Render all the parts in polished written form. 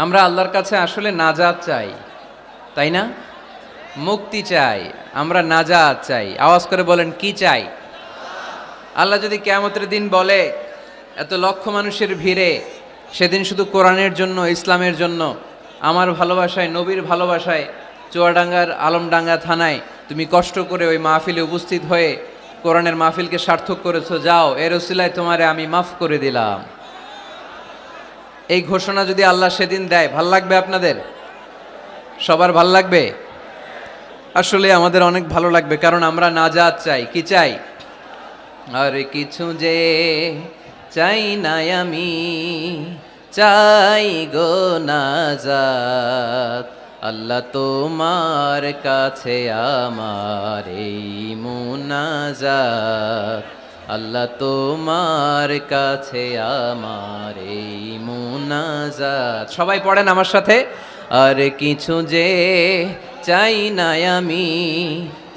আমরা আল্লাহর কাছে আসলে নাজাত চাই, তাই না? মুক্তি চাই, আমরা নাজাত চাই। আওয়াজ করে বলেন কি চাই? আল্লাহ যদি কিয়ামতের দিন বলে এত লক্ষ মানুষের ভিড়ে সেদিন শুধু কোরআনের জন্য, ইসলামের জন্য, আমার ভালোবাসায়, নবীর ভালোবাসায় চুয়াডাঙ্গার আলমডাঙ্গা থানায় তুমি কষ্ট করে ওই মাহফিলে উপস্থিত হয়ে কোরআনের মাহফিলকে সার্থক করেছো, যাও এর ওসিলায় তোমারে আমি মাফ করে দিলাম, এই ঘোষণা যদি আল্লাহ সেদিন দেয়, ভাল লাগবে আপনাদের? সবার ভাল লাগবে? আসলে আমাদের অনেক ভালো লাগবে, কারণ আমরা নাজাত চাই। কি চাই? আর কিছু যে চাই না আমি, চাই গো নাজাত। আল্লাহ তোমার কাছে আমার এই মুনাজাত, আল্লাহ তোমার কাছে আমার এই মুনাজাত। সবাই পড়েন আমার সাথে, আর কিছু যে চাই না আমি,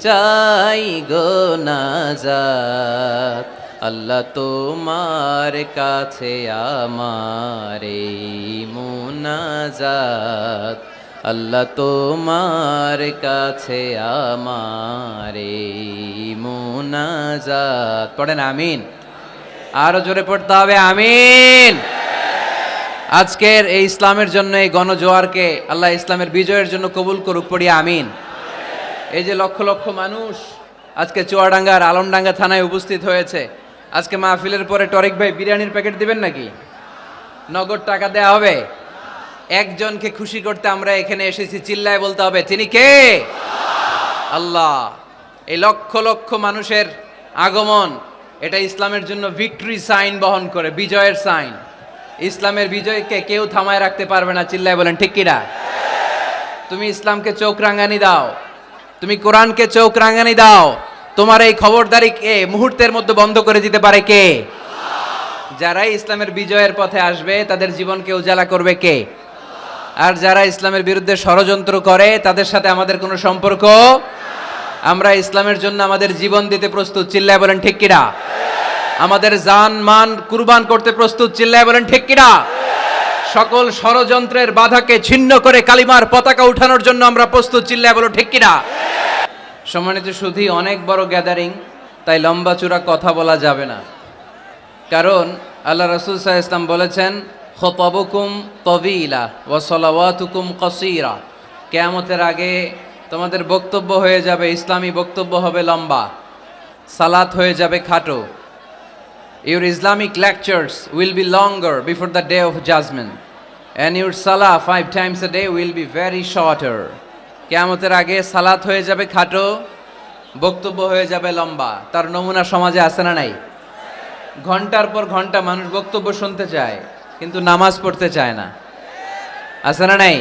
চাই গো নাজাত। আল্লাহ তোমার কাছে আমার এই মুনাজাত, আল্লাহ তোমার কাছে আমার এই মুনাজাত। পড়েন আমিন। আরো জোরে পড়তে হবে আমিন। আজকের এই ইসলামের জন্য, এই গণজোয়ারকে আল্লাহ ইসলামের বিজয়ের জন্য কবুল করুক, পড়ি আমিন। এই যে লক্ষ লক্ষ মানুষ আজকে চুয়াডাঙ্গার আলমডাঙ্গা থানায় উপস্থিত হয়েছে, আজকে মাহফিলের পরে টরিক ভাই বিরিয়ানির প্যাকেট দিবেন নাকি? নগদ টাকা দেয়া হবে? একজনকে খুশি করতে আমরা এখানে এসেছি, চিল্লায় বলতে হবে তিনি কে? আল্লাহ। এই লক্ষ লক্ষ মানুষের আগমন, এটা ইসলামের জন্য ভিক্টরি সাইন বহন করে, বিজয়ের সাইন। ইসলামের বিজয়কে কেউ থামায় রাখতে পারবে না, চিল্লায় বলেন ঠিক কিনা? তুমি ইসলামকে চোখ রাঙানি দাও, তুমি কোরআনকে চোখ রাঙানি দাও, তোমার এই খবরদারিকে মুহূর্তের মধ্যে বন্ধ করে দিতে পারে কে? যারাই ইসলামের বিজয়ের পথে আসবে তাদের জীবনকে উজালা করবে কে? আর যারা ইসলামের বিরুদ্ধে ষড়যন্ত্র করে তাদের সাথে আমাদের কোনো সম্পর্ক। আমরা ইসলামের জন্য আমাদের জীবন দিতে প্রস্তুত, চিল্লায় বলেন ঠিক কিনা? আমাদের জান মান কুরবান করতে প্রস্তুত, চিল্লায় বলেন ঠিক কিনা? সকল ষড়যন্ত্রের বাধাকে ছিন্ন করে কালিমার পতাকা উঠানোর জন্য আমরা প্রস্তুত, চিল্লায় বলো ঠিক কিনা? সম্মানিত সুধী, অনেক বড় গ্যাদারিং, তাই লম্বা চূড়া কথা বলা যাবে না। কারণ আল্লাহ রাসূল সাল্লাল্লাহু আলাইহি ওয়াসাল্লাম বলেছেন, খুতাবুকুম তাওয়িলা ওয়া সালাওয়াতুকুম কাসীরা। কিয়ামতের আগে তোমাদের বক্তব্য হয়ে যাবে, ইসলামী বক্তব্য হবে লম্বা, সালাত হয়ে যাবে খাটো। Your Islamic lectures will be longer before the day of judgment, and your salah 5 times a day will be very shorter. কিয়ামতের আগে সালাত হয়ে যাবে খাটো, বক্তব্য হয়ে যাবে লম্বা। তার নমুনা সমাজে আছে না নাই? ঘন্টার পর ঘন্টা মানুষ বক্তব্য শুনতে চায়, কিন্তু নামাজ পড়তে চায় না, আছে না নাই?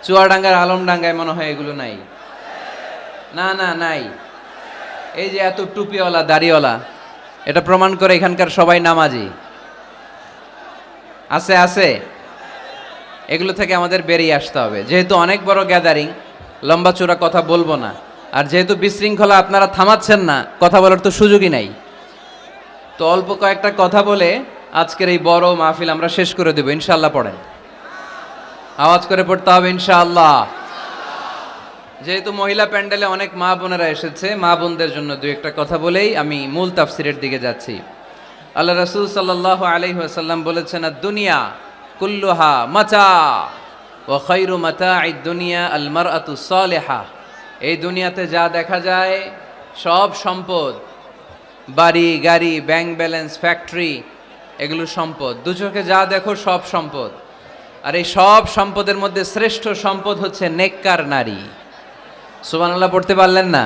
চুয়াডাঙ্গার আলমডাঙ্গায় মনে হয় এগুলো নাই। না না নাই। এই যে এত টুপিওয়ালা দাড়িওয়ালা, এটা প্রমাণ করে এখানকার সবাই নামাজি। আছে আছে, এগুলো থেকে আমাদের বেরিয়ে আসতে হবে। যেহেতু অনেক বড় গ্যাদারিং, লম্বা চূড়া কথা বলবো না। আর যেহেতু বিশৃঙ্খলা আপনারা থামাচ্ছেন না, কথা বলার তো সুযোগই নাই। তো অল্প কয়েকটা কথা বলে আজকের এই বড় মাহফিল আমরা শেষ করে দেব ইনশাআল্লাহ। পড়েন, আওয়াজ করে পড়তে হবে ইনশাআল্লাহ। যেহেতু মহিলা প্যান্ডেলে অনেক মা বোনেরা এসেছে, মা বোনদের জন্য দুই একটা কথা বলেই আমি মূল তাফসিরের দিকে যাচ্ছি। আল্লাহ রাসূল সাল্লাল্লাহু আলাইহি ওয়াসাল্লাম বলেছেন, দুনিয়া কুল্লুহা মাতা ওয়া খায়রু মাতাঈদ দুনিয়া আল মারআতু সালিহা। এই দুনিয়াতে যা দেখা যায় সব সম্পদ, বাড়ি গাড়ি, ব্যাংক ব্যালেন্স, ফ্যাক্টরি, এগুলো সম্পদ। দু চোখে যা দেখো সব সম্পদ। আর এই সব সম্পদের মধ্যে শ্রেষ্ঠ সম্পদ হচ্ছে নেককার নারী। সুবহানাল্লাহ পড়তে পারলেন না?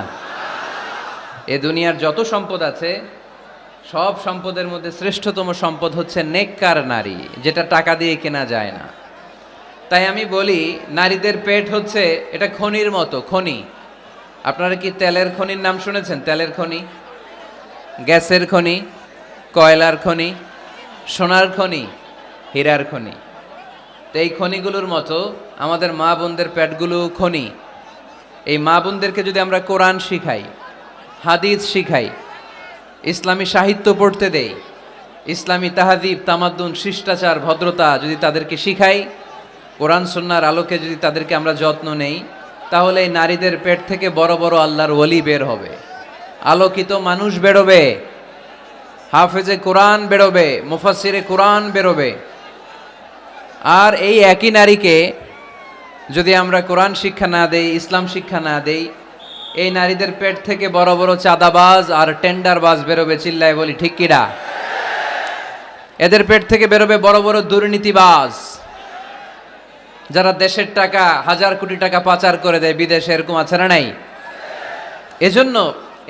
এ দুনিয়ার যত সম্পদ আছে সব সম্পদের মধ্যে শ্রেষ্ঠতম সম্পদ হচ্ছে নেককার নারী, যেটা টাকা দিয়ে কেনা যায় না। তাই আমি বলি, নারীদের পেট হচ্ছে এটা খনির মতো, খনি। আপনারা কি তেলের খনির নাম শুনেছেন? তেলের খনি, গ্যাসের খনি, কয়লার খনি, সোনার খনি, হীরার খনি। তো এই খনিগুলোর মতো আমাদের মা বোনদের পেটগুলো খনি। এই মা বোনদেরকে যদি আমরা কোরআন শিখাই, হাদিস শিখাই, ইসলামী সাহিত্য পড়তে দেই, ইসলামী তাহাদিব, তামাদ্দুন, শিষ্টাচার, ভদ্রতা যদি তাদেরকে শিখাই, কোরআন সুন্নাহর আলোকে যদি তাদেরকে আমরা যত্ন নেই, তাহলে এই নারীদের পেট থেকে বড় বড় আল্লাহর ওলি বের হবে, আলোকিত মানুষ বেরোবে, হাফেজে কোরআন বেরোবে, মুফাসসিরে কোরআন বেরোবে। আর এই একই নারীকে যদি আমরা কোরআন শিক্ষা না দেই, ইসলাম শিক্ষা না দেই, এই নারীদের পেট থেকে বড় বড় চাঁদাবাজ আর টেন্ডারবাজ বেরোবে। চিল্লায় বলি ঠিক কিনা? এদের পেট থেকে বেরোবে বড় বড় দুর্নীতিবাজ, যারা দেশের টাকা, হাজার কোটি টাকা পাচার করে দেয় বিদেশে, এরকম আছে না নাই? এজন্য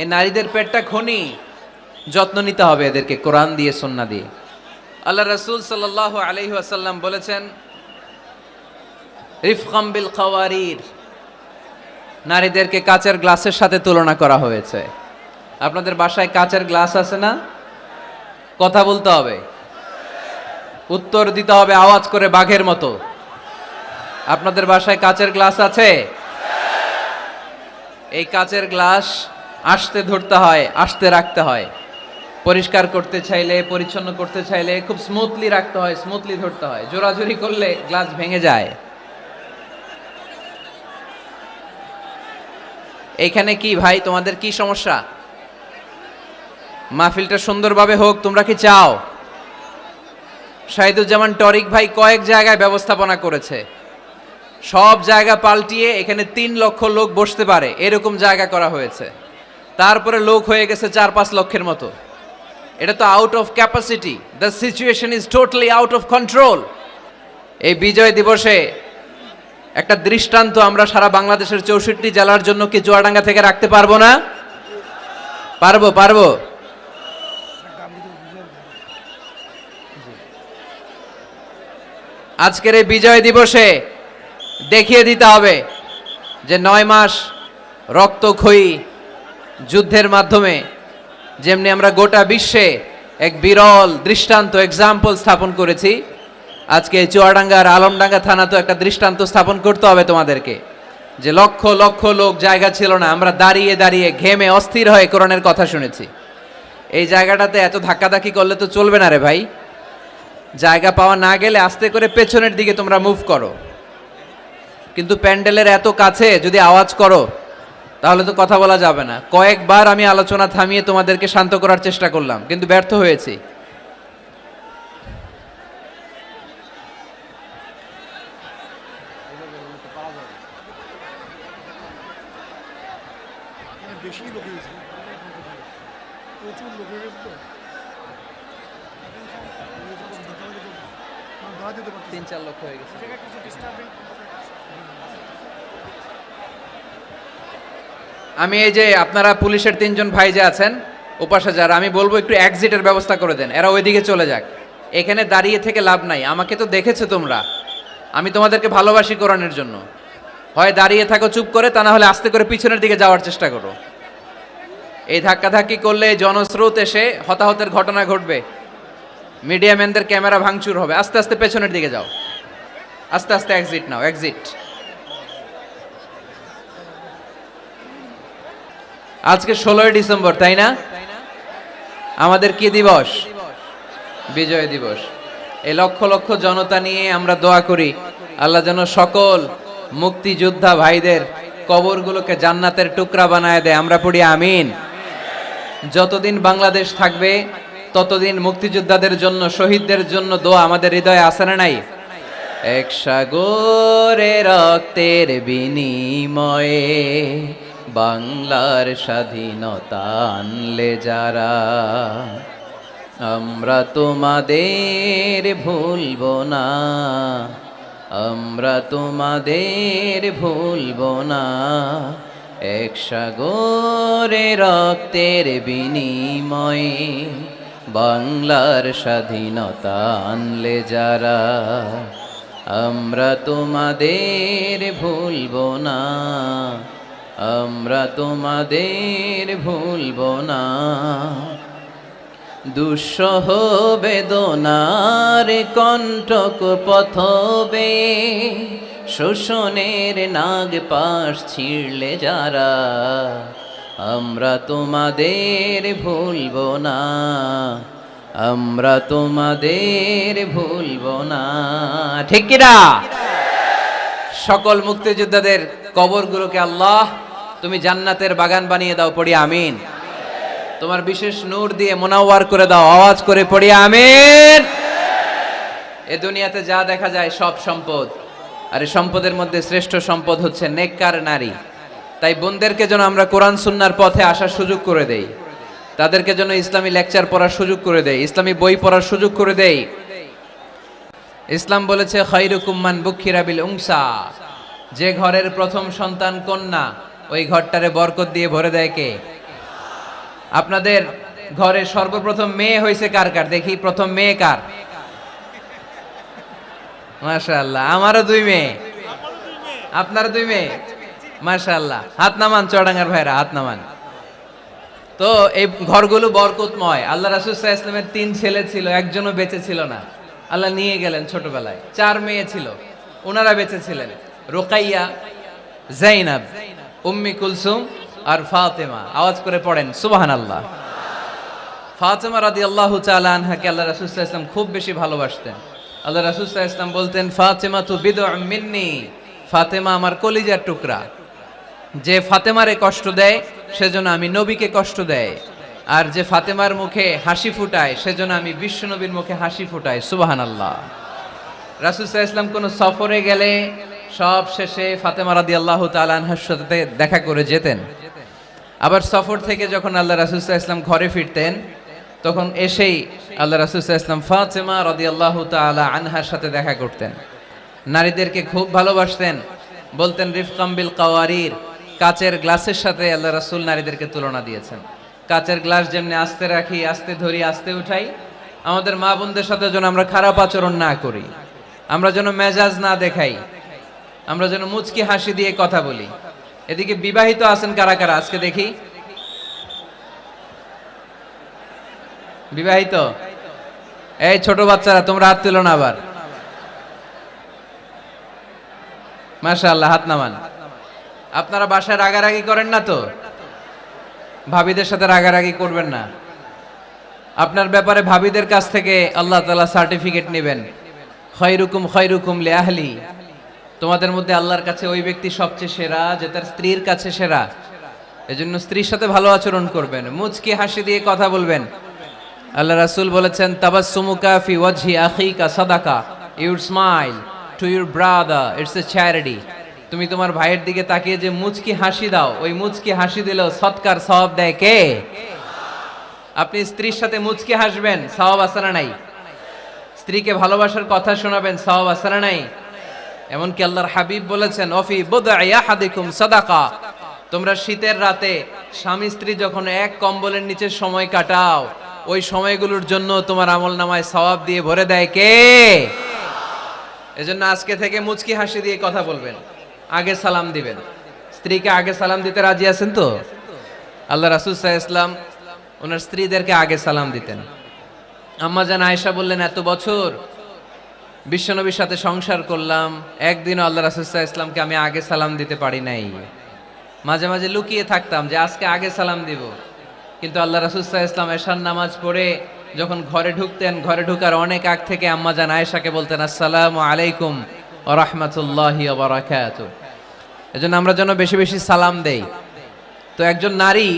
এই নারীদের পেটটা খনি, যত্ন নিতে হবে এদেরকে কোরআন দিয়ে, সুন্নাহ দিয়ে। আল্লাহ রাসূল সাল্লাল্লাহু আলাইহি ওয়াসাল্লাম বলেছেন, রিফকাম বিল খাওয়ারির, নারীদেরকে কাচের গ্লাসের সাথে তুলনা করা হয়েছে। আপনাদের বাসায় কাচের গ্লাস আছে না? কথা বলতে হবে, উত্তর দিতে হবে আওয়াজ করে বাঘের মতো। আপনাদের বাসায় কাচের গ্লাস আছে? এই কাচের গ্লাস আস্তে ধরতে হয়, আস্তে রাখতে হয়। পরিষ্কার করতে চাইলে, পরিচ্ছন্ন করতে চাইলে খুব স্মুথলি রাখতে হয়, স্মুথলি ধরতে হয়। জোরাজুরি করলে গ্লাস ভেঙে যায়। এইখানে কি ভাই, তোমাদের কি সমস্যা? মাহফিলটা সুন্দরভাবে হোক, তোমরা কি চাও? শাহিদুজ্জামান টরিক ভাই কয়েক জায়গায় ব্যবস্থাপনা করেছে, সব জায়গা পাল্টিয়ে এখানে 3 লক্ষ লোক বসতে পারে এরকম জায়গা করা হয়েছে। তারপরে লোক হয়ে গেছে 4-5 লক্ষের মতো। এটা তো out of capacity, the situation is totally out of control. এই বিজয় দিবসে একটা দৃষ্টান্ত আমরা সারা বাংলাদেশের 64 জেলার জন্য কি চুয়াডাঙ্গা থেকে রাখতে পারবো না? পারবো। আজকের এই বিজয় দিবসে দেখিয়ে দিতে হবে যে 9 মাস রক্তক্ষয়ী যুদ্ধের মাধ্যমে যেমনি আমরা গোটা বিশ্বে এক বিরল দৃষ্টান্ত, এক্সাম্পল স্থাপন করেছি, আজকে চুয়াডাঙ্গার আলমডাঙ্গা থানা তো একটা দৃষ্টান্ত স্থাপন করতে হবে তোমাদেরকে, যে লক্ষ লক্ষ লোক, জায়গা ছিল না, আমরা দাঁড়িয়ে দাঁড়িয়ে ঘেমে অস্থির হয়ে কোরআনের কথা শুনেছি। এই জায়গাটাতে এত ধাক্কাধাক্কি করলে তো চলবে না রে ভাই। জায়গা পাওয়া না গেলে আস্তে করে পেছনের দিকে তোমরা মুভ করো, কিন্তু প্যান্ডেলের এত কাছে যদি আওয়াজ করো তাহলে তো কথা বলা যাবে না। কয়েকবার আমি আলোচনা থামিয়ে তোমাদেরকে শান্ত করার চেষ্টা করলাম, কিন্তু ব্যর্থ হয়েছি। আমি এই যে আপনারা পুলিশের 3 জন ভাই যে আছেন ওপাশে যারা, আমি বলবো একটু এক্সিটের ব্যবস্থা করে দেন, এরা ওইদিকে চলে যাক। এখানে দাঁড়িয়ে থেকে লাভ নাই। আমাকে তো দেখেছো তোমরা, আমি তোমাদেরকে ভালোবাসি কোরআনের জন্য। হয় দাঁড়িয়ে থাকো চুপ করে, তা না হলে আস্তে করে পিছনের দিকে যাওয়ার চেষ্টা করো। এই ধাক্কাধাক্কি করলে জনস্রোত এসে হতাহতের ঘটনা ঘটবে, মিডিয়া ম্যানদের ক্যামেরা ভাঙচুর হবে। আস্তে আস্তে পেছনের দিকে যাও, আস্তে আস্তে এক্সিট নাও, এক্সিট। আজকে 16ই ডিসেম্বর, তাই না? আমাদের কি দিবস? বিজয় দিবস। এই লক্ষ লক্ষ জনতা নিয়ে আমরা দোয়া করি আল্লাহ যেন সকল মুক্তিযোদ্ধা ভাইদের কবরগুলোকে জান্নাতের টুকরা বানায় দেয়। আমরা পড়ি আমিন। যতদিন বাংলাদেশ থাকবে ততদিন মুক্তিযোদ্ধাদের জন্য, শহীদদের জন্য দোয়া আমাদের হৃদয়ে আছে না নাই? এক সাগরে রক্তের বিনিময়ে বাংলার স্বাধীনতা আনলে যারা, আমরা তোমাদের ভুলব না, আমরা তোমাদের ভুলব না। এক সাগরে রক্তের বিনিময়ে বাংলার স্বাধীনতা আনলে যারা, আমরা তোমাদের ভুলব না, আমরা তোমাদের ভুলব না। দুঃসহ বেদনার কণ্টক পথবে, শোষণের নাগ পাশ ছিঁড়লে যারা, আমরা তোমাদের ভুলব না, আমরা তোমাদের ভুলব না। ঠিক কিনা? সকল মুক্তিযোদ্ধাদের কবরগুলোকে আল্লাহ তুমি জান্নাতের বাগান বানিয়ে দাও, পড়ি আমিন। তোমার বিশেষ নূর দিয়ে মুনাওয়ার করে দাও, আওয়াজ করে পড়ি আমিন। এ দুনিয়াতে যা দেখা যায় সব সম্পদ, আর এই সম্পদের মধ্যে শ্রেষ্ঠ সম্পদ হচ্ছে নেককার নারী। তাই বোনদেরকে যেন আমরা কোরআন সুন্নাহর পথে আসার সুযোগ করে দেই, তাদেরকে যেন ইসলামী লেকচার পড়ার সুযোগ করে দেই, ইসলামী বই পড়ার সুযোগ করে দেই। ইসলাম বলেছে খায়রুকুম মান বুখিরা বিল উনসা, যে ঘরের প্রথম সন্তান কন্যা ওই ঘরটারে বরকত দিয়ে ভরে দেয় কে? আপনাদের ঘরে সর্বপ্রথম মেয়ে হয়েছে কার কার দেখি? প্রথম মেয়ে কার? মাশাআল্লাহ, আমারও 2 মেয়ে, আপনারও 2 মেয়ে, মাশাআল্লাহ। হাত নামান চুয়াডাঙ্গার ভাইরা, হাত নামান। তো এই ঘরগুলো বরকতময়। আল্লাহ রাসূল সাল্লাল্লাহু আলাইহি ওয়াসাল্লামের 3 ছেলে ছিল, একজনও বেঁচে ছিল না, আল্লাহ নিয়ে গেলেন ছোটবেলায়। 4 মেয়ে ছিল, ওনারা বেঁচে ছিলেন, রুকাইয়া, যায়েনাব, উম্মি কুলসুম আর ফাতেমা। আওয়াজ করে পড়েন সুবহানাল্লাহ। ফাতেমা রাদিয়াল্লাহু তাআলা আনহাকে আল্লাহ রাসূল সাল্লাল্লাহু আলাইহি ওয়াসাল্লাম খুব বেশি ভালোবাসতেন। আল্লাহ রাসূল সাল্লাল্লাহু আলাইহি ওয়াসাল্লাম বলতেন, ফাতেমা তু বিদউম মিন্নি, ফাতেমা আমার কলিজার টুকরা। যে ফাতেমারে কষ্ট দেয় সেজন্য আমি নবীকে কষ্ট দেয়, আর যে ফাতেমার মুখে হাসি ফুটায় সেজন্য আমি বিশ্ব নবীর মুখে হাসি ফুটাই। সুবহানাল্লাহ। রাসূল সাল্লাল্লাহু আলাইহি ওয়াসাল্লাম কোন সফরে গেলে সব শেষে ফাতেমা রাদিয়াল্লাহু তাআলা আনহার সাথে দেখা করে যেতেন। আবার সফর থেকে যখন আল্লাহ রাসূল সাল্লাল্লাহু আলাইহি ওয়াসাল্লাম ঘরে ফিরতেন, তখন এসেই আল্লাহ রাসূল সাল্লাল্লাহু আলাইহি ওয়াসাল্লাম ফাতেমা রাদিয়াল্লাহু তাআলা আনহার সাথে দেখা করতেন। নারীদেরকে খুব ভালোবাসতেন, বলতেন রিফকাম বিল কাওয়ারির, কাচের গ্লাসের সাথে আল্লাহ রাসূল নারীদেরকে তুলনা দিয়েছেন। কাচের গ্লাস যেমনি আস্তে রাখি, আস্তে ধরি, আস্তে উঠাই, আমাদের মা বোনদের সাথে যেন আমরা খারাপ আচরণ না করি, আমরা যেন মেজাজ না দেখাই, আমরা যেন মুচকি হাসি দিয়ে কথা বলি। এদিকে বিবাহিত আছেন কারা কারা আজকে দেখি? বিবাহিত? এই ছোট বাচ্চারা তোমরা হাত তুলো না আবার। মাশাআল্লাহ, হাত নামান। আপনারা বাসায় রাগারাগি করেন না তো? ভাবিদের সাথে রাগারাগি করবেন না। আপনার ব্যাপারে ভাবিদের কাছ থেকে আল্লাহ তাআলা সার্টিফিকেট নেবেন, খায়রুকুম খায়রুকুম লিআহলি। তোমাদের মধ্যে আল্লাহর কাছে ওই ব্যক্তি সবচেয়ে সেরা যে তার স্ত্রীর কাছে সেরা। এজন্য স্ত্রীর সাথে ভালো আচরণ করবেন, মুচকি হাসি দিয়ে কথা বলবেন। আল্লাহ রাসূল বলেছেন, তাবাসসুমুকা ফি ওয়াজহি আখিকা সাদাকা, your smile to your brother it's a charity. তুমি তোমার ভাইয়ের দিকে তাকিয়ে যে মুচকি হাসি দাও, ওই মুচকি হাসি দিলেও সৎকার সওয়াব দেয় কে? আপনি স্ত্রীর সাথে মুচকি হাসবেন, সওয়াব আছে না নাই? স্ত্রীকে ভালোবাসার কথা শোনাবেন, সওয়াব আছে না নাই? এমনকি আল্লাহর হাবিব বলেছেন, অফি বুদআই আহাদিকুম সাদাকা, তোমরা শীতের রাতে স্বামী স্ত্রী যখন এক কম্বলের নিচে সময় কাটাও, ওই সময়গুলোর জন্য তোমার আমলনামায় সওয়াব দিয়ে ভরে দেয় কে? এজন্য আজকে থেকে মুচকি হাসি দিয়ে কথা বলবেন, আগে সালাম দিবেন। স্ত্রীকে আগে সালাম দিতে রাজি আছেন তো? আল্লাহ রাসূল সাল্লাল্লাহু আলাইহি ওয়াসাল্লাম ওনার স্ত্রীদেরকে আগে সালাম দিতেন। আম্মা জান আয়েশা বললেন, এত বছর বিশ্বনবীর সাথে সংসার করলাম, একদিনও আল্লাহ রাসূল সাল্লাল্লাহু আলাইহি ওয়াসাল্লামকে আমি আগে সালাম দিতে পারি নাই। মাঝে মাঝে লুকিয়ে থাকতাম যে আজকে আগে সালাম দিব, কিন্তু আল্লাহ রাসূল সাল্লাল্লাহু আলাইহি ওয়াসাল্লাম এশার নামাজ পড়ে যখন ঘরে ঢুকতেন, ঘরে ঢোকার অনেক আগ থেকে আম্মা জান আয়েশাকে বলতেন, আসসালামু আলাইকুম ওয়া রাহমাতুল্লাহি ওয়া বারাকাতুহু। এজন্য আমরা যেন বেশি বেশি সালাম দেই। তো একজন নারী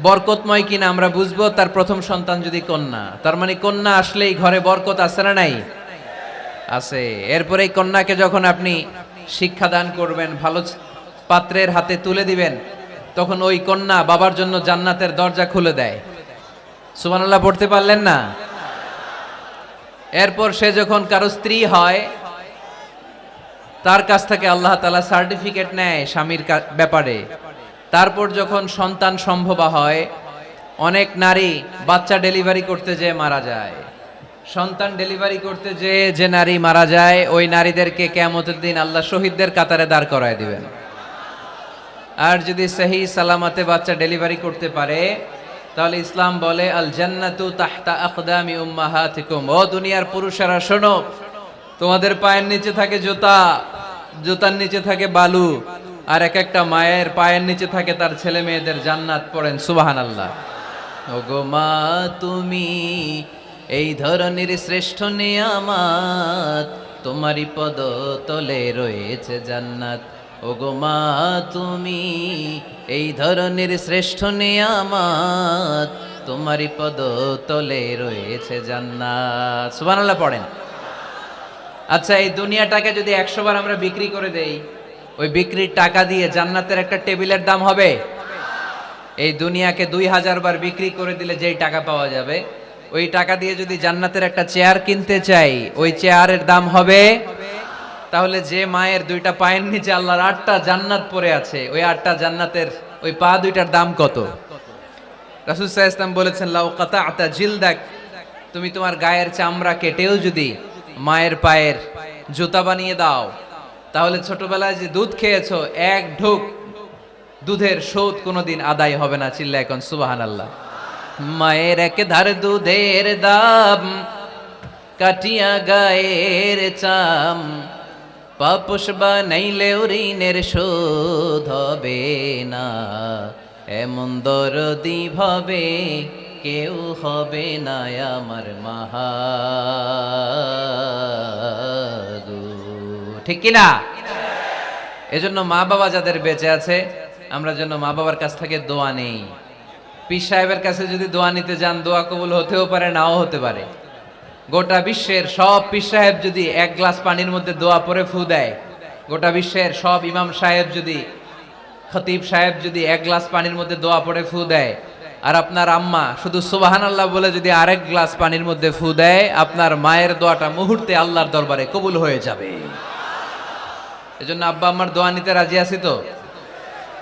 বরকতময় কিনা আমরা বুঝবো তার প্রথম সন্তান যদি কন্যা, তার মানে কন্যা আসলেই ঘরে বরকত আছে না নাই? আছে। এরপরে এই কন্যাকে যখন আপনি শিক্ষা দান করবেন, ভালো পাত্রের হাতে তুলে দিবেন, তখন ওই কন্যা বাবার জন্য জান্নাতের দরজা খুলে দেয়। সুবহানাল্লাহ পড়তে পারলেন না? এরপর সে যখন কারো স্ত্রী হয়, তার কাছ থেকে আল্লাহ তাআলা সার্টিফিকেট নেয় স্বামীর ব্যাপারে। তারপর যখন সন্তান সম্ভবা হয়, অনেক নারী বাচ্চা ডেলিভারি করতে যেয়ে মারা যায়। সন্তান ডেলিভারি করতে যেয়ে যে নারী মারা যায়, ওই নারীদেরকে কিয়ামতের দিন আল্লাহ শহীদদের কাতারে দাঁড় করায় দিবেন। আর যদি সহি সালামতে বাচ্চা ডেলিভারি করতে পারে, তাহলে ইসলাম বলে আল জান্নাতু তাহতা আকদামি উম্মাহাতিকুম। ও দুনিয়ার পুরুষেরা শোনো, তোমাদের পায়ের নিচে থাকে জুতা, জুতার নিচে থাকে বালু, আর এক একটা মায়ের পায়ের নিচে থাকে তার ছেলে মেয়েদের জান্নাত। পড়েন সুবহানাল্লাহ। ওগো মা তুমি এই ধরনের শ্রেষ্ঠ নিয়ামত তোমারই পদ তলে রয়েছে জান্নাত। ওগো মা তুমি এই ধরনের শ্রেষ্ঠ নিয়ামত, তোমারই পদ তলে রয়েছে জান্নাত। সুবহানাল্লাহ পড়েন। আচ্ছা, এই দুনিয়াটাকে যদি 100 বার আমরা বিক্রি করে দেই, ওই বিক্রির টাকা দিয়ে জান্নাতের একটা টেবিলের দাম হবে? এই দুনিয়াকে 2000 বার বিক্রি করে দিলে যেই টাকা পাওয়া যাবে, ওই টাকা দিয়ে যদি জান্নাতের একটা চেয়ার কিনতে চাই, ওই চেয়ারের দাম হবে? তাহলে যে মায়ের 2টা পায়ের নিচে আল্লাহর 8টা জান্নাত পড়ে আছে, ওই 8টা জান্নাতের ওই পা 2টার দাম কত? রাসূল সাল্লাল্লাহু আলাইহি ওয়াসাল্লাম বলেছেন, লাউ কাতা'তা জিলদাক, তুমি তোমার গায়ের চামড়া কেটেও যদি মায়ের পায়ের জুতা বানিয়ে দাও, তাহলে ছোটবেলায় যে দুধ খেয়েছো, এক ঢোক দুধের শোধ কোনোদিন আদায় হবে না। চিল্লায় এখন সুবহানাল্লাহ। মায়ের এক ধার দুধের দাম, কাটিয়া গায়ের চাম, পাপোশ বানাইলেও ঋণের শোধ হবে না। এমন দরদি ভাবে কেউ হবে না আমার মাহাদু। ঠিক কিনা? এজন্য মা বাবা যাদের বেঁচে আছে, আমরা যেন মা বাবার কাছ থেকে দোয়া নেই। পীর সাহেবের কাছে যদি দোয়া নিতে যান, দোয়া কবুল হতেও পারে, নাও হতে পারে। গোটা বিশ্বের সব পীর সাহেব যদি 1 গ্লাস পানির মধ্যে দোয়া পরে ফু দেয়, গোটা বিশ্বের সব ইমাম সাহেব যদি, খতিব সাহেব যদি 1 গ্লাস পানির মধ্যে দোয়া পরে ফু দেয়, আর আপনার আম্মা শুধু সুবহানাল্লাহ বলে যদি আরেক গ্লাস পানির মধ্যে ফু দেয়, আপনার মায়ের দোয়াটা মুহূর্তে আল্লাহর দরবারে কবুল হয়ে যাবে। এজন্য আব্বা আম্মার দোয়া নিতে রাজি আছি তো?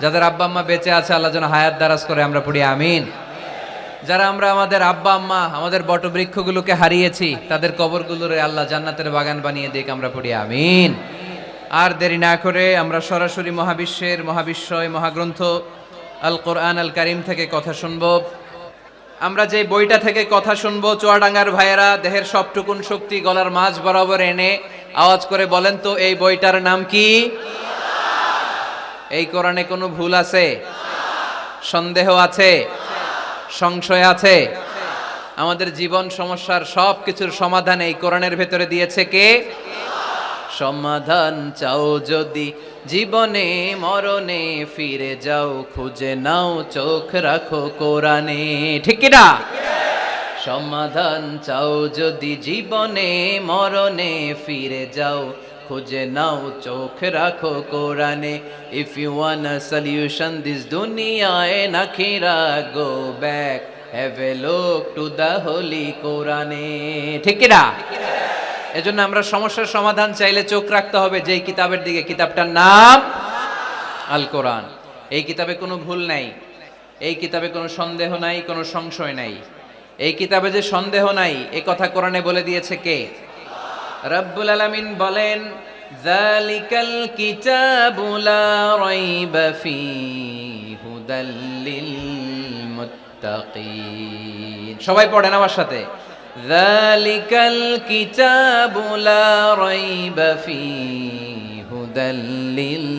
যাদের আব্বা আম্মা বেঁচে আছে, আল্লাহ যেন হায়াত দারাজ করে, আমরা পড়ি আমিন। যারা আমরা আমাদের আব্বা আম্মা, আমাদের বটবৃক্ষগুলোকে হারিয়েছি, তাদের কবরগুলোরে আল্লাহ জান্নাতের বাগান বানিয়ে দিক, আমরা পড়ি আমিন। আর দেরি না করে আমরা সরাসরি মহাবিশ্বের মহাবিশ্বয় মহাগ্রন্থ আল কোরআন আল কারীম থেকে কথা শুনব। আমরা যে বইটা থেকে কথা শুনব, চুয়াডাঙ্গার ভাইয়েরা দেহের সবটুকুন শক্তি গলার মাঝ বরাবর এনে আওয়াজ করে বলেন তো, এই বইটার নাম কি? এই কোরআনে কোনো ভুল আছে? সন্দেহ আছে? সংশয় আছে? আমাদের জীবন সমস্যার সব কিছুর সমাধান এই কোরআনের ভেতরে দিয়েছে কে? সমাধান চাও যদি জীবনে মরণে, ফিরে যাও খুঁজে নাও, চোখ রাখো কোরআনে। ঠিক কি না? সমাধান চাও যদি জীবনে মরণে, ফিরে যাও খুঁজে নাও, চোখ রাখো কোরআনে। If you want a solution this দুনিয়ায় নাখিরা, go back, have a look to the holy কোরআনে। ঠিক কি না? এজন্য আমরা সমস্যার সমাধান চাইলে চোখ রাখতে হবে যেই কিতাবের দিকে, কিতাবটার নাম আল কোরআন। এই কিতাবে কোনো ভুল নাই, এই কিতাবে কোনো সন্দেহ নাই, কোনো সংশয় নাই। এই কিতাবে যে সন্দেহ নাই, এই কথা কোরআনে বলে দিয়েছে কে? রব্বুল আলামিন বলেন, যালিকাল কিতাবু লা রাইবা ফীহি হুদাল লিল মুত্তাকিন। সবাই পড়েন আমার সাথে, যালিকাল কিতাবু লা রাইবা ফীহি হুদাল লিল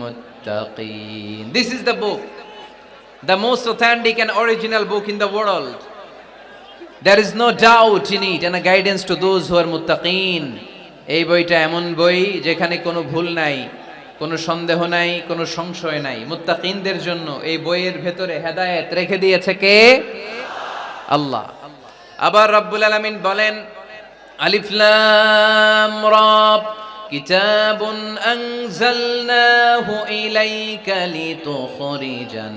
মুত্তাকিন। This is the book, the most authentic and original book in the world. There is no doubt in it and a guidance to those who are muttaqin. এই বইটা এমন বই যেখানে কোনো ভুল নাই, কোনো সন্দেহ নাই, কোনো সংশয় নাই। মুত্তাকিনদের জন্য এই বইয়ের ভেতরে হেদায়েত রেখে দিয়েছে কে? আল্লাহ। আবার রব্বুল আলামিন বলেন, আলিফ লাম রা, কিতাবুন আনজালনাহু ইলাইকা লিতুখরিজান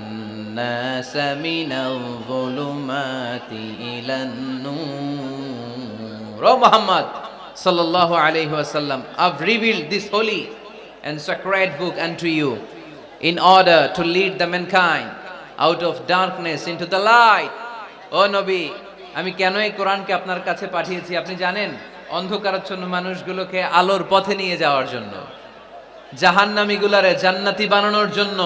الناس من الظلمات إلى النور. O Muhammad sallallahu alayhi wa sallam, I've revealed this holy and sacred book unto you in order to lead the mankind out of darkness into the light. O Nabi, আমি কেন এই কোরআনকে আপনার কাছে পাঠিয়েছি আপনি জানেন? অন্ধকারাচ্ছন্ন মানুষগুলোকে আলোর পথে নিয়ে যাওয়ার জন্য, জাহান্নামীগুলারে জান্নাতি বানানোর জন্য,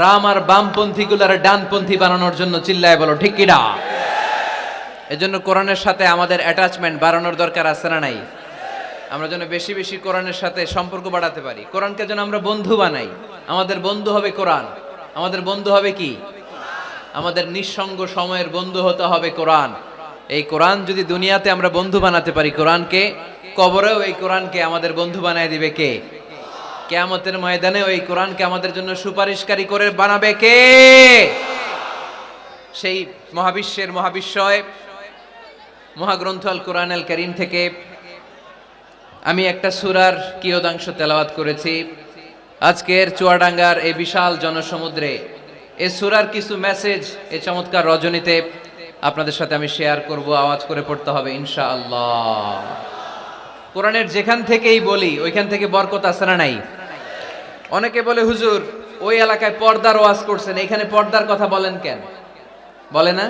রাম আর বামপন্থী গুলার ডানপন্থী বানানোর জন্য। চিল্লায় বলো ঠিক কি না? এজন্য কোরআনের সাথে আমাদের অ্যাটাচমেন্ট বাড়ানোর দরকার আছে না নাই? আমরা যেন বেশি বেশি কোরআনের সাথে সম্পর্ক বাড়াতে পারি, কোরআনকে যেন আমরা বন্ধু বানাই। আমাদের বন্ধু হবে কোরআন। আমাদের বন্ধু হবে কি? আমাদের নিঃসঙ্গ সময়ের বন্ধু হতে হবে কোরআন। এই কোরআন যদি দুনিয়াতে আমরা বন্ধু বানাতে পারি, কোরআনকে, কবরেও এই কোরআনকে আমাদের বন্ধু বানায় দিবে কে? কিয়ামতের ময়দানে ওই কোরআনকে আমাদের জন্য সুপারিশকারী করে বানাবে কে? সেই মহাবিশ্বের মহাবিশ্বয় মহাগ্রন্থ আল কোরআন আল কারীম থেকে আমি একটা সূরার কিয়দাংশ তেলাওয়াত করেছি। আজকের চুয়াডাঙ্গার এই বিশাল জনসমুদ্রে এই সূরার কিছু মেসেজ এই চমৎকার রজনীতে আপনাদের সাথে আমি শেয়ার করব। আওয়াজ করে পড়তে হবে ইনশাআল্লাহ। কোরআনের যেখান থেকেই বলি ওইখান থেকে বরকত আছে না নাই? অনেকে বলে হুজুর ওই এলাকায় পর্দার ওয়াজ করছেন, এখানে পর্দার কথা বলেন কেন? বলে না?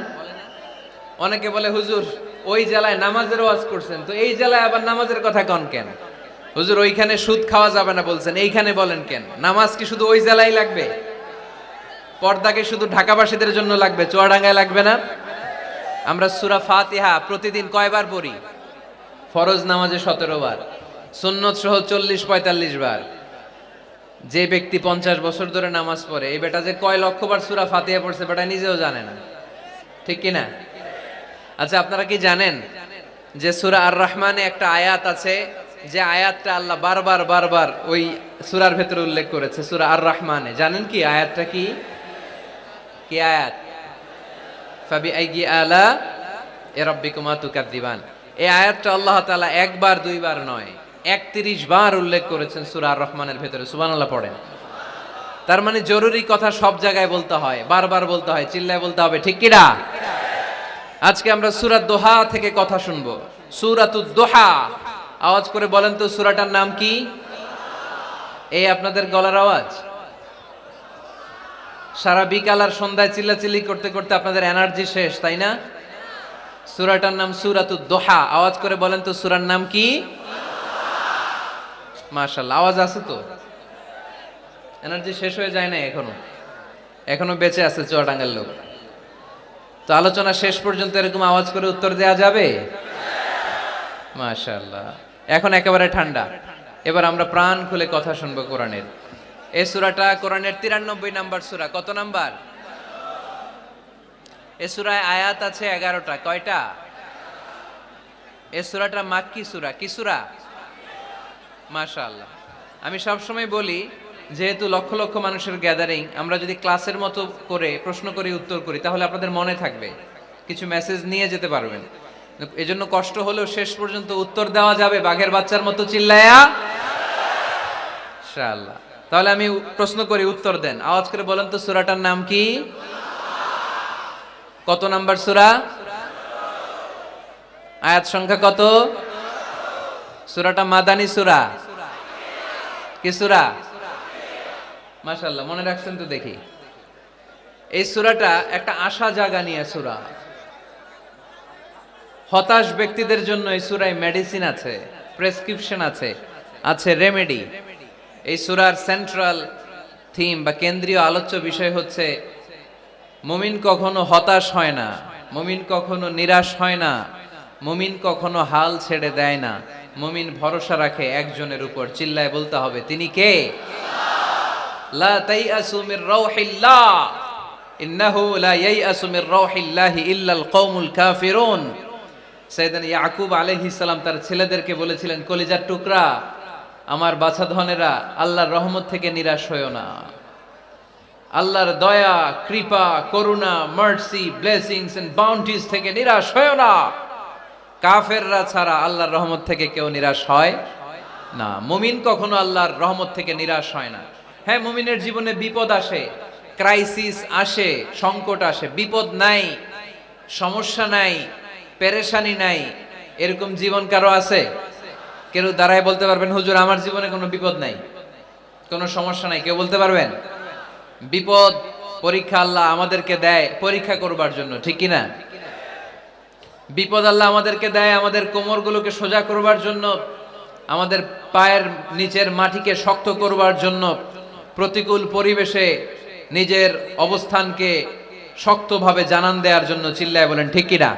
অনেকে বলে হুজুর ওই জেলায় নামাজের ওয়াজ করছেন, তো এই জেলায় আবার নামাজের কথা কন কেন? হুজুর ওইখানে সুদ খাওয়া যাবে না বলছেন, এইখানে বলেন কেন? নামাজ কি শুধু ওই জেলায় লাগবে? পর্দাকে শুধু ঢাকাবাসীদের জন্য লাগবে, চুয়াডাঙ্গায় লাগবে না? আমরা সূরা ফাতিহা প্রতিদিন কয়বার পড়ি? ফরজ নামাজে 17 বার, সুন্নত সহ 40-45 বার। যে ব্যক্তি 50 বছর ধরে নামাজ পড়ে, এই বেটা যে কয় লক্ষবার সূরা ফাতিহা পড়ছে বেটা নিজেও জানে না, ঠিক কি না? আচ্ছা, আপনারা কি জানেন যে সূরা আর রহমানে একটা আয়াত আছে, যে আয়াতটা আল্লাহ বারবার বারবার ওই সূরার ভেতরে উল্লেখ করেছে, সূরা আর রহমানে? জানেন কি আয়াতটা কি? কি আয়াত? ফাবিআইয়ি আলা রাব্বিকুমা তুকাদ্দিবান। এই আয়াতটা আল্লাহ তাআলা একবার দুইবার নয় 31 বার উল্লেখ করেছেন সূরা আর রহমানের ভেতরে। সুবহানাল্লাহ পড়েন। তার মানে জরুরি কথা সব জায়গায় বলতে হয়, বারবার বলতে হয়, চিল্লায় বলতে হবে, ঠিক কি না? আজকে আমরা সূরা দোহা থেকে কথা শুনবো। সূরাতুদ দোহা, আওয়াজ করে বলেন তো সূরাটার নাম কি? এই আপনাদের গলার আওয়াজ। সারা বিকাল আর সন্ধ্যায় চিল্লাচিল্লি করতে করতে আপনাদের এনার্জি শেষ, তাই না? সূরাটার নাম সূরাতুদ দোহা। আওয়াজ করে বলেন তো সূরার নাম কি? মাশাআল্লাহ, আওয়াজ আছে তো? এনার্জি শেষ হয়ে যায় না এখনো বেঁচে আছে চুয়াডাঙ্গার লোক। তো আলোচনা শেষ পর্যন্ত এরকম আওয়াজ করে উত্তর দেয়া যাবে? মাশাআল্লাহ। এখন একেবারে ঠান্ডা। এবার আমরা প্রাণ খুলে কথা শুনবো কোরআনের। এই সূরাটা কোরআনের 93 নাম্বার সূরা। কত নাম্বার? এই সূরায় আয়াত আছে 11টা। কয়টা? এই সূরাটা মাক্কি সূরা। কি সূরা? মাশাআল্লাহ। আমি সব সময় বলি, যেহেতু লক্ষ লক্ষ মানুষের গ্যাদারিং, আমরা যদি ক্লাসের মতো করে প্রশ্ন করি উত্তর করি তাহলে আপনাদের মনে থাকবে, কিছু মেসেজ নিয়ে যেতে পারবেন। এজন্য কষ্ট হলেও শেষ পর্যন্ত উত্তর দেওয়া যাবে বাঘের বাচ্চার মতো চিল্লায়া ইনশাআল্লাহ। তাহলে আমি প্রশ্ন করি, উত্তর দেন। আওয়াজ করে বলেন তো সূরাটার নাম কি? কত নাম্বার সূরা? আয়াত সংখ্যা কত? সূরাটা মাদানী সূরা। কি সূরা? মাশাআল্লাহ, মনে রাখছেন তো দেখি। এই সূরাটা একটা আশা জাগা নিয়ে সূরা। হতাশ ব্যক্তিদের জন্য এই সূরায় মেডিসিন আছে, প্রেসক্রিপশন আছে, আছে রেমেডি। এই সূরার সেন্ট্রাল থিম বা কেন্দ্রীয় আলোচ্য বিষয় হচ্ছে মুমিন কখনো হতাশ হয় না, মুমিন কখনো নিরাশ হয় না, মুমিন কখনো হাল ছেড়ে দেয় না, মুমিন ভরসা রাখে একজনের উপর। চিল্লায় বলতে হবে, তিনি কে? লা তাইয়াসু মির রাউহিল্লাহ ইন্নাহু লা ইয়াইয়াসু মির রাউহিল্লাহি ইল্লাল কওমুল কাফিরুন। সাইয়েদনা ইয়াকুব আলাইহিস সালাম তার ছেলেদেরকে বলেছিলেন, কলিজার টুকরা, আমার বাছাধনেরা, আল্লাহর রহমত থেকে নিরাশ হয়ো না। আল্লাহর দয়া, কৃপা, করুণা, মার্সি, ব্লেসিংস এন্ড বাউন্টিজ থেকে নিরাশ হয়ো না। কাফেররা ছাড়া আল্লাহর রহমত থেকে কেউ নিরাশ হয় না। মুমিন কখনো আল্লাহর রহমত থেকে নিরাশ হয় না। হ্যাঁ, মুমিনের জীবনে বিপদ আসে, ক্রাইসিস আসে, সংকট আসে। বিপদ নাই, সমস্যা নাই, পেরেশানি নাই, এরকম জীবন কারো আছে? কেউ দাঁড়ায় বলতে পারবেন হুজুর আমার জীবনে কোনো বিপদ নাই, কোনো সমস্যা নাই? কেউ বলতে পারবেন? বিপদ, পরীক্ষা আল্লাহ আমাদেরকে দেয় পরীক্ষা করবার জন্য, ঠিক কি না? বিপদ আল্লাহ আমাদেরকে দেয় আমাদের কোমরগুলোকে সোজা করবার জন্য, আমাদের পায়ের নিচের মাটিকে শক্ত করবার জন্য, প্রতিকূল পরিবেশে নিজের অবস্থানকে শক্তভাবে জানান দেওয়ার জন্য। চিল্লায় বলেন ঠিক কিনা?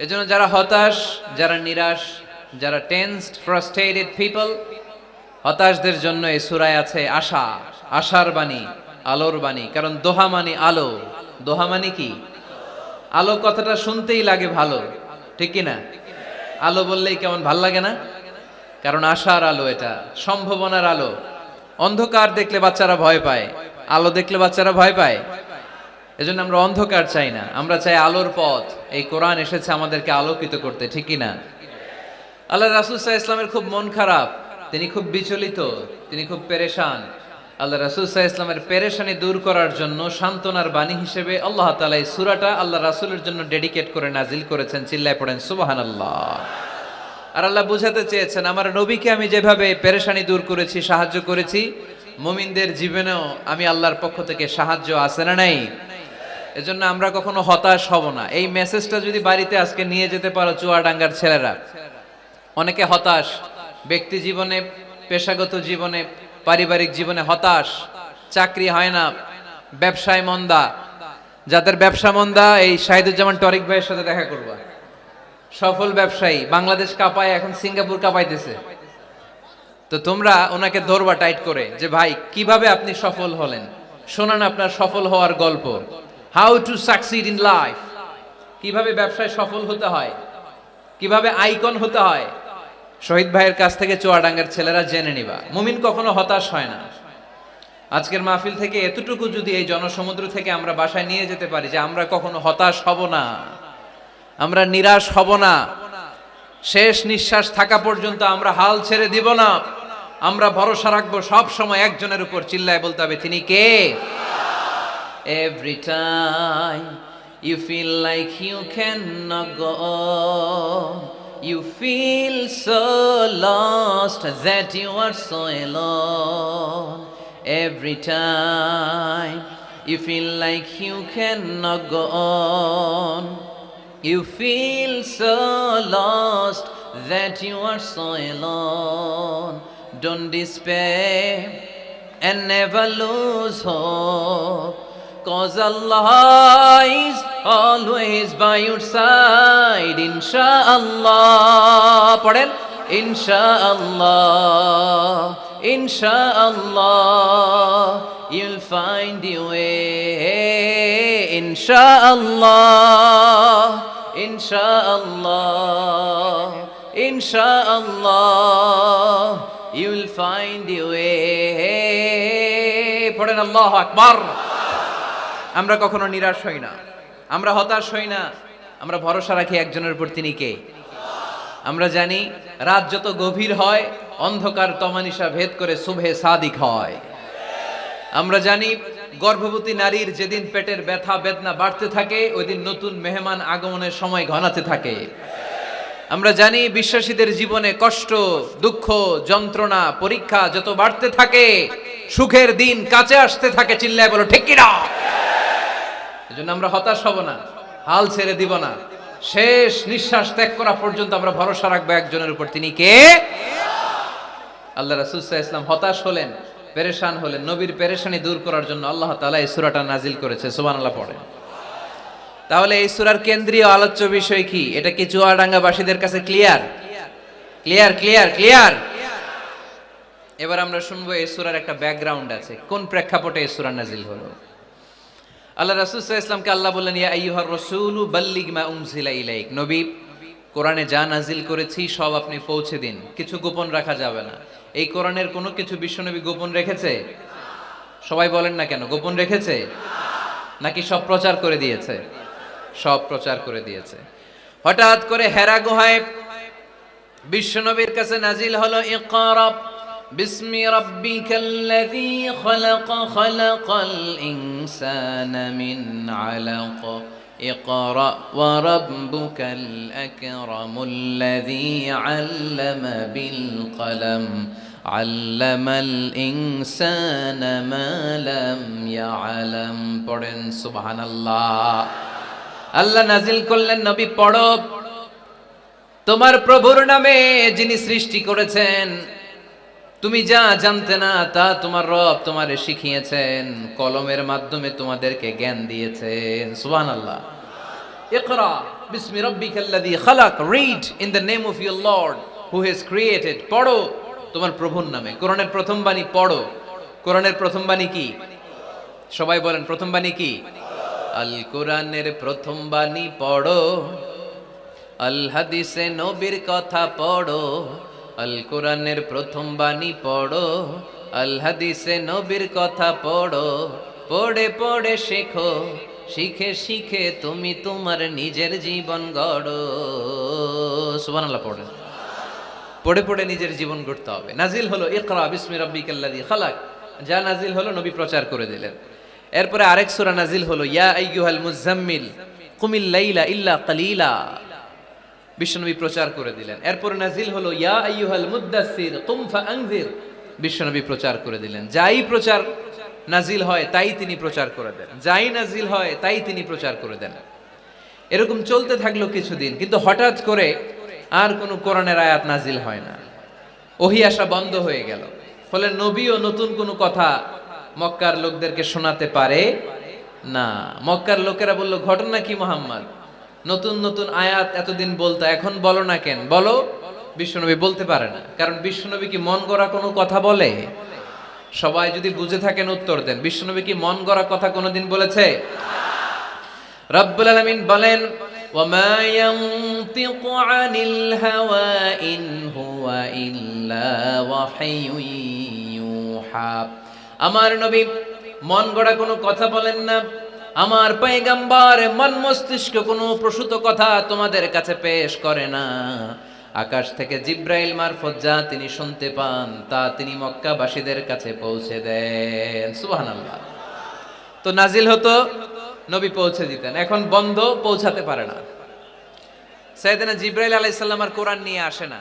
এজন্য যারা হতাশ, যারা নিরাশ, যারা টেন্সড, ফ্রাস্ট্রেটেড পিপল, হতাশদের জন্য এই সূরায় আছে আশা, আশার বাণী, আলোর বাণী। কারণ দোহা মানে আলো। দোহা মানে কি? আলো কথাটা শুনতেই লাগে ভালো, ঠিক কি না? আলো বললেই কেমন ভাল লাগে না? কারণ আশার আলো, এটা সম্ভাবনার আলো। অন্ধকার দেখলে বাচ্চারা ভয় পায়, আলো দেখলে বাচ্চারা ভয় পায়। এজন্য আমরা অন্ধকার চাই না, আমরা চাই আলোর পথ। এই কোরআন এসেছে আমাদেরকে আলোকিত করতে, ঠিক কি না? আল্লাহ রাসূল সাল্লাল্লাহু আলাইহি ওয়াসাল্লামের খুব মন খারাপ, তিনি খুব বিচলিত, তিনি খুব পেরেশান। আল্লাহ রাসূল সাল্লাল্লাহু আলাইহি ওয়াসাল্লামের পেরেশানি দূর করার জন্য সান্ত্বনার বাণী হিসেবে আল্লাহ তাআলা এই সূরাটা আল্লাহ রাসূলের জন্য ডেডিকেট করে নাজিল করেছেন। চিল্লায় পড়েন সুবহানাল্লাহ। আর আল্লাহ বুঝাতে চেয়েছেন, আমার নবীকে আমি যেভাবে পেরেশানি দূর করেছি, সাহায্য করেছি, মুমিনদের জীবনেও আমি আল্লাহর পক্ষ থেকে সাহায্য আছে না নাই? এজন্য আমরা কখনো হতাশ হব না। এই মেসেজটা যদি বাড়িতে আজকে নিয়ে যেতে পারো চুয়াডাঙ্গার ছেলেরা, অনেকে হতাশ, ব্যক্তি জীবনে, পেশাগত জীবনে, পারিবারিক জীবনে হতাশ, চাকরি হয় না, ব্যবসায় মন্দা। যাদের ব্যবসা মন্দা, এই শাহিদুজ্জামান টরিক ভাইয়ের সাথে দেখা করবা। সফল ব্যবসায়ী, বাংলাদেশ কাঁপায়, এখন সিঙ্গাপুর কাঁপাইতেছে। তো তোমরা ওনাকে ধরবা টাইট করে, যে ভাই কিভাবে আপনি সফল হলেন, শোনান আপনার সফল হওয়ার গল্প। How to succeed in life, কিভাবে ব্যবসায় সফল হতে হয়, কিভাবে আইকন হতে হয়, শহীদ ভাইয়ের কাছ থেকে চুয়াডাঙ্গার ছেলেরা জেনে নিবা। মুমিন কখনো হতাশ হয় না। আজকের মাহফিল থেকে এতটুকু যদি এই জনসমুদ্র থেকে আমরা বাসায় নিয়ে যেতে পারি, যে আমরা কখনো হতাশ হব না, আমরা নিরাশ হব না, শেষ নিঃশ্বাস থাকা পর্যন্ত আমরা হাল ছেড়ে দিব না, আমরা ভরসা রাখবো সব সময় একজনের উপর। চিল্লায় বলতে হবে, তিনি কে? Every time you feel like you cannot go on, you feel so lost that you are so alone. Every time you feel like you cannot go on, you feel so lost that you are so alone. Don't despair and never lose hope, 'cause Allah is always by your side. Insha'Allah, পড়েন, Insha'Allah, Insha'Allah, you'll find your way. Insha'Allah, Insha'Allah, Insha'Allah, you'll find your way. পড়েন আল্লাহু আকবার। আমরা কখনো নিরাশ হই না, আমরা হতাশ হই না, আমরা ভরসা রাখি একজনের উপর, তিনি কে? আমরা জানি রাত যত গভীর হয়, অন্ধকার তমানিসা ভেদ করে সুবহে সাদিক হয়। আমরা জানি গর্ভবতী নারীর যেদিন পেটের ব্যথা বেদনা বাড়তে থাকে, ওই দিন নতুন মেহমান আগমনের সময় ঘনাতে থাকে। আমরা জানি বিশ্বাসীদের জীবনে কষ্ট, দুঃখ, যন্ত্রণা, পরীক্ষা যত বাড়তে থাকে, সুখের দিন কাছে আসতে থাকে। চিল্লায় বলো ঠিক কি না? এজন্য আমরা হতাশ হব না, হাল ছেড়ে দিব না, শেষ নিঃশ্বাস ত্যাগ করা পর্যন্ত আমরা ভরসা রাখবো একজনের উপর, তিনি কে? আল্লাহ রাসূল সাল্লাল্লাহু আলাইহি ওয়াসাল্লাম হতাশ হলেন, পেরেশান হলেন, নবীর পেরেশানি দূর করার জন্য আল্লাহ তাআলা এই সূরাটা নাজিল করেছে। সুবহানাল্লাহ পড়েন। তাহলে এই সূরার কেন্দ্রীয় আলোচ্য বিষয় কি? এটা কি চুয়াডাঙ্গাবাসীদের কাছে ক্লিয়ার? Clear, clear, clear. এবার আমরা শুনবো এই সূরার একটা ব্যাকগ্রাউন্ড আছে, কোন প্রেক্ষাপটে এই সূরা নাজিল হলো। আল্লাহ রাসূল সাল্লাল্লাহু আলাইহি ওয়াসাল্লামকে আল্লাহ বললেন, ইয়া আইয়ুহার রাসূলু বাল্লিগ মা উনজিলা ইলাইক, নবী কোরআনে যা নাজিল করেছি সব আপনি পৌঁছে দিন, কিছু গোপন রাখা যাবে না। এই কোরআনের কোনো কিছু বিশ্বনবী গোপন রেখেছে? সবাই বলেন না কেন, গোপন রেখেছে নাকি সব প্রচার করে দিয়েছে? সব প্রচার করে দিয়েছে। হঠাৎ করে হেরা গুহায় বিশ্বনবীর কাছে নাজিল হলো, ইকরা বিসমি রাব্বিকাল্লাযী খালাক, খালাকাল ইনসানা মিন আলাক, ইকরা ওয়া রাব্বুকাল আকরামুল্লাযী আল্লামা বিল কলম, আল্লামাল ইনসানা মা লাম ইয়ালাম। পড়েন সুবহানাল্লাহ। আল্লাহ নাজিল করলেন, নবী পড়ো, তোমার প্রভুর নামে যিনি সৃষ্টি করেছেন, তুমি যা জানতে না তা তোমার রব তোমারে শিখিয়েছেন, কলমের মাধ্যমে তোমাদেরকে জ্ঞান দিয়েছেন। সুবহানাল্লাহ। ইকরা বিসমি রাব্বিকাল্লাযী খালাক, read in the name of your lord who has created. পড়ো তোমার প্রভুর নামে। কোরআনের প্রথম বাণী পড়ো। কোরআনের প্রথম বাণী কি? সবাই বলেন, প্রথম বাণী কি? আল কোরআনের প্রথম বাণী পড়ো, আল হাদিসে নবীর কথা পড়ো, আল কোরআনের প্রথম বাণী পড়ো, আল হাদিসে নবীর কথা পড়ো, পড়ে পড়ে শেখো, শিখে শিখে তুমি তোমার নিজের জীবন গড়ো। সুবহানাল্লাহ পড়েন। পড়ে পড়ে নিজের জীবন গড়তে হবে। নাজিল হলো ইকরা বিসমি রাব্বিকাল্লাযী খালাক, যা নাজিল হলো নবী প্রচার করে দিলেন। এরপরে আরেক সূরা নাজিল হলো ইয়া আইয়ুহাল মুযাম্মিল কুমিল লাইলা ইল্লা কালিলা, বিশ্বনবী প্রচার করে দিলেন। এরপরে নাজিল হলো ইয়া আইয়ুহাল মুদ্দাসসির কুম ফাআনজির, বিশ্বনবী প্রচার করে দিলেন। যাই প্রচার নাজিল হয় তাই তিনি প্রচার করে দেন, যাই নাজিল হয় তাই তিনি প্রচার করে দেন। এরকম চলতে থাকলো কিছুদিন, কিন্তু হঠাৎ করে আর কোনো কোরআনের আয়াত নাজিল হয় না, ওহী আসা বন্ধ হয়ে গেল। ফলে নবীও নতুন কোনো কথা মক্কার লোকদেরকে শোনাতে পারে না। মক্কার লোকেরা বলল, ঘটনা কি মুহাম্মদ, নতুন নতুন আয়াত এতদিন বলতো, এখন বলো না কেন? বলো। বিশ্বনবী বলতে পারে না, কারণ বিশ্বনবী কি মন গড়া কোনো কথা বলে? সবাই যদি বুঝে থাকেন উত্তর দেন, বিশ্বনবী কি মন গড়া কথা কোনোদিন বলেছে? রব্বুল আলামিন বলেন, ওয়ামা ইয়ানতিকু আনিল হাওয়া ইন হুয়া ইল্লা ওয়াহয়ুন ইউহা। আমার নবী মন গড়া কোনো কথা বলেন না। আমার পয়গম্বর মন মস্তিষ্ক কোনো প্রসূত কথা তোমাদের কাছে পেশ করে না। আকাশ থেকে জিব্রাইল মারফত যা তিনি শুনতে পান তা তিনি মক্কাবাসীদের কাছে পৌঁছে দেন। সুবহানাল্লাহ। তো নাজিল হতো, নবী পৌঁছে দিতেন। এখন বন্ধ, পৌঁছাতে পারে না। সাইয়েদনা জিব্রাইল আলাইহিস সালাম আর কোরআন নিয়ে আসে না।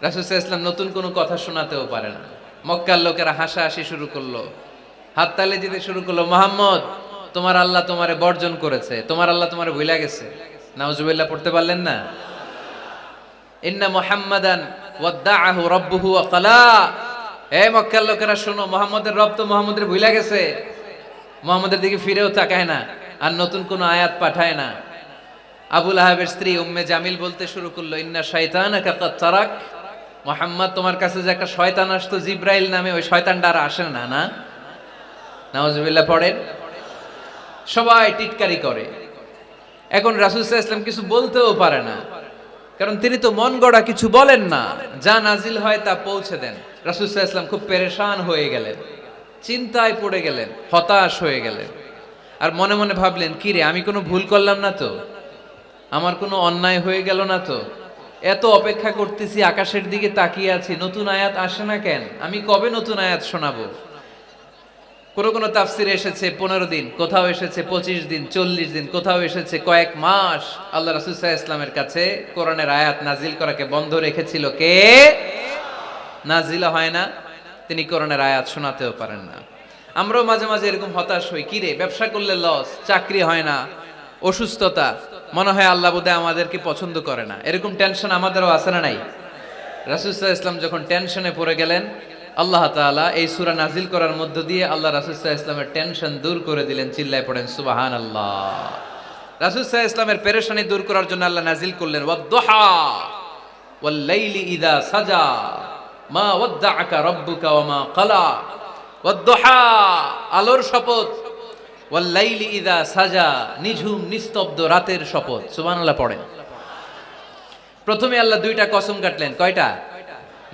রাসূল সাল্লাল্লাহু আলাইহি ওয়াসাল্লাম নতুন কোনো কথা শোনাতেও পারে না। মক্কার লোকেরা হাসাহাসি শুরু করলো, হাততালি দিতে শুরু করলো, মুহাম্মদ তোমার আল্লাহ তোমারে বর্জন করেছে, তোমার আল্লাহ তোমারে ভুলে গেছে। নাউজুবিল্লাহ পড়তে পারলেন না? ইন্না মুহাম্মাদান ওয়াদ্দাআহু রাব্বুহু ওয়া ক্বালা। হে মক্কার লোকেরা শোনো, মুহাম্মদের রব তো মুহাম্মদের ভুলে গেছে, মুহাম্মদের দিকে ফিরেও তাকায় না, আর নতুন কোন আয়াত পাঠায় না। আবু লাহাবের স্ত্রী উম্মে জামিল বলতে শুরু করলো, ইন্না শাইতানাকা ক্বাদ তারাক। মুহাম্মদ তোমার কাছে যে একটা শয়তান আসতো জিব্রাইল নামে, ওই শয়তানটা আর আসে না। না, নাউজুবিল্লাহ পড়েন। সবাই টিটকারি করে। এখন রাসূল সাল্লাল্লাহু আলাইহি ওয়াসাল্লাম কিছু বলতেও পারে না, কারণ তিনি তো মন গড়া কিছু বলেন না, যা নাজিল হয় তা পৌঁছে দেন। রাসূল সাল্লাল্লাহু আলাইহি ওয়াসাল্লাম খুব পেরেশান হয়ে গেলেন, চিন্তায় পড়ে গেলেন, হতাশ হয়ে গেলেন। আর মনে মনে ভাবলেন, কি রে, আমি কোনো ভুল করলাম না তো? আমার কোনো অন্যায় হয়ে গেল না তো? এত অপেক্ষা করতেছি, আকাশের দিকে তাকিয়ে আছি, নতুন আয়াত আসে না কেন? আমি কবে নতুন আয়াত শোনাবো? কোন তাফসিরে এসেছে 15 দিন, কোথাও এসেছে 25 দিন, 40 দিন, কোথাও এসেছে কয়েক মাস আল্লাহ রাসূল সাল্লাল্লাহু আলাইহি ওয়াসাল্লামের কাছে কোরআনের আয়াত নাজিল করাকে বন্ধ রেখেছিল কে? নাজিল হয় না, তিনি কোরআনের আয়াত শোনাতেও পারেন না। আমরাও মাঝে মাঝে এরকম হতাশ হই, কি রে, ব্যবসা করলে লস, চাকরি হয় না, অসুস্থতা, মনে হয় আল্লাহ বোধহয় আমাদেরকে পছন্দ করে না। এরকম টেনশন আমাদেরও আছে না নাই? রাসূল সাল্লাল্লাহু আলাইহি ওয়াসাল্লাম যখন টেনশনে পড়ে গেলেন, আল্লাহ তাআলা এই সূরা নাজিল করার মধ্য দিয়ে আল্লাহ রাসূল সাল্লাল্লাহু আলাইহি ওয়াসাল্লামের টেনশন দূর করে দিলেন। চিল্লায় পড়েন সুবহানাল্লাহ। রাসূল সাল্লাল্লাহু আলাইহি ওয়াসাল্লামের পেরেশানি দূর করার জন্য আল্লাহ নাজিল করলেন, ওয়াদ-দুহা ওয়াল লাইলি ইযা সাজা মা ওয়াদ্দাআকা রাব্বুকা ওয়া মা ক্বালা। ওয়াদ-দুহা, আলোর শপথ, ওয়াল লাইলি ইযা সাজা, নিঝুম নিস্তব্ধ রাতের শপথ। সুবহানাল্লাহ পড়েন। প্রথমে আল্লাহ দুইটা কসম কাটলেন। কয়টা?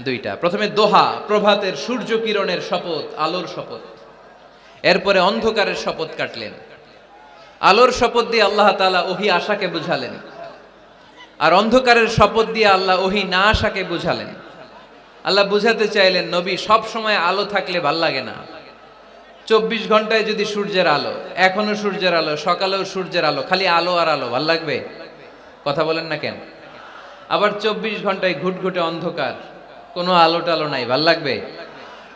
দুইটা। প্রথমে দোহা, প্রভাতের সূর্য কিরণের শপথ, আলোর শপথ। এরপরে অন্ধকারের শপথ কাটলেন। আলোর শপথ দিয়ে আল্লাহ তাআলা ওহী আশাকে বুঝালেন, আর অন্ধকারের শপথ দিয়ে আল্লাহ ওহী না আশাকে বুঝালেন। আল্লাহ বুঝাতে চাইলেন, নবী সব সময় আলো থাকলে ভাল লাগে না। 24 ঘন্টায় যদি সূর্যের আলো, এখনো সূর্যের আলো, সকালেও সূর্যের আলো, খালি আলো আর আলো, ভাল লাগবে? কথা বলেন না কেন? আবার 24 ঘন্টায় ঘুটঘুটে অন্ধকার, কোনো আলো টালো নাই, ভাল লাগবে?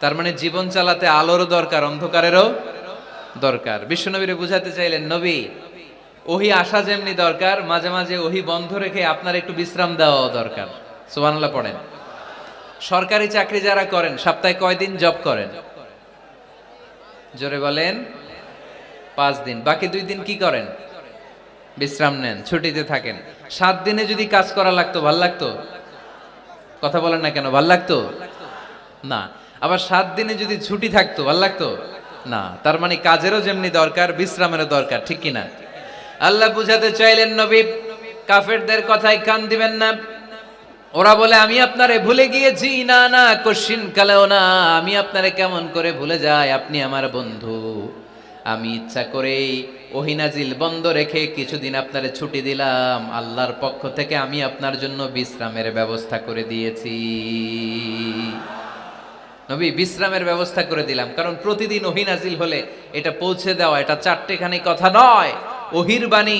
তার মানে জীবন চালাতে আলোরও দরকার, অন্ধকারেরও দরকার। বিশ্বনবীরে বুঝাতে চাইলেন, নবী ওহী আসা যেমনি দরকার, মাঝে মাঝে ওহী বন্ধ রেখে আপনার একটু বিশ্রাম দেওয়া দরকার। সুবহানাল্লাহ পড়েন। সরকারি চাকরি যারা করেন, সপ্তাহে কয়দিন জব করেন? জোরে বলেন। 5 দিন। বাকি 2 দিন কি করেন? বিশ্রাম নেন, ছুটিতে থাকেন। 7 দিনে যদি কাজ করা লাগতো, ভাল লাগতো? কথা বলেন না কেন? ভাল লাগতো না। আবার 7 দিনে যদি ছুটি থাকতো, ভাল লাগতো না। তার মানে কাজেরও যেমনি দরকার, বিশ্রামেরও দরকার, ঠিক কিনা? আল্লাহ বুঝাতে চাইলেন, নবী কাফেরদের কথায় কান দিবেন না। ওরা বলে আমি আপনারে ভুলে গিয়েছি। না না, কোশ্চিন কালেও না। আমি আপনারে কেমন করে ভুলে যাই, আপনি আমার বন্ধু। আমি ইচ্ছা করেই ওহী নাজিল বন্ধ রেখে কিছুদিন আপনারে ছুটি দিলাম। আল্লাহর পক্ষ থেকে আমি আপনার জন্য বিশ্রামের ব্যবস্থা করে দিয়েছি। নবী, বিশ্রামের ব্যবস্থা করে দিলাম, কারণ প্রতিদিন ওহী নাজিল হলে এটা পৌঁছে দেওয়া এটা চারটেখানি কথা নয়। ওহির বাণী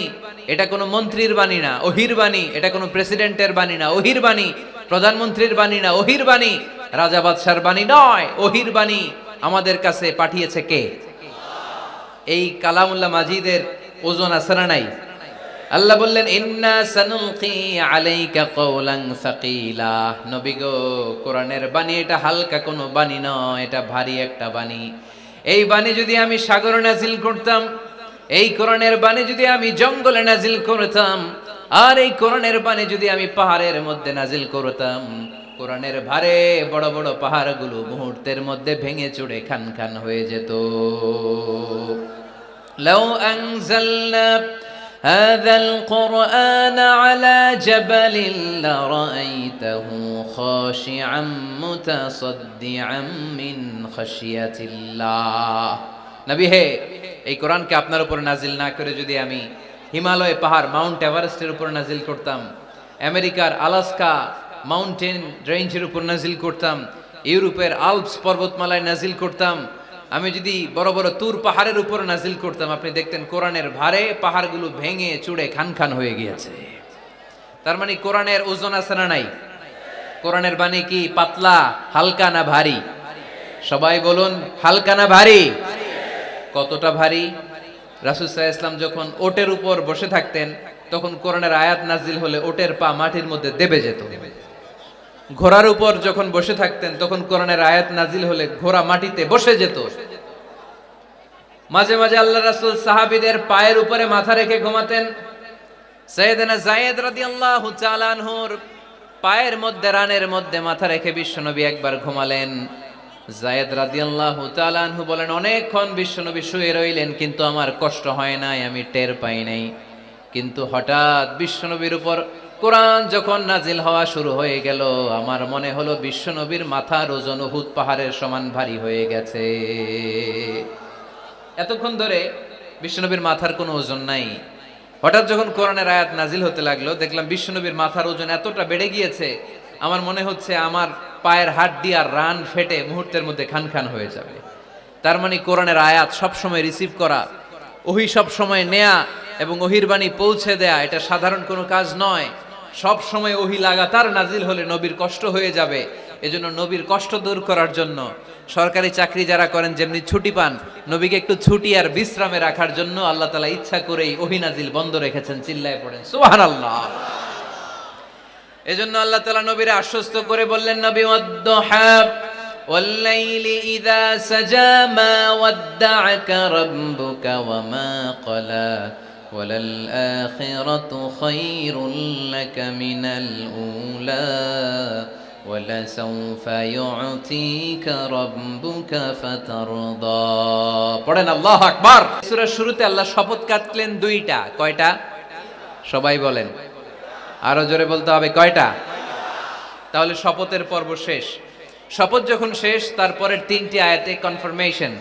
এটা কোনো মন্ত্রীর বাণী না। ওহির বাণী এটা কোনো প্রেসিডেন্টের বাণী না। ওহির বাণী প্রধানমন্ত্রীর বাণী না। ওহির বাণী রাজা বাদশার বাণী নয়। ওহির বাণী আমাদের কাছে পাঠিয়েছে কে? এই কালামুল্লাহ মাজিদের ওজন আছে না নাই? আল্লাহ বললেন ইন্না সানুলকি আলাইকা কওলান সাকিলা। নবী গো, কোরআনের বাণী এটা হালকা কোনো বাণী নয়, এটা ভারী একটা বাণী। এই বাণী যদি আমি সাগরে নাজিল করতাম, এই কোরআনের বাণী যদি আমি জঙ্গলে নাজিল করতাম, আর এই কোরআনের বাণী যদি আমি পাহাড়ের মধ্যে নাজিল করতাম, কোরআনের ভারে বড় বড় পাহাড়গুলো মুহূর্তের মধ্যে ভেঙে চুরে খান খান হয়ে যেত। লাউ আনজালনা হাযাল কুরআন আলা জাবালিন লারাআইতাহু খাশিআম মুতাসাদ্দিআম মিন খাশিয়াতিল্লাহ। নবী হে, এই কোরআনকে আপনার উপর নাজিল না করে যদি আমি হিমালয় পাহাড় মাউন্ট এভারেস্টের উপর নাজিল করতাম, আমেরিকার আলাস্কা মাউন্টেন রেঞ্জের উপর নাজিল করতাম, ইউরোপের আল্পস পর্বতমালায় নাজিল করতাম, আমি যদি বড় বড় তুর পাহাড়ের উপর নাজিল করতাম, আপনি দেখতেন কোরআনের ভারে পাহাড়গুলো ভেঙে চুড়ে খান খান হয়ে গিয়েছে। তার মানে কোরআনের ওজন আছে না নাই? কোরআনের বাণী কি পাতলা, হালকা না ভারী? সবাই বলুন, হালকা না ভারী? কতটা ভারী? রাসূল সাল্লাল্লাহু আলাইহি ওয়াসাল্লাম যখন ওটের উপর বসে থাকতেন, তখন কোরআনের আয়াত নাজিল হলে ওটের পা মাটির মধ্যে দেবে যেত। ঘোড়ার উপর যখন বসে থাকতেন, তখন কোরআনের আয়াত নাজিল হলে ঘোড়া মাটিতে বসে যেত। মাঝে মাঝে আল্লাহ রাসূল সাহাবীদের পায়ের উপরে মাথা রেখে ঘুমাতেন। সাইয়েদনা যায়েদ রাদিয়াল্লাহু তাআলা আনহুর পায়ের মধ্যে, রানের মধ্যে মাথা রেখে বিশ্বনবী একবার ঘুমালেন। যায়েদ রাদিয়াল্লাহু তাআলা আনহু বলেন, অনেকক্ষণ বিশ্বনবী শুয়ে রইলেন, কিন্তু আমার কষ্ট হয় নাই, আমি টের পাই নাই। কিন্তু হঠাৎ বিশ্বনবীর উপর কোরআন যখন নাজিল হওয়া শুরু হয়ে গেল, আমার মনে হলো বিশ্বনবীর মাথার ওজন উহুদ পাহাড়ের সমান ভারী হয়ে গেছে। এতক্ষণ ধরে বিশ্বনবীর মাথার কোনো ওজন নাই। হঠাৎ যখন কোরআনের আয়াত নাজিল হতে লাগলো, দেখলাম বিশ্বনবীর মাথার ওজন এতটা বেড়ে গিয়েছে, আমার মনে হচ্ছে আমার পায়ের হাড্ডি আর রান ফেটে মুহূর্তের মধ্যে খান খান হয়ে যাবে। তার মানে কোরআনের আয়াত সবসময় রিসিভ করা, ওহী সবসময় নেয়া এবং ওহির বাণী পৌঁছে দেয়া, এটা সাধারণ কোনো কাজ নয়। সব সময় ওহী লাগাতার নাজিল হলে নবীর কষ্ট হয়ে যাবে। এজন্য নবীর কষ্ট দূর করার জন্য সরকারি চাকরি যারা করেন যেমনি ছুটি পান, নবীকে একটু ছুটি আর বিশ্রামে রাখার জন্য আল্লাহ তাআলা ইচ্ছা করেই ওহী নাজিল বন্ধ রেখেছেন। চিল্লায় পড়েন সুবহানাল্লাহ। এজন্য আল্লাহ তাআলা নবীরে আশ্বস্ত করে বললেন, নবী ওয়াদ-দুহা ওয়াল-লাইলি ইযা সাজা মা ওয়াদ্দা'আকা রাব্বুকা ওয়া মা ক্বালা ওয়ালাল আখিরাতু খায়রুল লাকা মিনাল উলা ওয়ালাসাউফা ইউ'তিকা রাব্বুকা ফাতারদা। পড়েন আল্লাহু আকবার। সূরার শুরুতে আল্লাহ শপথ কাটলেন দুইটা। কয়টা? সবাই বলেন, আরো জোরে বলতে হবে, কয়টা? তাহলে শপথের পর্ব শেষ। শপথ যখন শেষ, তারপরের তিনটি আয়াতে কনফার্মেশন।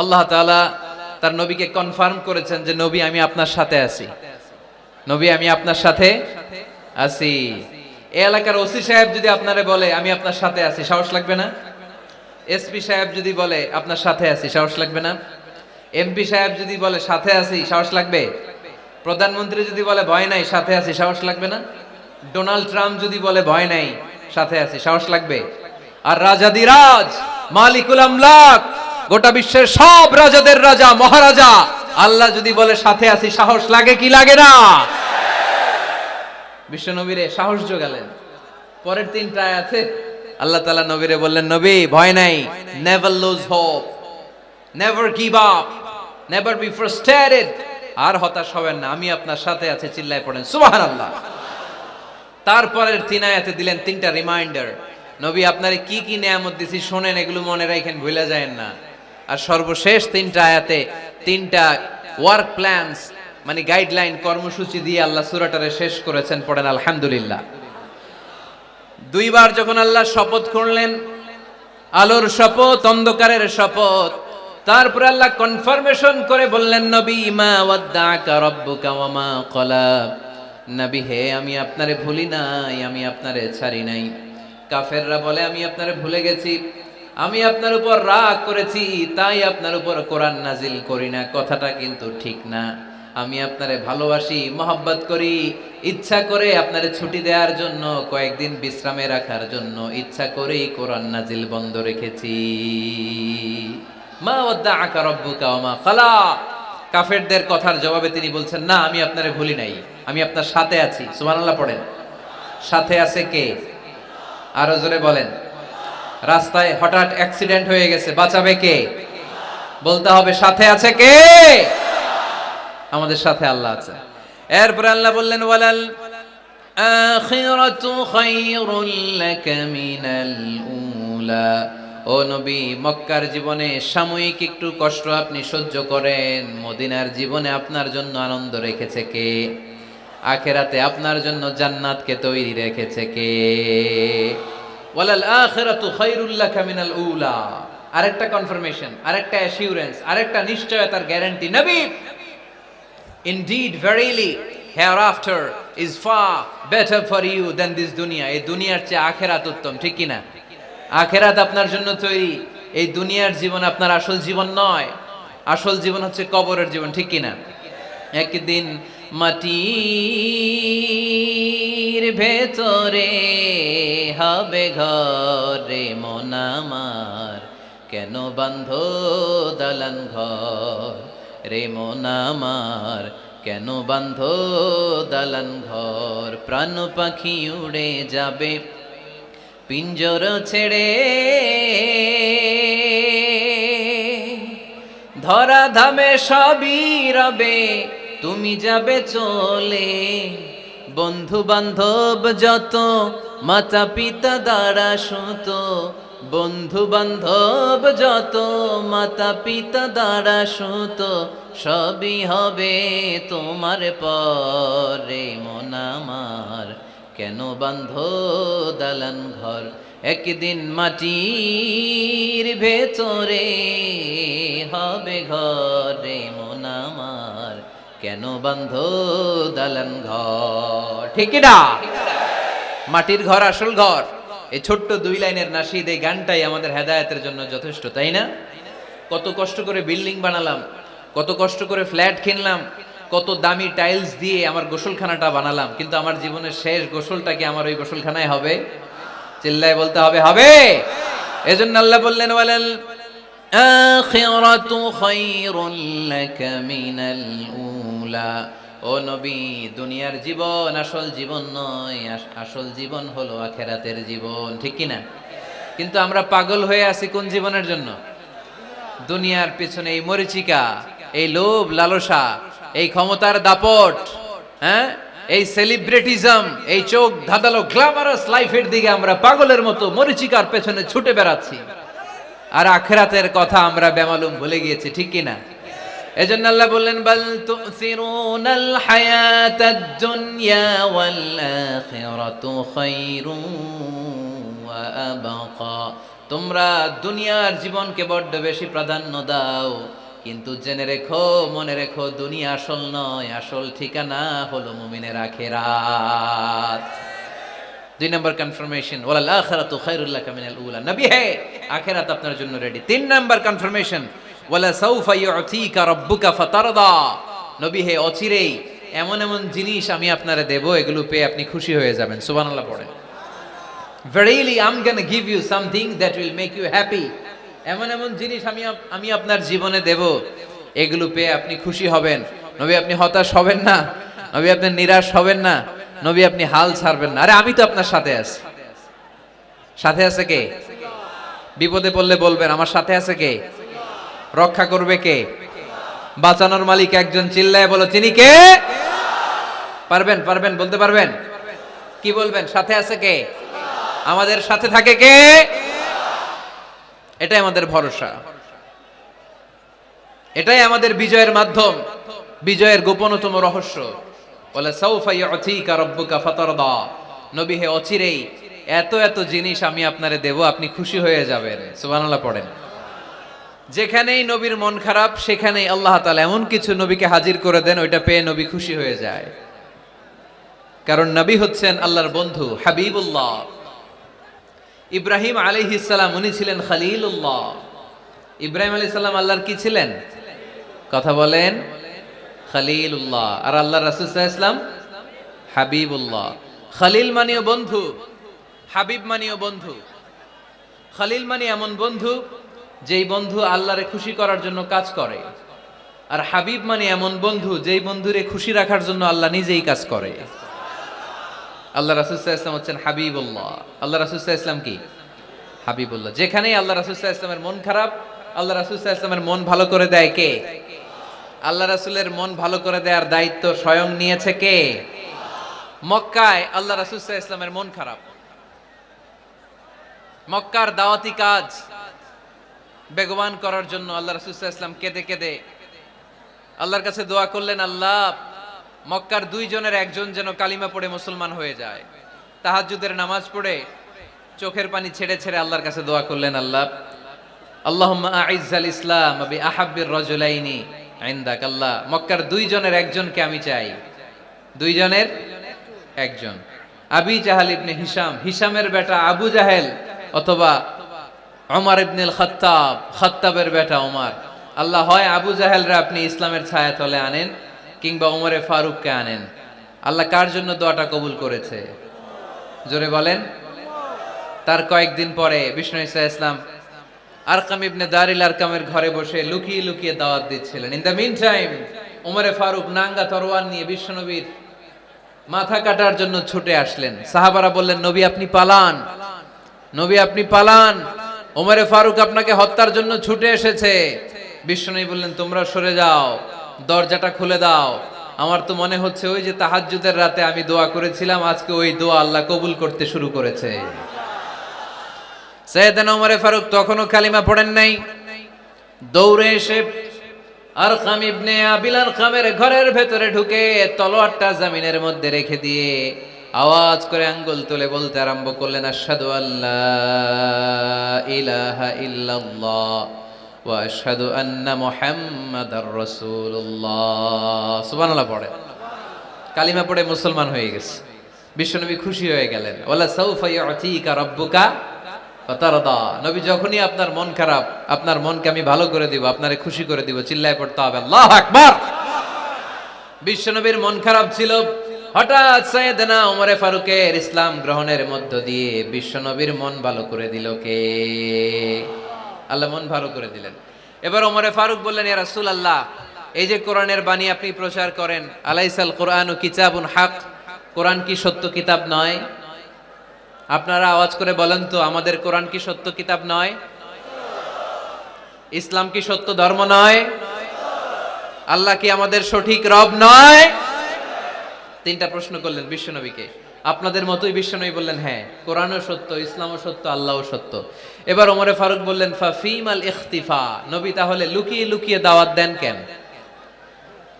আল্লাহ তাআলা তার নবীকে কনফার্ম করেছেন যে নবী, আমি আপনার সাথে আছি। নবী, আমি আপনার সাথে আছি। এই এলাকার ওসি সাহেব যদি আপনারে বলে আমি আপনার সাথে আছি, সাহস লাগবে না? এসপি সাহেব যদি বলে আপনার সাথে আছি, সাহস লাগবে না? এমপি সাহেব যদি বলে সাথে আছি, সাহস লাগবে? প্রধানমন্ত্রী যদি বলে ভয় নাই, সাথে আছি, সাহস লাগবে না? ডোনাল্ড ট্রাম্প যদি বলে ভয় নাই, সাথে আছি, সাহস লাগবে? আর রাজাদিরাজ, মালিকুল আমলাক, গোটা বিশ্বের সব রাজাদের রাজা, মহারাজা আল্লাহ যদি বলে সাথে আছি, সাহস লাগে কি লাগে না? বিশ্ব নবীরে সাহস যোগালেন। পরের তিনটা আয়াতে আল্লাহ তাআলা নবীরে বললেন, নবী ভয় নাই, never lose hope, never give up, never be frustrated, আর হতাশ হবেন না, আমি আপনার সাথে আছি। চিল্লায় পড়েন সুবহানাল্লাহ। তারপরের তিন আয়াতে দিলেন তিনটা রিমাইন্ডার, নবী আপনারে কি কি নিয়ামত দিছি শোনেন, এগুলো মনে রাখেন, ভুলে যায়েন না। আর সর্বশেষ তিনটা আয়াতে তিনটা ওয়ার্ক প্ল্যানস, মানে গাইডলাইন, কর্মসূচি দিয়ে আল্লাহ সূরাটারে শেষ করেছেন। পড়েন আলহামদুলিল্লাহ। দুইবার যখন আল্লাহ শপথ করলেন, আলোর শপথ, অন্ধকারের শপথ, তারপরে আল্লাহ কনফার্মেশন করে বললেন, নবী মা ওয়াদ্দাআকা রাব্বুকা ওয়া মা ক্বালা, নবী হে আমি আপনারে ভুলি নাই, আমি আপনারে ছাড়ি নাই। কাফেররা বলে আমি আপনারে ভুলে গেছি, আমি আপনার উপর রাগ করেছি, তাই আপনার উপর কোরআন নাজিল করি না। কথাটা কিন্তু ঠিক না। আমি আপনারে ভালোবাসি, মহব্বত করি, ইচ্ছা করে আপনারে ছুটি দেওয়ার জন্য, কয়েকদিন বিশ্রামে রাখার জন্য ইচ্ছা করেই কোরআন নাজিল বন্ধ রেখেছি। মা ওয়াদ্দাআকা রাব্বুকা ওয়া মা ক্বালা। কাফেরদের কথার জবাবে তিনি বলছেন, না আমি আপনারে ভুলি নাই, আমি আপনার সাথে আছি। সুবহানাল্লাহ পড়েন। সাথে আছে কে? আরো জোরে বলেন। রাস্তায় হঠাৎ অ্যাক্সিডেন্ট হয়ে গেছে, বাঁচাবে কে? বলতে হবে সাথে আছে কে? আমাদের সাথে আল্লাহ আছে। এরপর আল্লাহ বললেন, ওয়ালাল আখিরাতু খায়রুল লাকা মিনাল উলা। ও নবী, মক্কার জীবনে সাময়িক একটু কষ্ট আপনি সহ্য করেন, মদিনার জীবনে আপনার জন্য আনন্দ রেখেছে কে? আখিরাতে আপনার জন্য জান্নাতকে তৈরি রেখেছে কে? ওয়ালাল আখিরাতু খায়রুল লাকা মিনাল উলা। আরেকটা কনফার্মেশন, আরেকটা অ্যাসিউরেন্স, আরেকটা নিশ্চয়তার গ্যারান্টি। নবী, indeed verily hereafter is far better for you than this dunya. এই দুনিয়ার চেয়ে আখিরাত উত্তম, ঠিক কি না? আখিরাত আপনার জন্য তৈরি, এই দুনিয়ার জীবন আপনার আসল জীবন নয়। আসল জীবন হচ্ছে কবরের জীবন, ঠিক কি না? একদিন মাটির ভেতরে হবে ঘর, রে মন আমার কেন বাঁধো দালান ঘর, রে মন আমার কেন বাঁধো দালান ঘর। প্রাণ পাখি উড়ে যাবে পিঞ্জর ছেড়ে, ধরা ধামে সবই রবে তুমি যাবে চলে। বন্ধু বান্ধব যত মাতা পিতা দ্বারা সুত, বন্ধু বান্ধব যত মাতা পিতা দ্বারা সুত, সবই হবে তোমার পরে। মন আমার কেন বাঁধো দালান ঘর, একদিন মাটির ভেতরে হবে ঘরে। মন আমার কেন বাঁধো দালান ঘর, ঠিক না? মাটির ঘর আসল ঘর। এই ছোট্ট 2 লাইনের নাশিদ, এই গানটাই আমাদের হেদায়েতের জন্য যথেষ্ট, তাই না? কত কষ্ট করে বিল্ডিং বানালাম, কত কষ্ট করে ফ্ল্যাট কিনলাম, কত দামি টাইলস দিয়ে আমার গোসলখানাটা বানালাম, কিন্তু আমার জীবনের শেষ গোসলটা কি আমার ওই গোসলখানায় হবে? চিল্লায় বলতে হবে, হবে। এজন্য আল্লাহ বললেন, ওয়ালাল আখিরাতু খায়রুল লাকা মিনাল উলা। ও নবী, দুনিয়ার জীবন আসল জীবন নয়, আসল জীবন হলো আখিরাতের জীবন, ঠিক কি না? কিন্তু আমরা পাগল হয়ে আছি কোন জীবনের জন্য? দুনিয়ার পেছনে এই মরিচিকা, এই লোভ লালসা, এই ক্ষমতার দাপট, হ্যাঁ, এই সেলিব্রিটিজম, এই চোখ ধাঁধালো গ্ল্যামারাস লাইফের দিকে আমরা পাগলের মতো মরিচিকার পেছনে ছুটে বেড়াচ্ছি, আর আখিরাতের কথা আমরা বেমালুম ভুলে গিয়েছি, ঠিক কি না? এজন্য আল্লাহ বললেন, বাল তুসিরুনাল হায়াতাদ দুনিয়া ওয়াল আখিরাতু খায়রুন ওয়া আবকা। তোমরা দুনিয়ার জীবনকে বড্ড বেশি প্রাধান্য দাও, কিন্তু জেনে রেখো, মনে রেখো, দুনিয়া আসল নয়, আসল ঠিকানা হলো মুমিনের আখিরাত। 2 নম্বর কনফার্মেশন, ওয়ালাল আখিরাতু খায়রুল লাকা মিনাল উলা। নবী হে, আখিরাত আপনার জন্য রেডি। 3 নম্বর কনফার্মেশন, ওয়ালা সাউফা ইউতিকা রাব্বুকা ফাতারদা। নবী হে, অচিরেই এমন এমন জিনিস আমি আপনারে দেব, এগুলো পেয়ে আপনি খুশি হয়ে যাবেন। সুবহানাল্লাহ পড়েন। Verily I'm gonna give you something that will make you happy. এমন এমন জিনিস আমি আপনার জীবনে দেব, এগুলো পেয়ে আপনি খুশি হবেন। নবী, আপনি হতাশ হবেন না, নবী আপনি নিরাশ হবেন না, নবী আপনি হাল ছাড়বেন না। আরে আমি তো আপনার সাথে আছি। সাথে আছে কে? বিপদে পড়লে বলবেন আমার সাথে আছে কে? রক্ষা করবে কে? বাঁচানোর মালিক একজন। চিল্লায় বলো, তিনি কে? পারবেন, পারবেন, বলতে পারবেন? কি বলবেন? সাথে আছে কে? আমাদের সাথে থাকে কে? এটাই আমাদের ভরসা, এটাই আমাদের বিজয়ের মাধ্যম। বিজয়ের গোপনতম রহস্য। ওয়ালা সাউফা ইউতিকা রাব্বুকা ফাতারদা, নবী হে অচিরেই এত এত জিনিস আমি আপনারে দেব, আপনি খুশি হয়ে যাবেন। সুবহানাল্লাহ পড়েন। যেখানেই নবীর মন খারাপ সেখানেই আল্লাহ তাআলা এমন কিছু নবীকে হাজির করে দেন, ওইটা পেয়ে নবী খুশি হয়ে যায়। কারণ নবী হচ্ছেন আল্লাহর বন্ধু, হাবিবুল্লাহ। ইব্রাহিম আলাইহিস সালাম উনি ছিলেন খলিলুল্লাহ। ইব্রাহিম আলাইহিস সালাম আল্লাহর কি ছিলেন? কথা বলেন, খলিলুল্লাহ। আর আল্লাহর রাসূল সাল্লাল্লাহু আলাইহি ওয়াসাল্লাম হাবিবুল্লাহ। খলিল মানেও বন্ধু, হাবিব মানেও বন্ধু। খলিল মানে এমন বন্ধু যেই বন্ধু আল্লাহরে খুশি করার জন্য কাজ করে, আর হাবিব মানে এমন বন্ধু যেই বন্ধুরে খুশি রাখার জন্য আল্লাহ নিজেই কাজ করে। আল্লাহ রাসূল সাল্লাল্লাহু আলাইহি ওয়াসাল্লাম হচ্ছেন হাবিবুল্লাহ। আল্লাহ রাসূল সাল্লাল্লাহু আলাইহি ওয়াসাল্লাম কি? হাবিবুল্লাহ। যেখানেই আল্লাহ রাসূল সাল্লাল্লাহু আলাইহি ওয়াসাল্লামের মন খারাপ, আল্লাহ রাসূল সাল্লাল্লাহু আলাইহি ওয়াসাল্লামের মন ভালো করে দেয় কে? আল্লাহ রাসূলের মন ভালো করে দেওয়ার দায়িত্ব স্বয়ং নিয়েছে কে? মক্কায় আল্লাহ রাসূল সাল্লাল্লাহু আলাইহি ওয়াসাল্লামের মন খারাপ। মক্কার দাওয়াতি কাজ বেগবান করার জন্য আল্লাহ রাসূল সাল্লাল্লাহু আলাইহি ওয়াসাল্লাম কেঁদে কেঁদে আল্লাহর কাছে দোয়া করলেন, আল্লাহ মক্কার দুইজনের একজন যেন কালিমা পড়ে মুসলমান হয়ে যায়। তাহাজ্জুদের নামাজ পড়ে চোখের পানি ছেড়ে ছেড়ে আল্লাহর কাছে দোয়া করলেন, আল্লাহ আল্লাহুম্মা আইজ্জাল ইসলাম বি আহাব্বির রাজুলাইনি ইনদাক। আল্লাহ মক্কার দুইজনের একজনকে আমি চাই, দুইজনের একজন। আবি জাহাল ইবনে হিশাম, হিশামের বেটা আবু জাহেল, অথবা ওমর ইবনুল খাত্তাব, খাত্তাবের বেটা ওমর। আল্লাহ হয় আবু জাহেলরা আপনি ইসলামের ছায়াতলে আনেন, কিংবা ওমরে ফারুককে আনেন। আল্লাহ কার জন্য দোয়াটা কবুল করেছে? জোরে বলেন। তার কয়েকদিন পরে বিষ্ণু ঈসা ইসলাম আরকাম ইবনে দারিল আরকামের ঘরে বসে লুকিয়ে লুকিয়ে দাওয়াত দিচ্ছিলেন। ইন দ্য মিন টাইম ওমরে ফারুক নাঙ্গা তরোয়ার নিয়ে বিশ্বনবীর মাথা কাটার জন্য ছুটে আসলেন। সাহাবারা বললেন, নবী আপনি পালান, নবী আপনি পালান, ওমরে ফারুক আপনাকে হত্যার জন্য ছুটে এসেছে। বিশ্বনবী বললেন, তোমরা সরে যাও, দরজাটা খুলে দাও। আমার তো মনে হচ্ছে ওই যে তাহাজ্জুদের রাতে আমি দোয়া করেছিলাম, আজকে ওই দোয়া আল্লাহ কবুল করতে শুরু করেছে। সাইয়েদনা ওমরে ফারুক তখনও কালিমা পড়েন নাই। দৌড়ে এসে আরকাম ইবনে আবিল আরকামের ঘরের ভেতরে ঢুকে তলোয়ারটা জমিনের মধ্যে রেখে দিয়ে আওয়াজ করে আঙ্গুল তুলে বলতে আরম্ভ করলেন, আশহাদু আল্লা ইলাহা ইল্লাল্লাহ ওয়া আশহাদু আন্না মুহাম্মাদার রাসূলুল্লাহ। সুবহানাল্লাহ পড়ে কালিমা পড়ে মুসলমান হয়ে গেছে। বিশ্বনবী খুশি হয়ে গেলেন। ওয়ালা সাউফা ইউতিকা রাব্বুকা ফাতারদা। নবী যখনই আপনার মন খারাপ, আপনার মনকে আমি ভালো করে দিব, আপনারে খুশি করে দিব। চিল্লায় পড়তে হবে আল্লাহু আকবার। বিশ্বনবীর মন খারাপ ছিল। হঠাৎ সাইয়েদনা ওমরে ফারুকের ইসলাম গ্রহণের মধ্য দিয়ে বিশ্বনবীর মন ভালো করে দিল কে? আল্লাহ মন ভালো করে দিলেন। এবার ওমরে ফারুক বললেন, ইয়া রাসূলুল্লাহ, এই যে কোরআনের বাণী আপনি প্রচার করেন, আলাইসাল কোরআনু কিতাবুন হক, কোরআন কি সত্য কিতাব নয়? আপনারা আওয়াজ করে বলেন তো, আমাদের কোরআন কি সত্য কিতাব নয়? ইসলাম কি সত্য ধর্ম নয়? আল্লাহ কি আমাদের সঠিক রব নয়? তিনটা প্রশ্ন করলেন বিশ্বনবীকে। আপনাদের মতোই বিশ্বনবী বললেন, হ্যাঁ কোরআনও সত্য, ইসলামও সত্য, আল্লাহও সত্য। এবার ওমরে ফারুক বললেন, ফাফিমাল ইখতিফা, নবী তাহলে লুকিয়ে লুকিয়ে দাওয়াত দেন কেন?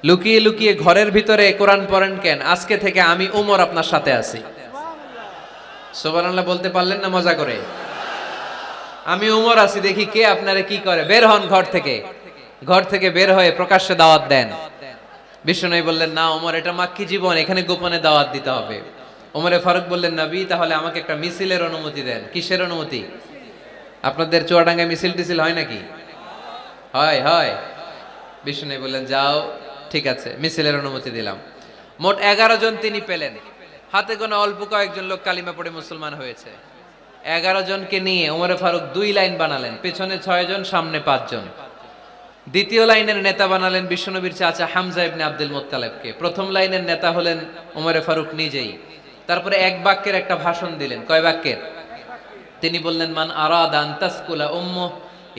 লুকিয়ে লুকিয়ে ঘরের ভিতরে কোরআন পড়েন কেন? আজকে থেকে আমি ওমর আপনার সাথে আছি। সুবহানাল্লাহ বলতে পারলেন না মজা করে? আমি ওমর আছি, দেখি কে আপনারে কি করে। বের হন ঘর থেকে। ঘর থেকে বের হয়ে প্রকাশ্যে দাওয়াত দেন। বিশ্বনবী বললেন, না ওমর, এটা মাক্কি জীবন, এখানে গোপনে দাওয়াত দিতে হবে। ওমরে ফারুক বললেন, নবী তাহলে আমাকে একটা মিছিলের অনুমতি দেন। কিসের অনুমতি? আপনাদের চুয়াডাঙ্গায় মিছিল টিছিল হয় নাকি? হয় হয়। বিশ্বনবী বললেন, যাও, ঠিক আছে, মিছিলের অনুমতি দিলাম। মোট 11 জন তিনি পেলেন। হাতে গোনা অল্প কয়েকজন লোক কালিমা পড়ে মুসলমান হয়েছে। 11 জনকে নিয়ে ওমরে ফারুক 2 লাইন বানালেন, পেছনে 6 জন, সামনে 5 জন। দ্বিতীয় লাইনের নেতা বানালেন বিশ্বনবীর চাচা হামজা ইবনে আব্দুল মুত্তালিবকে। প্রথম লাইনের নেতা হলেন ওমরে ফারুক নিজেই। তারপরে এক বাক্যের একটা ভাষণ দিলেন। কয় বাক্যের? তিনি বললেন, মান আরাদা আন তাসকুলা উম্মু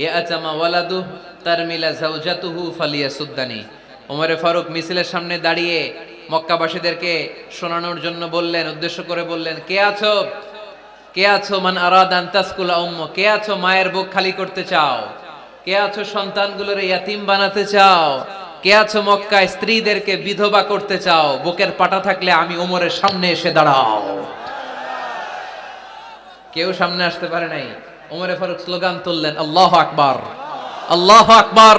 ইয়াতামা ওয়ালাদু তারমিলা যাওজাতুহু ফালিয়াসুদ্দানি। ওমরে ফারুক মিছিলের সামনে দাঁড়িয়ে মক্কাবাসীদেরকে শোনানোর জন্য বললেন, উদ্দেশ্য করে বললেন, কে আছো, কে আছো মান আরাদা আন তাসকুলা উম্মু, কে আছো মায়ের বুক খালি করতে চাও, কে আছো সন্তানগুলোর ইয়াতিম বানাতে চাও, কে আছো মক্কায় স্ত্রীদেরকে বিধবা করতে চাও, বুকের পাটা থাকলে আমি ওমরের সামনে এসে দাঁড়াও। কেউ সামনে আসতে পারে নাই। ওমরে ফারুক স্লোগান তুললেন, আল্লাহু আকবার, আল্লাহু আকবার,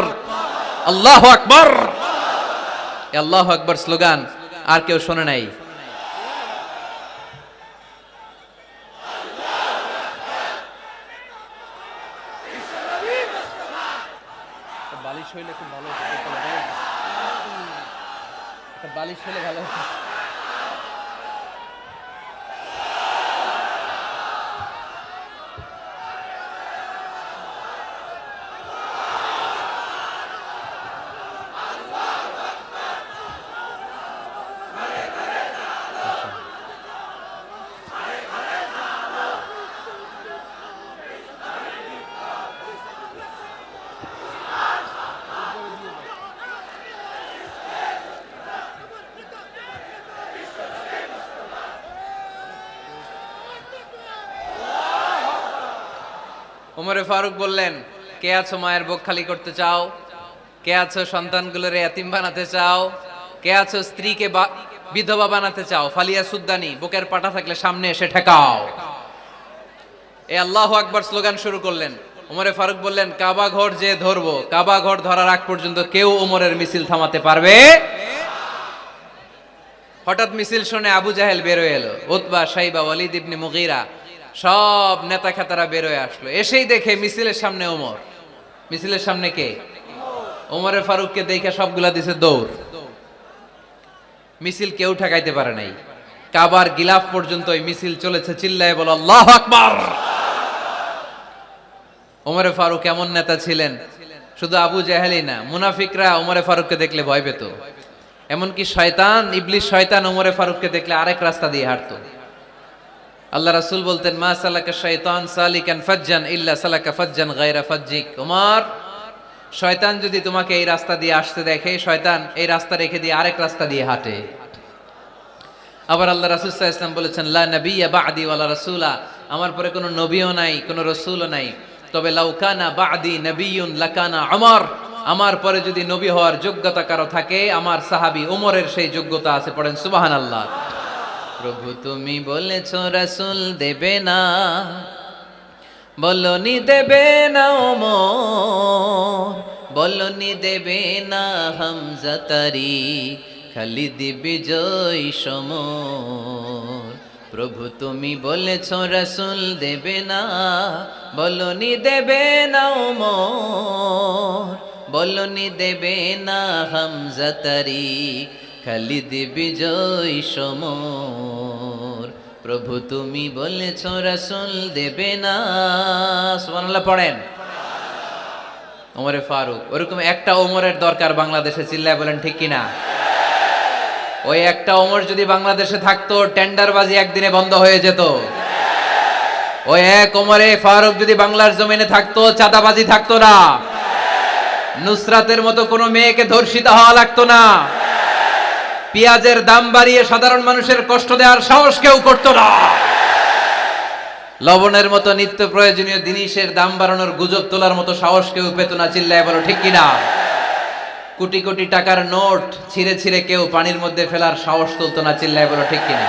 আল্লাহু আকবার। আল্লাহু আকবার স্লোগান আর কেউ শোনে নাই। বালিশ হইলে খুব ভালো হতো, বালিশ হইলে ভালো হতো। ওমরে ফারুক বললেন, কে আছো মায়ের বুক খালি করতে চাও, কে আছো সন্তানগুলোর এতিম বানাতে চাও, কে আছো স্ত্রীকে বিধবা বানাতে চাও, ফালিয়া সুদ্দানি, বুকের পাটা থাকলে সামনে এসে ঠেকাও। এই আল্লাহু আকবার স্লোগান শুরু করলেন। ওমরে ফারুক বললেন, কাবা ঘর যে ধরবো, কাবা ঘর ধরার আগ পর্যন্ত কেউ ওমরের মিছিল থামাতে পারবে। হঠাৎ মিছিল শুনে আবু জাহেল বেরোয় এলো, উতবা, শাইবা, ওয়ালিদ ইবনে মুগীরা, সব নেতা খেতারা বেরোয় আসলো। এসেই দেখে মিছিলের সামনে ওমর। মিছিলের সামনে কে? ওমরে ফারুককে দেখে সবগুলা দিছে দৌড়। মিছিল কেউ ঠেকাইতে পারে নাই। কাবার গিলাফ পর্যন্ত ওই মিছিল চলেছে, চিল্লায় বলো আল্লাহু আকবার। ওমরে ফারুক এমন নেতা ছিলেন, শুধু আবু জাহেলই না, মুনাফিকরা ওমরে ফারুককে দেখলে ভয় পেত। এমনকি শয়তান, ইবলিস শয়তান ওমরে ফারুককে দেখলে আরেক রাস্তা দিয়ে হাঁটতো। আল্লাহ রাসূল বলতেন, মা সালাকা শাইতান সালিকান ফাজ্জান ইল্লা সালাকা ফাজ্জান গায়রা ফাজ্জিক। ওমর, শয়তান যদি তোমাকে এই রাস্তা দিয়ে আসতে দেখে, শয়তান এই রাস্তা রেখে দিয়ে আরেক রাস্তা দিয়ে হাঁটে। আবার আল্লাহ রাসূল সাল্লাল্লাহু আলাইহি ওয়াসাল্লাম বলেছেন, লা নাবিয়্যা বা'দি ওয়ালা রাসূলা, আমার পরে কোনো নবীও নাই, কোনো রাসূলও নাই, তবে লাউ কানা বা'দি নাবিয়্যুন লাকানা উমর, আমার পরে যদি নবী হওয়ার যোগ্যতা কারো থাকে, আমার সাহাবী ওমরের সেই যোগ্যতা আছে। পড়েন সুবহানাল্লাহ। প্রভু তুমি বলেছো রাসূল দেবে না, বলনি দেবে না ওমর, বলনি দেবে না হামজা তারিক, খালিদ বিজয় সমর। প্রভু তুমি বলেছো রাসূল দেবে না, বলনি দেবে না ওমর, বলনি দেবে না হামজা তারিক, খালিদ বিজয় সমর। প্রভু তুমি বলেছো রাসূল দেবে না। সুবহানাল্লাহ পড়েন। ওমরে ফারুক, ওরকম একটা ওমরের দরকার বাংলাদেশে, চিল্লায় বলেন ঠিক কিনা? ওই একটা ওমর যদি বাংলাদেশে থাকতো, টেন্ডারবাজি একদিনে বন্ধ হয়ে যেত। ওই এক ওমরে ফারুক যদি বাংলার জমিনে থাকতো, চাঁদাবাজি থাকতো না, নুসরাতের মতো কোনো মেয়েকে ধর্ষিত হওয়া লাগতো না, পেঁয়াজের দাম বাড়িয়ে সাধারণ মানুষের কষ্ট দেওয়ার সাহস কেউ করতো না, লবণের মতো নিত্য প্রয়োজনীয় জিনিসের দাম বাড়ানোর গুজব তোলার মতো সাহস কেউ পেত না। চিল্লায় বলো ঠিক কিনা? কোটি কোটি টাকার নোট ছিঁড়ে ছিঁড়ে কেউ পানির মধ্যে ফেলার সাহস তুলতো না। চিল্লায় বলো ঠিক কিনা?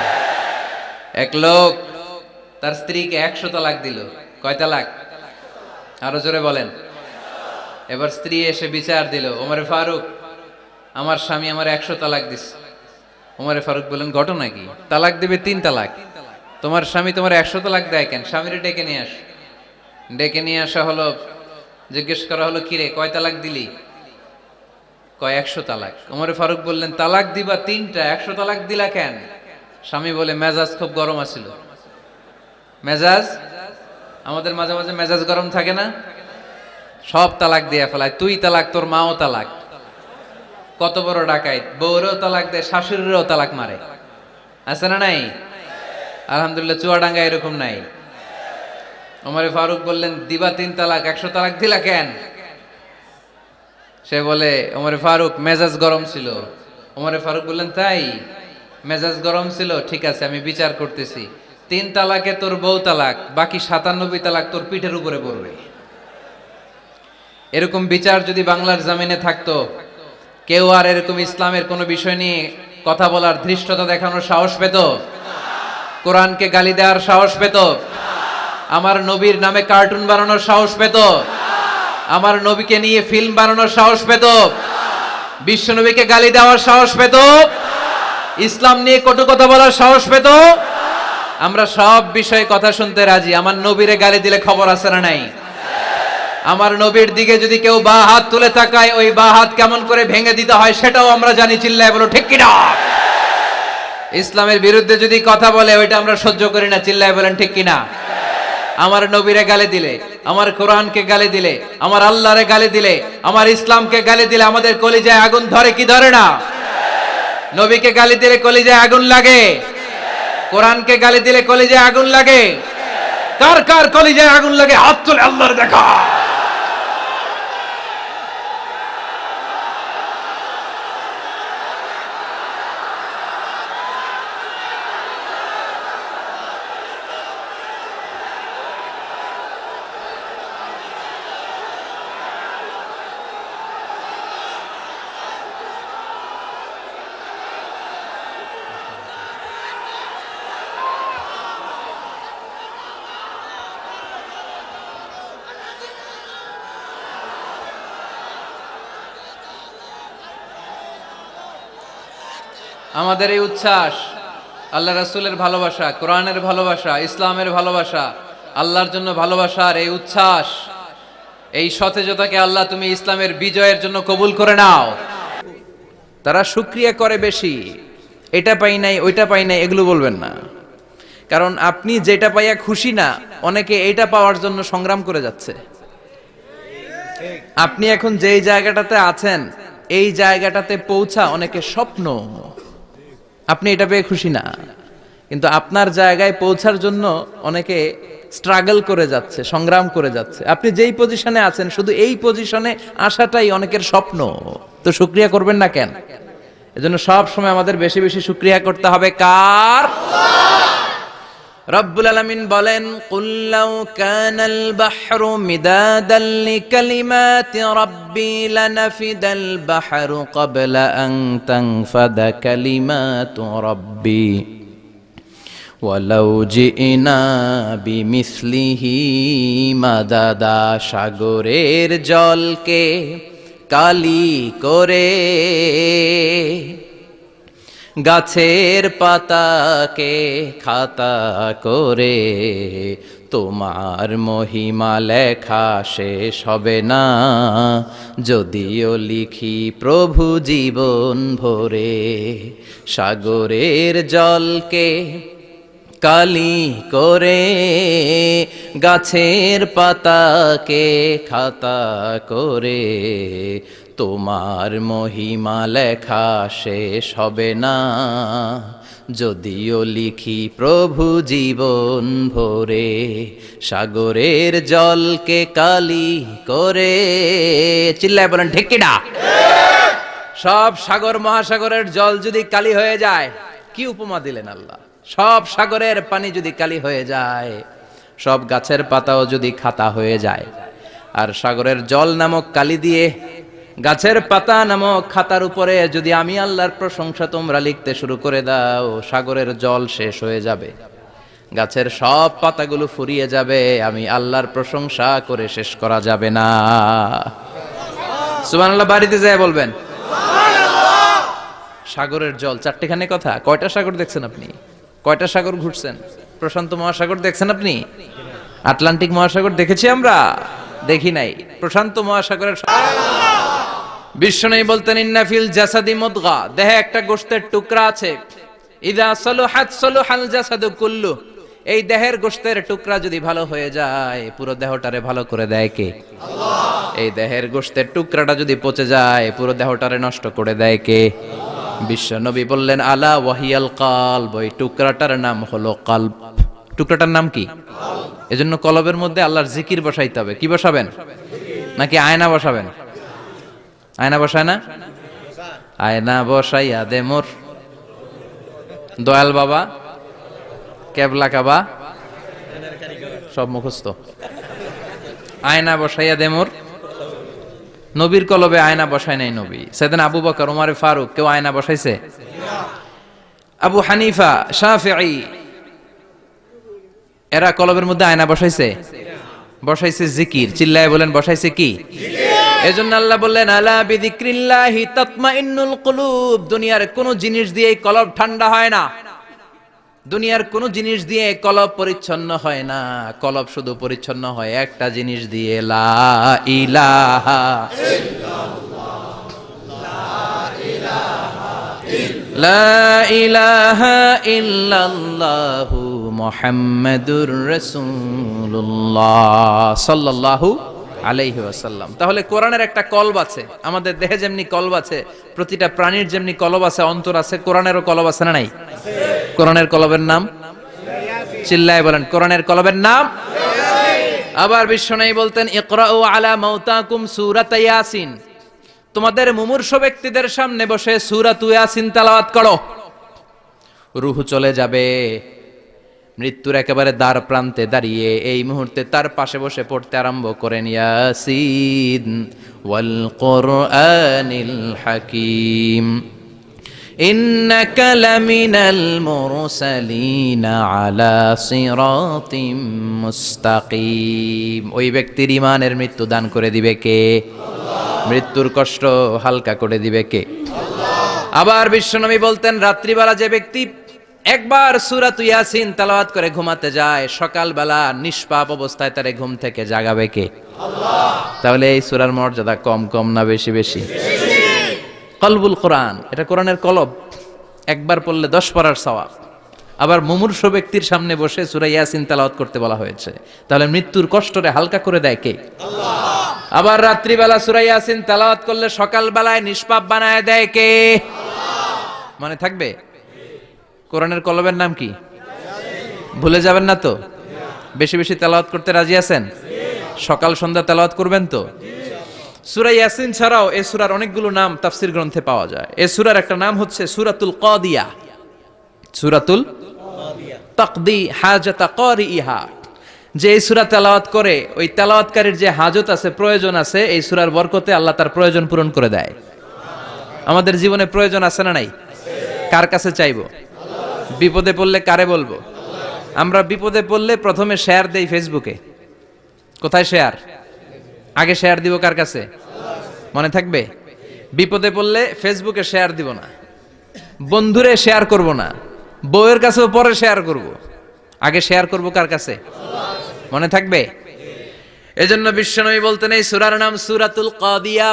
এক লোক তার স্ত্রীকে 100 তালাক দিল। কয় তালাক? আরো জোরে বলেন। এবার স্ত্রী এসে বিচার দিল, ওমরে ফারুক, আমার স্বামী আমার 100 তালাক দিছে। ওমরে ফারুক বলেন, ঘটনা কি? তালাক দিবে 3 তালাক, তোমার স্বামী তোমার 100 তালাক দেয় কেন? স্বামীরে ডেকে নিয়ে আস। ডেকে নিয়ে আসা হলো, জিজ্ঞেস করা হলো, কিরে কয় তালাক দিলি? কয় 100 তালাক। ওমরে ফারুক বললেন, তালাক দিবা 3টা, 100 তালাক দিলা কেন? স্বামী বলে, মেজাজ খুব গরম আছিল। মেজাজ, আমাদের মাঝে মাঝে মেজাজ গরম থাকে না? সব তালাক দিয়ে ফেলায়, তুই তালাক, তোর মাও তালাক। কত বড় ডাকাইত, বউরেও তালাক দেয়, শাশুড়িরও তালাক মারে। আছে না নাই? আলহামদুলিল্লাহ চুয়াডাঙ্গা এরকম নাই। ওমরে ফারুক বললেন, দিবা 3 তালাক, 100 তালাক দিলা কেন? সে বলে, ওমরে ফারুক মেজাজ গরম ছিল। ওমরে ফারুক বললেন, তাই মেজাজ গরম ছিল? ঠিক আছে, আমি বিচার করতেছি। 3 তালাকে তোর বউ তালাক, বাকি 97 তালাক তোর পিঠের উপরে পড়বে। এরকম বিচার যদি বাংলার জমিনে থাকতো, কেউ আর এরকম ইসলামের কোনো বিষয় নিয়ে কথা বলার ধৃষ্টতা দেখানোর সাহস পেত? কোরআনকে গালি দেওয়ার সাহস পেত? আমার নবীর নামে কার্টুন বানানোর সাহস পেত? আমার নবীকে নিয়ে ফিল্ম বানানোর সাহস পেত? বিশ্ব নবীকে গালি দেওয়ার সাহস পেত? ইসলাম নিয়ে কটু কথা বলার সাহস পেত? আমরা সব বিষয়ে কথা শুনতে রাজি। আমার নবীরে গালি দিলে খবর আছে না নাই? আমার নবীর দিকে যদি কেউ বা হাত তুলে তাকায়, ওই বা হাত কেমন করে ভেঙে দিতে হয় সেটাও আমরা জানি। চিল্লায় বলো ঠিক কিনা? ইসলামের বিরুদ্ধে যদি কথা বলে ওইটা আমরা সহ্য করি না। চিল্লায় বলেন ঠিক কিনা? আমার নবীরে গালি দিলে, আমার কোরআনকে গালি দিলে, আমার আল্লাহরে গালি দিলে, আমার ইসলামকে গালি দিলে আমাদের কলিজায় আগুন ধরে কি ধরে না? নবীকে গালি দিলে কলিজায় আগুন লাগে? কোরআনকে গালি দিলে কলিজায় আগুন লাগে? কার কার কলিজায় আগুন লাগে হাত তুলে আল্লাহর দেখা। আমাদের এই উচ্ছ্বাস আল্লাহ রাসূলের ভালোবাসা, কোরআনের ভালোবাসা, ইসলামের ভালোবাসা, আল্লাহর জন্য ভালোবাসার এই উচ্ছ্বাস, এই সতেজতাকে আল্লাহ তুমি ইসলামের বিজয়ের জন্য কবুল করে নাও। তারা শুকরিয়া করে বেশি, এটা পাই নাই ওইটা পাই নাই এগুলো বলবেন না। কারণ আপনি যেটা পাইয়া খুশি না, অনেকে এইটা পাওয়ার জন্য সংগ্রাম করে যাচ্ছে। আপনি এখন যেই জায়গাটাতে আছেন, এই জায়গাটাতে পৌঁছা অনেকে স্বপ্ন। আপনি এটা পেয়ে খুশি না, কিন্তু আপনার জায়গায় পৌঁছার জন্য অনেকে স্ট্রাগল করে যাচ্ছে, সংগ্রাম করে যাচ্ছে। আপনি যেই পজিশনে আছেন, শুধু এই পজিশনে আসাটাই অনেকের স্বপ্ন। তো শুকরিয়া করবেন না কেন? এজন্য সব সময় আমাদের বেশি বেশি শুকরিয়া করতে হবে কার? রব্বুল আলামিন বলেন, কুল লাউ কানাল বাহরু মিদাদান লিকালিমাতি রাব্বি লানাফিদাল বাহরু ক্বাবলা আন তানফাদা কালিমাতু রাব্বি ওয়ালাউ জিনা বিমিসলিহি মাদাদা। সাগরের জলকে কালি করে, গাছের পাতাকে খাতা করে, তোমার মহিমা লেখা শেষ হবে না, যদিও লিখি প্রভু জীবন ভরে। সাগরের জলকে কালি করে, গাছের পাতাকে খাতা করে, তোমার মহিমা লেখা শেষ হবে না, যদিও লিখি প্রভু জীবন ভরে। সাগরের জলকে কালি করে। চিল্লায় বলেন ঠিক কিনা? সব সাগর মহাসাগরের জল যদি কালি হয়ে যায়, কি উপমা দিলেন আল্লাহ। সব সাগরের পানি যদি কালি হয়ে যায়, সব গাছের পাতাও যদি খাতা হয়ে যায়, আর সাগরের জল নামক কালি দিয়ে গাছের পাতা নামক খাতার উপরে যদি আমি আল্লাহর প্রশংসা তোমরা লিখতে শুরু করে দাও, সাগরের জল শেষ হয়ে যাবে, গাছের সব পাতাগুলো ফুরিয়ে যাবে, আমি আল্লাহর প্রশংসা করে শেষ করা যাবে না। সুবহানাল্লাহ বাড়িতে যায় বলবেন সাগরের জল। চারটেখানে কথা। কয়টা সাগর দেখছেন আপনি? কয়টা সাগর ঘুরছেন? প্রশান্ত মহাসাগর দেখছেন আপনি? আটলান্টিক মহাসাগর দেখেছি আমরা? দেখি নাই। প্রশান্ত মহাসাগরের বিশ্বনবী বলতেন, ইন্না ফিল জাসাদি মুদগা, দেহে একটা গোশতের টুকরা আছে, ইযা সালুহাত সালুহাল জাসাদু কুল্লু, এই দেহের গোশতের টুকরা যদি ভালো হয়ে যায়, পুরো দেহটারে ভালো করে দেয় কে? আল্লাহ। এই দেহের গোশতের টুকরাটা যদি পচে যায়, পুরো দেহটারে নষ্ট করে দেয় কে? বিশ্বনবী বললেন, আলা ওয়াহিয়াল কালব, ওই টুকরাটার নাম হলো কালব। টুকরাটার নাম কি? এজন্য কলবের মধ্যে আল্লাহর জিকির বসাইতে হবে। কি বসাবেন? নাকি আয়না বসাবেন? আয়না বসায় না? আয়না বসাইয়া দে মোর দয়াল বাবা, কেবলা কাবা, সব মুখস্থ। আয়না বসাইয়া দে মোর নবীর কলবে আয়না বসায় নাই নবী। সাইয়েদনা আবু বকর, ওমর ফারুক কেউ আয়না বসাইছে? আবু হানিফা, শাফিঈ এরা কলবের মধ্যে আয়না বসাইছে? বসাইছে জিকির। চিল্লায় বলেন বসাইছে কি? এজন্য আল্লাহ বললেন আলা বিযিক্রিল্লাহি তাতমাইন্নুল কুলুব। দুনিয়ার কোন জিনিস দিয়ে কলব ঠান্ডা হয় না, দুনিয়ার কোন জিনিস দিয়ে কলব পরিচ্ছন্ন হয় না। কলব শুধু পরিচ্ছন্ন হয় একটা জিনিস দিয়ে, লা ইলাহা লা ইলাহা ইল্লাল্লাহু মুহাম্মাদুর রাসূলুল্লাহ সাল্লাল্লাহু আলাইহি ওয়াসাল্লাম। তাহলে কোরআনের একটা কলব আছে, আমাদের দেহে যেমনি কলব আছে, প্রতিটা প্রাণীর যেমনি কলব আছে, অন্তর আছে, কোরআনেরও কলব আছে না নাই? কোরআনের কলবের নাম? চিল্লায় বলেন কোরআনের কলবের নাম। আবার বিশ্বনবী বলতেন ইকরাউ আলা মাউতাকুম সূরাত ইয়াসিন। তোমাদের মুমূর্ষু ব্যক্তিদের সামনে বসে সূরাত ইয়াসিন তেলাওয়াত করো। রূহ চলে যাবে, মৃত্যুর একেবারে দ্বার প্রান্তে দাঁড়িয়ে এই মুহূর্তে তার পাশে বসে পড়তে আরম্ভ করেন ইয়াসিন ওয়াল কুরআনিল হাকীম ইন্নাকা লামিনাল মুরসালিনা আলা সিরাতিম মুস্তাকিম। ওই ব্যক্তির ঈমানের মৃত্যু দান করে দিবে কে? মৃত্যুর কষ্ট হালকা করে দিবে কে? আবার বিশ্বনবী বলতেন রাত্রিবেলা যে ব্যক্তি একবার সূরাত ইয়াসিন তেলাওয়াত করে ঘুমাতে যায়, সকালবেলা নিষ্পাপ অবস্থায় তারে ঘুম থেকে জাগাবে কে? আল্লাহ। তাহলে এই সূরার মর্যাদা কম কম না বেশি বেশি? কলবুল কোরআন, এটা কোরআনের কলব। একবার পড়লে 10 পড়ার সওয়াব। আবার মুমূর্ষু ব্যক্তির সামনে বসে সূরা ইয়াসিন তেলাওয়াত করতে বলা হয়েছে। তাহলে মৃত্যুর কষ্টরে হালকা করে দেয় কে? আল্লাহ। আবার রাত্রিবেলা সূরা ইয়াসিন তেলাওয়াত করলে সকালবেলায় নিষ্পাপ বানায় দেয় কে? আল্লাহ। মনে থাকবে? কোরআনের কলবের নাম কি? ভুলে যাবেন না তো? বেশি বেশি তেলাওয়াত করতে রাজি আছেন? সকাল সন্ধ্যা তেলাওয়াত করবেন তো? সূরা ইয়াসিন ছাড়াও এই সূরার অনেকগুলো নাম তাফসীর গ্রন্থে পাওয়া যায়। এই সূরার একটা নাম হচ্ছে সূরাতুল কাদিয়া। সূরাতুল তাকদি হাজাতা কারিইহা। যে এই সূরা তেলাওয়াত করে ওই তেলাওয়াতকারীর যে হাজত আছে, প্রয়োজন আছে, এই সূরার বরকতে আল্লাহ তার প্রয়োজন পূরণ করে দেয়। আমাদের জীবনে প্রয়োজন আছে না নাই? কার কাছে চাইবো? বিপদে পড়লে কারে বলবো? আমরা বিপদে পড়লে প্রথমে শেয়ার দেই ফেসবুকে। কোথায় শেয়ার? আগে শেয়ার দিব কার কাছে? মনে থাকবে? বিপদে পড়লে ফেসবুকে শেয়ার দিব না, বন্ধুরে শেয়ার করব না, বউয়ের কাছেও পরে শেয়ার করব, আগে শেয়ার করব কার কাছে? মনে থাকবে? এজন্য বিশ্বনবী বলতেন এই সূরার নাম সূরাতুল কাদিয়া।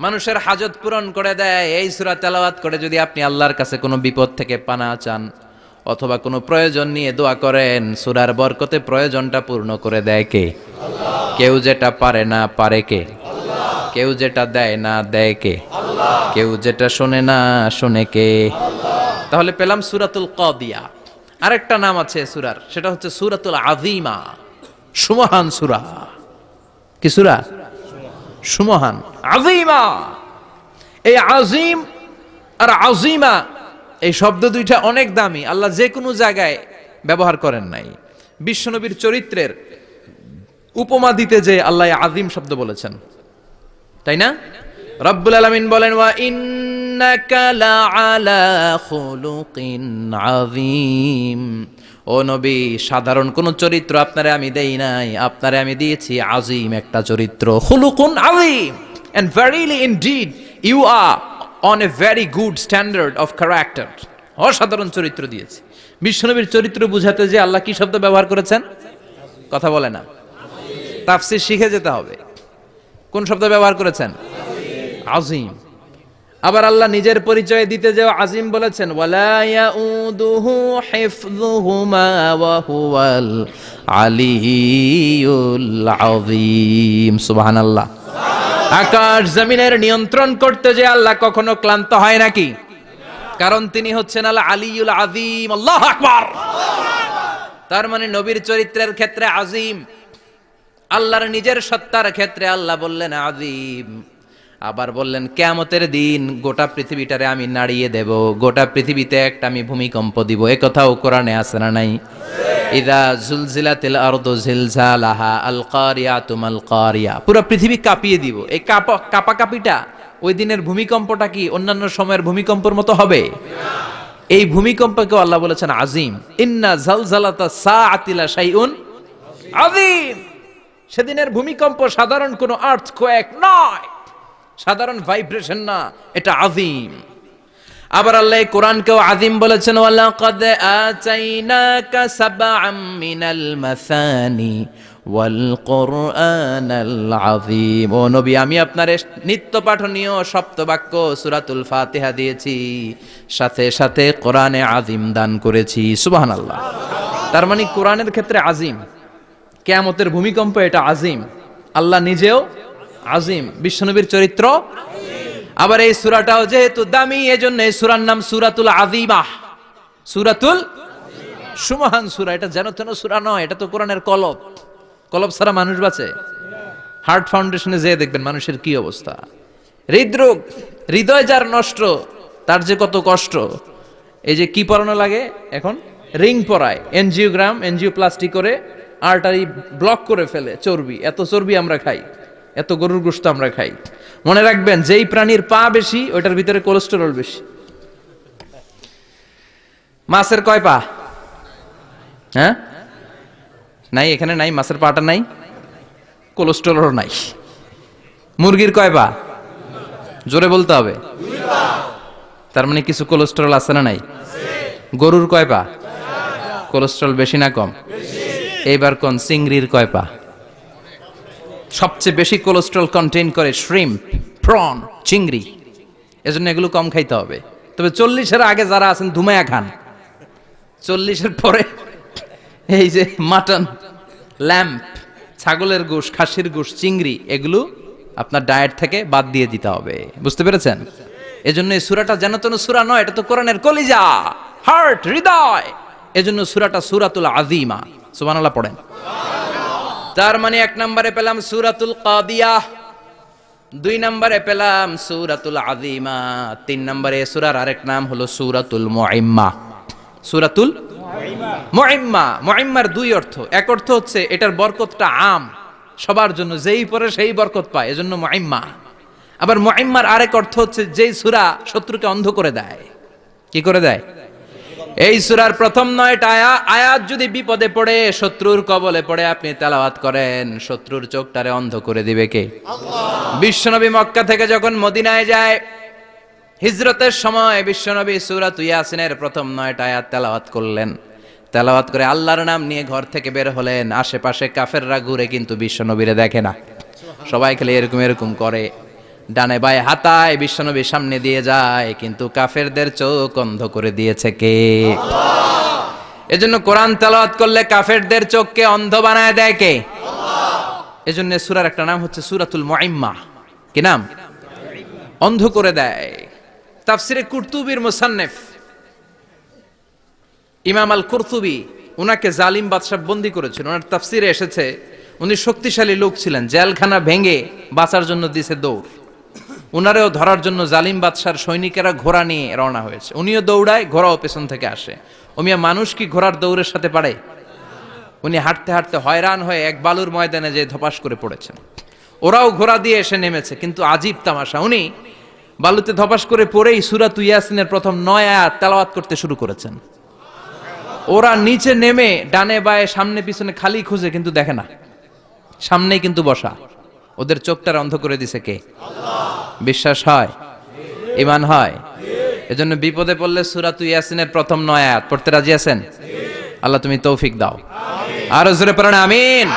মানুষের হাজত পূরণ করে দেয়। এই সূরা তেলাওয়াত করে যদি আপনি আল্লাহর কাছে কোনো বিপদ থেকে পানা চান অথবা কোনো প্রয়োজন নিয়ে দোয়া করেন, সূরার বরকতে প্রয়োজনটা পূর্ণ করে দেয় কে? আল্লাহ। কেউ যেটা পারে না পারে কে? আল্লাহ। কেউ যেটা দেয় না দেয় কে? আল্লাহ। কেউ যেটা শোনে না শোনে কে? আল্লাহ। তাহলে পেলাম সূরাতুল কাদিয়া। আরেকটা নাম আছে সূরার, সেটা হচ্ছে সূরাতুল আযীমা। সুমহান সূরা। কি সূরা? সুমহান, আযীমা। এই আযীম আর আযীমা এই শব্দ দুইটা অনেক দামি, আল্লাহ যে কোনো জায়গায় ব্যবহার করেন নাই। বিশ্বনবীর চরিত্রের উপমা দিতে যে আল্লাহ আযীম শব্দ বলেছেন, তাই না? রব্বুল আলামিন বলেন ওয়া ইন্নাকা লাআলা খুলুকিন আযীম। ও নবী, সাধারণ কোন চরিত্র আপনারে আমি দেই নাই, আপনারে আমি দিয়েছি আযীম একটা চরিত্র। খুলুকুন আযীম, and verily indeed you are on a very good standard of character. অসাধারণ চরিত্র দিয়েছি। বিশ্বনবীর চরিত্র বুঝাতে যে আল্লাহ কি শব্দ ব্যবহার করেছেন? কথা বলে না। তাফসীর শিখে যেতে হবে। কোন শব্দ ব্যবহার করেছেন? আযীম। আবার আল্লাহ নিজের পরিচয় দিতে যে আযীম বলেছেন, ওয়ালা ইয়াউদুহু হিফযুহুমা ওয়া হুয়াল আলিয়্যুল আযীম। সুবহানাল্লাহ। আকাশ জমিনের নিয়ন্ত্রণ করতে যে আল্লাহ কখনো ক্লান্ত হয় নাকি? কারণ তিনি হচ্ছেন আল আলিয়্যুল আযীম। আল্লাহু আকবার। তার মানে নবীর চরিত্রের ক্ষেত্রে আযীম, আল্লাহর নিজের সত্তার ক্ষেত্রে আল্লাহ বললেন আযীম। আবার বললেন কিয়ামতের দিন গোটা পৃথিবীটারে আমি নাড়িয়ে দেব, গোটা পৃথিবীতে একটা আমি ভূমিকম্প দিব। এ কথাও কোরআনে আছে না নাই? ইযা জুলজিলাতিল আরদু জিলজালাহা আল কারিয়াতু মাল কারিয়া, পুরো পৃথিবী কাঁপিয়ে দিব। এই কাঁপাকাঁপিটা ওই দিনের ভূমিকম্পটা কি অন্যান্য সময়ের ভূমিকম্পের মতো হবে? এই ভূমিকম্পকে আল্লাহ বলেছেন আজিম। ইন্না জালজালাতা সাআতি লা শাইউন আযীম। সেদিনের ভূমিকম্প সাধারণ কোনো আর্থকোয়েক নয়, সাধারণ ভাইব্রেশন না, এটা আযীম। আবার আল্লাহ কোরআনকেও আযীম বলেছেন, ওয়ালাকাদ আতাইনাকা সাবআম মিনাল মাসানি ওয়াল কুরআনাল আযীম। ও নবী, আমি আপনার নিত্য পাঠনীয় সপ্তবাক্য সূরাতুল ফাতিহা দিয়েছি, সাথে সাথে কোরআনে আযীম দান করেছি। সুবহানাল্লাহ। তার মানে কোরআনের ক্ষেত্রে আযীম, কিয়ামতের ভূমিকম্প এটা আযীম, আল্লাহ নিজেও আযীম, বিশ্বনবীর চরিত্র। আবার এই সূরাটাও যেহেতু দামি, এজন্য এই সূরার নাম সূরাতুল আযীমাহ, সূরাতুল সুমহান সূরা। এটা যেন তেন সূরা নয়, এটা তো কোরআনের কলব। কলব ছাড়া মানুষ বাঁচে? হার্ট ফাউন্ডেশনে যেয়ে দেখবেন মানুষের কি অবস্থা। হৃদরোগ, হৃদয় যার নষ্ট, তার যে কত কষ্ট। এই যে কি পরানো লাগে এখন, রিং পরায়, এনজিওগ্রাম, এনজিওপ্লাস্টি করে আর্টারি ব্লক করে ফেলে। চর্বি, এত চর্বি আমরা খাই, এত গরুর গোশত আমরা খাই। মনে রাখবেন, যেই প্রাণীর পা বেশি ওইটার ভিতরে কোলেস্টেরল বেশি। মাছের কয় পা? হ্যাঁ, নাই, এখানে নাই, মাছের পাটা নাই, কোলেস্টেরল নাই। মুরগির কয় পা? জোরে বলতে হবে। তার মানে কিছু কোলেস্টেরল আছে না নাই? গরুর কয় পা? কোলেস্টেরল বেশি না কম? এইবার কোন চিংড়ির কয় পা? সবচেয়ে বেশি কোলেস্টেরল কন্টেইন করে শ্রিম্প, প্রন, চিংড়ি। এজন্য এগুলো কম খাইতে হবে। তবে 40-এর আগে যারা আছেন ধুমায়া খান, 40-এর পরে এই যে মাটন, ল্যাম্প, ছাগলের গোশ, খাসির গোশ, চিংড়ি, এগুলো আপনার ডায়েট থেকে বাদ দিয়ে দিতে হবে। বুঝতে পেরেছেন? এজন্য এই সূরাটা যেন তেন সূরা নয়, এটা তো কোরআনের কলিজা, হার্ট, হৃদয়। এজন্য সূরাটা সূরাতুল আযীমা। সুবহানাল্লাহ পড়েন। তার মানে 1 নম্বরে পেলাম সূরাতুল কাদিয়াহ, 2 নম্বরে পেলাম সূরাতুল আযীমা, 3 নম্বরে সূরার আরেক নাম হলো সূরাতুল মুইম্মা। সূরাতুল মুইম্মা। মুইম্মার 2 অর্থ। এক অর্থ হচ্ছে এটার বরকতটা আম, সবার জন্য, যেই পড়ে সেই বরকত পায়, এজন্য মুইম্মা। আবার মুইম্মার আরেক অর্থ হচ্ছে যেই সূরা শত্রুকে অন্ধ করে দেয়। কি করে দেয়? এই সূরার প্রথম 9টা আয়াত যদি বিপদে পড়ে, শত্রুর কবলে পড়ে আপনি তেলাওয়াত করেন, শত্রুর চোখটারে অন্ধ করে দিবে কে? আল্লাহ। বিশ্বনবী মক্কা থেকে যখন মদিনায় যায়, হিজরতের সময় বিশ্বনবী সূরাতুল ইয়াসিনের প্রথম 9টা আয়াত তেলাওয়াত করলেন। তেলাওয়াত করে আল্লাহর নাম নিয়ে ঘর থেকে বের হলেন। আশেপাশে কাফেররা ঘুরে কিন্তু বিশ্বনবীরে দেখে না, সবাই খালি এরকম এরকম করে, ডানে বায়ে হাতায়, বিশ্বনবীর সামনে দিয়ে যায়, কিন্তু কাফেরদের চোখ অন্ধ করে দিয়েছে কে? আল্লাহ। এজন্য কোরআন তেলাওয়াত করলে কাফেরদের চোখকে অন্ধ বানায় দেয় কে? আল্লাহ। এজন্য সূরার একটা নাম হচ্ছে সূরাতুল মুইম্মা। কি নাম? অন্ধ করে দেয়। তাফসিরে কুরতুবীর মুসান্নিফ ইমাম আল কুরতুবী, উনাকে জালিম বাদশা বন্দী করেছিল। ওনার তাফসিরে এসেছে উনি শক্তিশালী লোক ছিলেন, জেলখানা ভেঙে বাঁচার জন্য দিছে দৌড়। উনারেও ধরার জন্য জালিম বাদশার সৈনিকেরা ঘোড়া নিয়ে রওনা হয়েছে। উনিও দৌড়ায়, ঘোড়াও পেছন থেকে আসে। ওমিয়া মানুষ কি ঘোড়ার দৌড়ের সাথে পারে? উনি হাঁটতে হাঁটতে হয়রান হয়ে এক বালুর ময়দানে যে ধপাস করে পড়েছেন। ওরাও ঘোড়া দিয়ে এসে নেমেছে, কিন্তু আজীব তামাশা, উনি বালুতে ধপাস করে পড়েই সূরাতুল ইয়াসিনের প্রথম 9 আয়াত তেলাওয়াত করতে শুরু করেছেন। ওরা নিচে নেমে ডানে বায়ে সামনে পিছনে খালি খুঁজে, কিন্তু দেখে না, সামনেই কিন্তু বসা। ওদের চোখটার অন্ধ করে দিছে কে? আল্লাহ। বিশ্বাস হয়? ঈমান হয়? এজন্য বিপদে পড়লে সূরাতুল ইয়াসিনের প্রথম 9 আয়াত পড়তে রাজি আছেন? আল্লাহ তুমি তৌফিক দাও। আরো জোরে পড়েন আমিন।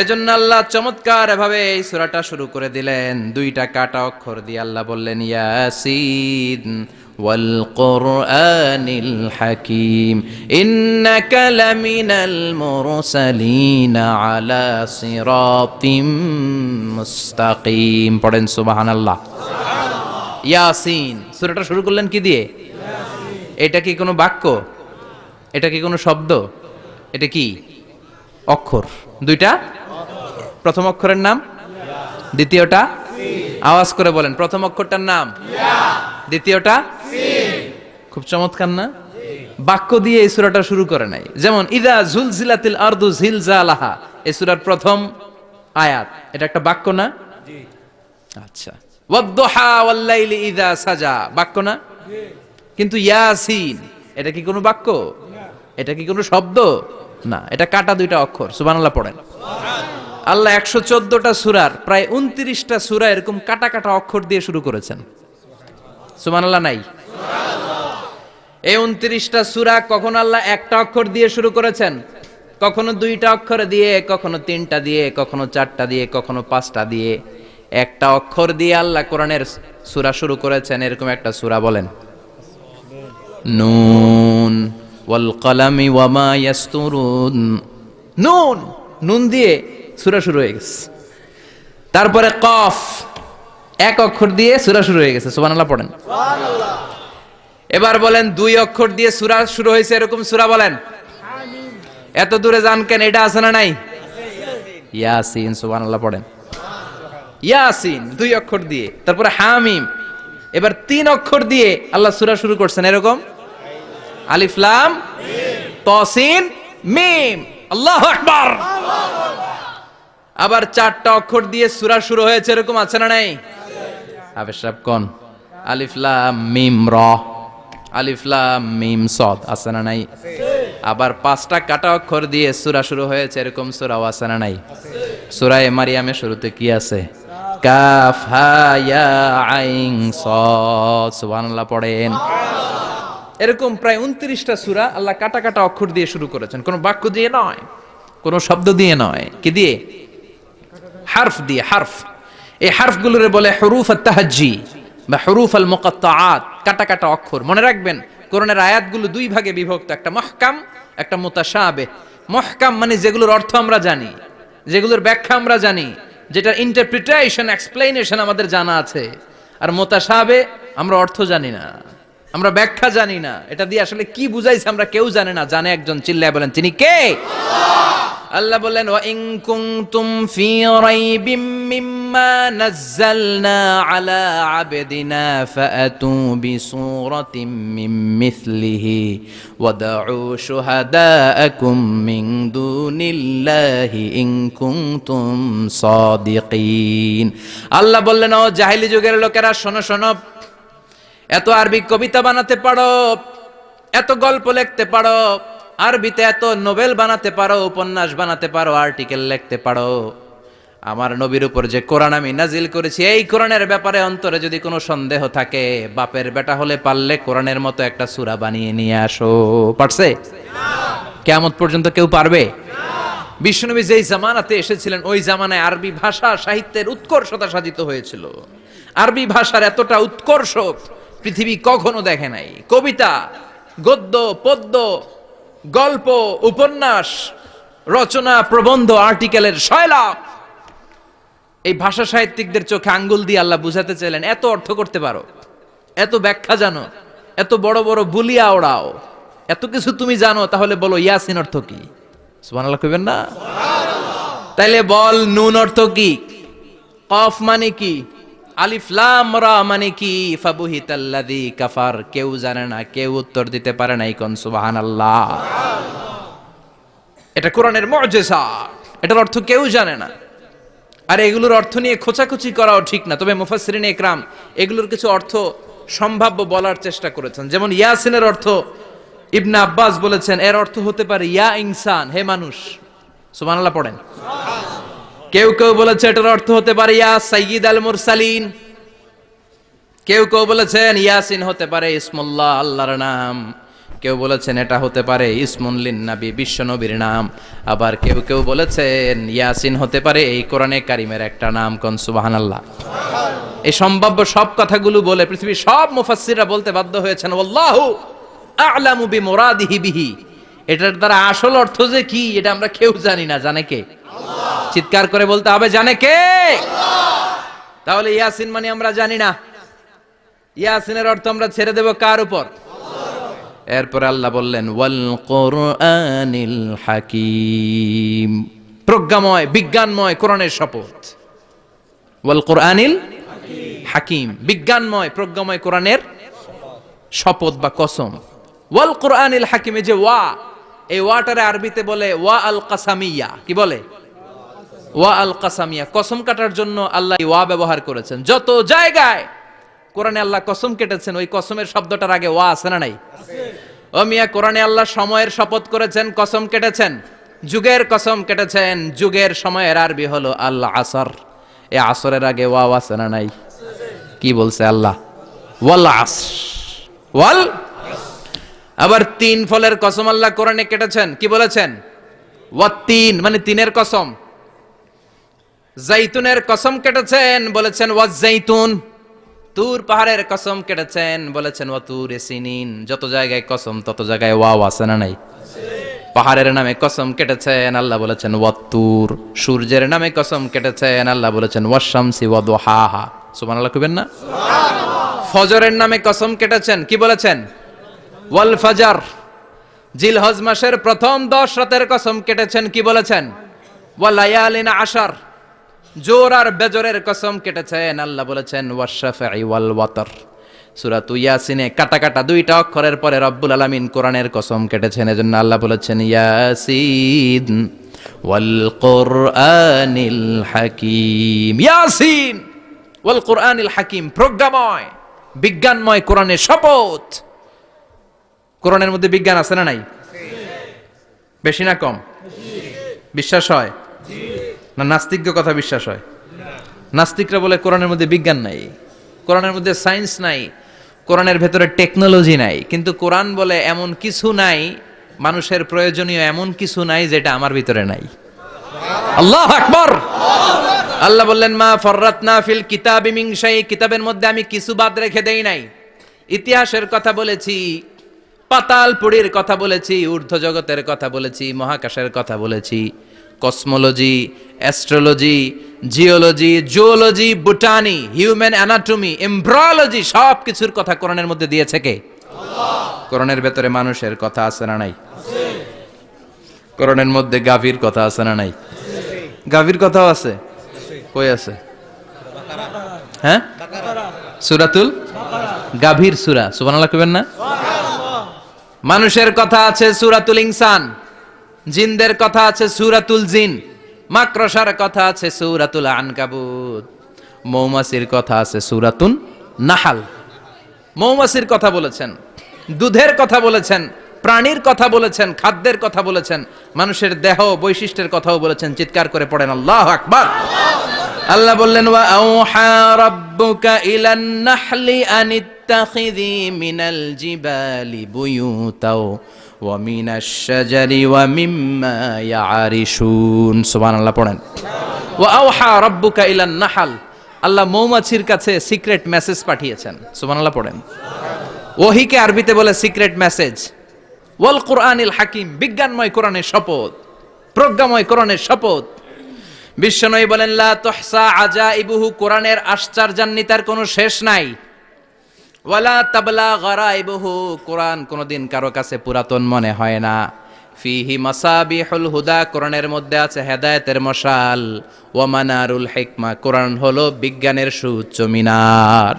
এজন্য আল্লাহ চমৎকার ভাবে এই সূরাটা শুরু করে দিলেন। 2টা কাটা অক্ষর দিয়ে আল্লাহ বললেন ইয়াসিন ওয়াল কুরআনিল হাকীম ইন্নাকা লামিনাল মুরসালিন আলা সিরাতিম মুস্তাকিম। পড়েন সুবহানাল্লাহ। ইয়াসিন। সূরাটা শুরু করলেন কি দিয়ে? এটা কি কোনো বাক্য? এটা কি কোনো শব্দ? এটা কি অক্ষর? 2টা। প্রথম অক্ষরের নাম, দ্বিতীয়টা আওয়াজ করে বলেন, প্রথম অক্ষরটার নাম, দ্বিতীয়টা। খুব চমৎকার না? বাক্য দিয়ে এই সূরাটা শুরু করে নাই। যেমন ইদা জুলজিলাতিল আরদু জিলজালাহা, এই সূরার প্রথম আয়াত, এটা একটা বাক্য না? আচ্ছা। ওয়াদ-দুহা ওয়াল-লাইলি ইযা সাজা, বাক্য না? কিন্তু ইয়াসিন, এটা কি কোনো বাক্য? এটা কি কোনো শব্দ? না, এটা কাটা দুইটা অক্ষর। সুবহানাল্লাহ পড়েন। আল্লাহ 114টা সূরার প্রায় 29টা সূরা এরকম কাটা কাটা অক্ষর দিয়ে শুরু করেছেন। সুবহানাল্লাহ নাই? এই 29টা সূরা কখনো আল্লাহ একটা অক্ষর দিয়ে শুরু করেছেন, কখনো দুইটা অক্ষর দিয়ে, কখনো তিনটা দিয়ে, কখনো চারটা দিয়ে, কখনো পাঁচটা দিয়ে। একটা অক্ষর দিয়ে আল্লাহ কোরআনের সূরা শুরু করেছেন, এরকম একটা সূরা বলেন। নুন ওয়াল কলামি ওয়া মা ইয়াসতুরুন। নুন, নুন দিয়ে সূরা শুরু হয়ে গেছে। তারপরে কফ, এক অক্ষর দিয়ে সূরা শুরু হয়ে গেছে। সুবহানাল্লাহ পড়েন। সুবহানাল্লাহ। এবার বলেন দুই অক্ষর দিয়ে সূরা শুরু হয়েছে এরকম সূরা বলেন। আমিন। এত দূরে যান কেন? এটা আছে না নাই? ইয়াসিন। সুবহানাল্লাহ পড়েন। ইয়াসিন দুই অক্ষর দিয়ে। তারপরে হামিম। এবার তিন অক্ষর দিয়ে আল্লাহ সূরা শুরু করছেন এরকম। আলিফ লাম মিম তাসিন মিম। আল্লাহু আকবার। আবার চারটা অক্ষর দিয়ে সূরা শুরু হয়েছে এরকম আছে না নাই? হাফেজ সাহেব কোন? আলিফ লাম মিম র, আলিফ লাম মিম সদ, আছে না নাই? আবার পাঁচটা কাটা অক্ষর দিয়ে সূরা শুরু হয়েছে এরকম সূরাও আছে না নাই? সূরা মারিয়ামের শুরুতে কি আছে? কাফ হা ইয়া আইন সদ। সুবহানাল্লাহ পড়েন। এরকম প্রায় 29টা সূরা আল্লাহ কাটা কাটা অক্ষর দিয়ে শুরু করেছেন, কোনো বাক্য দিয়ে নয়, কোনো শব্দ দিয়ে নয়। কি দিয়ে? হারফ দিয়ে। হারফ, এই হারফগুলোরে বলে হুরুফ আত-তাহাজ্জি বা হুরুফ আল মুকাত্তাআত, কাটা কাটা অক্ষর। মনে রাখবেন কোরআনের আয়াতগুলো দুই ভাগে বিভক্ত, একটা মুহকাম, একটা মুতাশাবিহ। মুহকাম মানে যেগুলোর অর্থ আমরা জানি, যেগুলোর ব্যাখ্যা আমরা জানি, যেটার ইন্টারপ্রিটেশন, এক্সপ্লেনেশন আমাদের জানা আছে। আর মুতাশাবিহ আমরা অর্থ জানি না, আমরা ব্যাখ্যা জানি না, এটা দিয়ে আসলে কি বুঝাইছে আমরা কেউ জানে না। জানে একজন, চিল্লায় বলেন তিনি কে? আল্লাহ বললেন ওয়া ইন কুনতুম ফি রাইবিম মিম্মা নাযালনা আলা আবদিনা ফাআতু বিসূরাতিম মিন মিসলিহি ওয়াদউ শুহাদাআকুম মিন দুনিল্লাহি ইন কুনতুম সাদিকিন। আল্লাহ বললেন ও জাহেলি যুগের লোকেরা, শোনো শোনো, এত আরবি কবিতা বানাতে পারো, এত গল্প লিখতে পারো, আরবিতে এত নোবেল বানাতে পারো, উপন্যাস বানাতে পারো, আর্টিকেল লিখতে পারো, আমার নবীর উপর যে কোরআন আমি নাজিল করেছি এই কোরআনের ব্যাপারে অন্তরে যদি কোনো সন্দেহ থাকে, বাপের বেটা হলে পারলে কোরআনের মতো একটা সূরা বানিয়ে নিয়ে আসো। পারছে? কিয়ামত পর্যন্ত কেউ পারবে? বিশ্বনবী যেই জামানাতে এসেছিলেন ওই জামানায় আরবি ভাষা সাহিত্যের উৎকর্ষতা সাধিত হয়েছিল। আরবি ভাষার এতটা উৎকর্ষ পৃথিবী কখনো দেখে নাই। কবিতা, গদ্য, পদ্য, গল্প, উপন্যাস, রচনা, প্রবন্ধ, আর্টিকেলের শয়লাভ। এই ভাষা সাহিত্যিকদের চোখে আঙ্গুল দিয়ে আল্লাহ বুঝাতে চাইলেন, এত অর্থ করতে পারো, এত ব্যাখ্যা জানো, এত বড় বড় বুলিয়া ওড়াও, এত কিছু তুমি জানো, তাহলে বলো ইয়াসিন অর্থ কি? সুবহানাল্লাহ কইবেন না? তাইলে বল নুন অর্থ কি? কফ মানে কি? আলিফ লাম রা মানে কি? ফাবুহিতাল্লাযী কাফার। কেউ জানে না, কেউ উত্তর দিতে পারে না। কোন সুবহানাল্লাহ। এটা কোরআনের মুআজিজা, এটার অর্থ কেউ জানে না। আর এগুলোর অর্থ নিয়ে খোঁচাখুচি করাও ঠিক না। তবে মুফাসসিরিন ইকরাম এগুলোর কিছু অর্থ সম্ভাব্য বলার চেষ্টা করেছেন। যেমন ইয়াসিনের অর্থ ইবনে আব্বাস বলেছেন এর অর্থ হতে পারে ইয়া ইনসান, হে মানুষ। সুবহানাল্লাহ পড়েন। কেউ কেউ বলেছে এটার অর্থ হতে পারে ইয়া সাইয়্যিদ আল মুরসালিন। কেউ কেউ বলেছেন ইয়াসিন হতে পারে ইসমুল্লাহ, আল্লাহর নাম। কেউ বলেছেন এটা হতে পারে ইসমুন লিন নবী, বিশ্ব নবীর নাম। আবার কেউ কেউ বলেছেন ইয়াসিন হতে পারে এই কোরআনে কারিমের একটা নাম। কোন সুবহানাল্লাহ। এই সম্ভাব্য সব কথাগুলো বলে পৃথিবীর সব মুফাসসিররা বলতে বাধ্য হয়েছেন আল্লাহু আ'লামু বিমুরাদিহি বিহি। এটার দ্বারা আসল অর্থ যে কি এটা আমরা কেউ জানি না। জানে কে? আল্লাহ। চিৎকার করে বলতে হবে, জানে কে? আল্লাহ। তাহলে ইয়াসিন মানে আমরা জানি না। ইয়াসিনের অর্থ আমরা ছেড়ে দেব কার উপর? আল্লাহ। এরপর আল্লাহ বললেন ওয়াল কুরআনিল হাকীম, প্রজ্ঞাময় বিজ্ঞানময় কোরআনের শপথ। ওয়াল কুরআনিল হাকীম, বিজ্ঞানময় প্রজ্ঞাময় কোরআনের শপথ বা কসম। ওয়াল কোরআনিল হাকিম, যে ওয়া, এই ওয়াটারে আরবিতে বলে ওয়া আল কাসামিয়া। কি বলে? ওয়া আল কাসামিয়া, কসম কাটার জন্য আল্লাহ ওয়া ব্যবহার করেছেন। যত জায়গায় কোরআনে আল্লাহ কসম কেটেছেন, ওই কসমের শব্দটার আগে ওয়া আছে না নাই? ও মিয়া, কোরআনে আল্লাহ সময়ের শপথ করেছেন, কসম কেটেছেন, যুগের কসম কেটেছেন। যুগের সময়ের আরবি হলো আল আসর। এই আসরের আগে ওয়াও আছে না নাই? কি বলছে আল্লাহ? ওয়াল আসর, ওয়াল। আবার তিন ফলের কসম আল্লাহ কোরআনে কেটেছেন, কি বলেছেন? ওয়াত্তিন, মানে তিনের কসম। জাইতুনের কসম কেটেছেন, বলেছেন ওয়াজ জাইতুন। তুর পাহাড়ের কসম কেটেছেন, বলেছেন ওয়া তুর সিনিন। যত জায়গায় কসম তত জায়গায় ওয়াও আছে না নাই? পাহাড়ের নামে কসম কেটেছেন, আল্লাহ বলেছেন ওয়াত্তুর। সূর্যের নামে কসম কেটেছেন, আল্লাহ বলেছেন ওয়াশ-শামসি ওয়া দুহাহা। সুবহানাল্লাহ কইবেন না? ফজরের নামে কসম কেটেছেন, কি বলেছেন? ওয়াল ফাজর। জিলহজ মাসের প্রথম 10 রাতের কসম কেটেছেন, কি বলেছেন? ওয়া লায়ালিন আশর। জোর আর বেজরের কসম কেটেছেন, আল্লাহ বলেছেন ওয়াশ-শাফঈ ওয়াল ওয়াতর। সূরা ইয়াসিনে কাটা কাটা দুইটা অক্ষরের পরে রব্বুল আলামিন কোরআনের কসম কেটেছেন, এজন্য আল্লাহ বলেছেন ইয়াসিন ওয়াল কোরআনিল হাকিম। ইয়াসিন ওয়াল কোরআনিল হাকিম, প্রজ্ঞাময়, বিজ্ঞানময় কোরআনের শপথ। কোরআনের মধ্যে বিজ্ঞান আছে না নাই? বেশি না কম? বিশ্বাস হয় না নাস্তিকদের কথা বিশ্বাস হয়? নাস্তিকরা বলে কোরআনের মধ্যে বিজ্ঞান নাই, কোরআনের মধ্যে সায়েন্স নাই, কোরআনের ভেতরে টেকনোলজি নাই। কিন্তু কোরআন বলে এমন কিছু নাই, মানুষের প্রয়োজনীয় এমন কিছু নাই যেটা আমার ভিতরে নাই। আল্লাহু আকবার। আল্লাহ বললেন মা ফাররাতনা ফিল কিতাবি মিন শাই, কিতাবের মধ্যে আমি কিছু বাদ রেখে দেই নাই। ইতিহাসের কথা বলেছি, পাতালপুরীর কথা বলেছি, ঊর্ধ্ব জগতের কথা বলেছি, মহাকাশের কথা বলেছি, cosmology, astrology, geology, zoology, botany, human anatomy, embryology, সব কিছুর কথা কোরআনের মধ্যে দিয়েছে কে? আল্লাহ। কোরআনের ভেতরে মানুষের কথা আছে না নাই? আছে। কোরআনের মধ্যে গাভীর কথা আছে না নাই? আছে। গাভীর কথাও আছে? কই আছে? হ্যাঁ, সূরাতুল গাভীর সূরা। সুবহানাল্লাহ কইবেন না? সুবহানাল্লাহ। মানুষের কথা আছে সূরাতুল ইনসান, জিনদের কথা আছে সূরাতুল জিন, মাকড়সার কথা আছে সূরাতুল আনকাবুত, মৌমাছির কথা আছে সূরাতুন নাহাল। মৌমাছির কথা বলেছেন, দুধের কথা বলেছেন, প্রাণীর কথা বলেছেন, খাদ্যের কথা বলেছেন, মানুষের দেহ বৈশিষ্ট্যের কথাও বলেছেন। চিৎকার করে পড়েন আল্লাহু আকবার। আল্লাহ বললেন ওয়া আওহা রাব্বুকা ইলান নাহলি আনিত্তাখিযি মিনাল জিবালি বুয়ুতাও ওয়া মিনাশ শাজারি ওয়া মিম্মা ইয়ারিশুন। সুবহানাল্লাহ পড়েন। ওয়া আওহা রাব্বুকা ইলান নাহল, আল্লাহ মৌমাছির কাছে সিক্রেট মেসেজ পাঠিয়েছেন। সুবহানাল্লাহ পড়েন। ওহীকে আরবিতে বলে সিক্রেট মেসেজ। ওয়াল কোরআনিল হাকিম, বিজ্ঞানময় কোরআনের শপথ, প্রজ্ঞাময় কোরআনের শপথ। বিশ্বনবী বলেন লা তুহসা আজাইবুহু, কোরআনের আশ্চর্যান্বিতার কোনো শেষ নাই। ওয়ালা তাবলা গারাইবুহু, কোরআন কোনোদিন কারো কাছে পুরাতন মনে হয় না। ফিহি মাসাবিহুল হুদা, কোরআনের মধ্যে আছে হেদায়েতের মশাল। ওয়া মানারুল হিকমা, কোরআন হলো বিজ্ঞানের সুউচ্চ মিনার।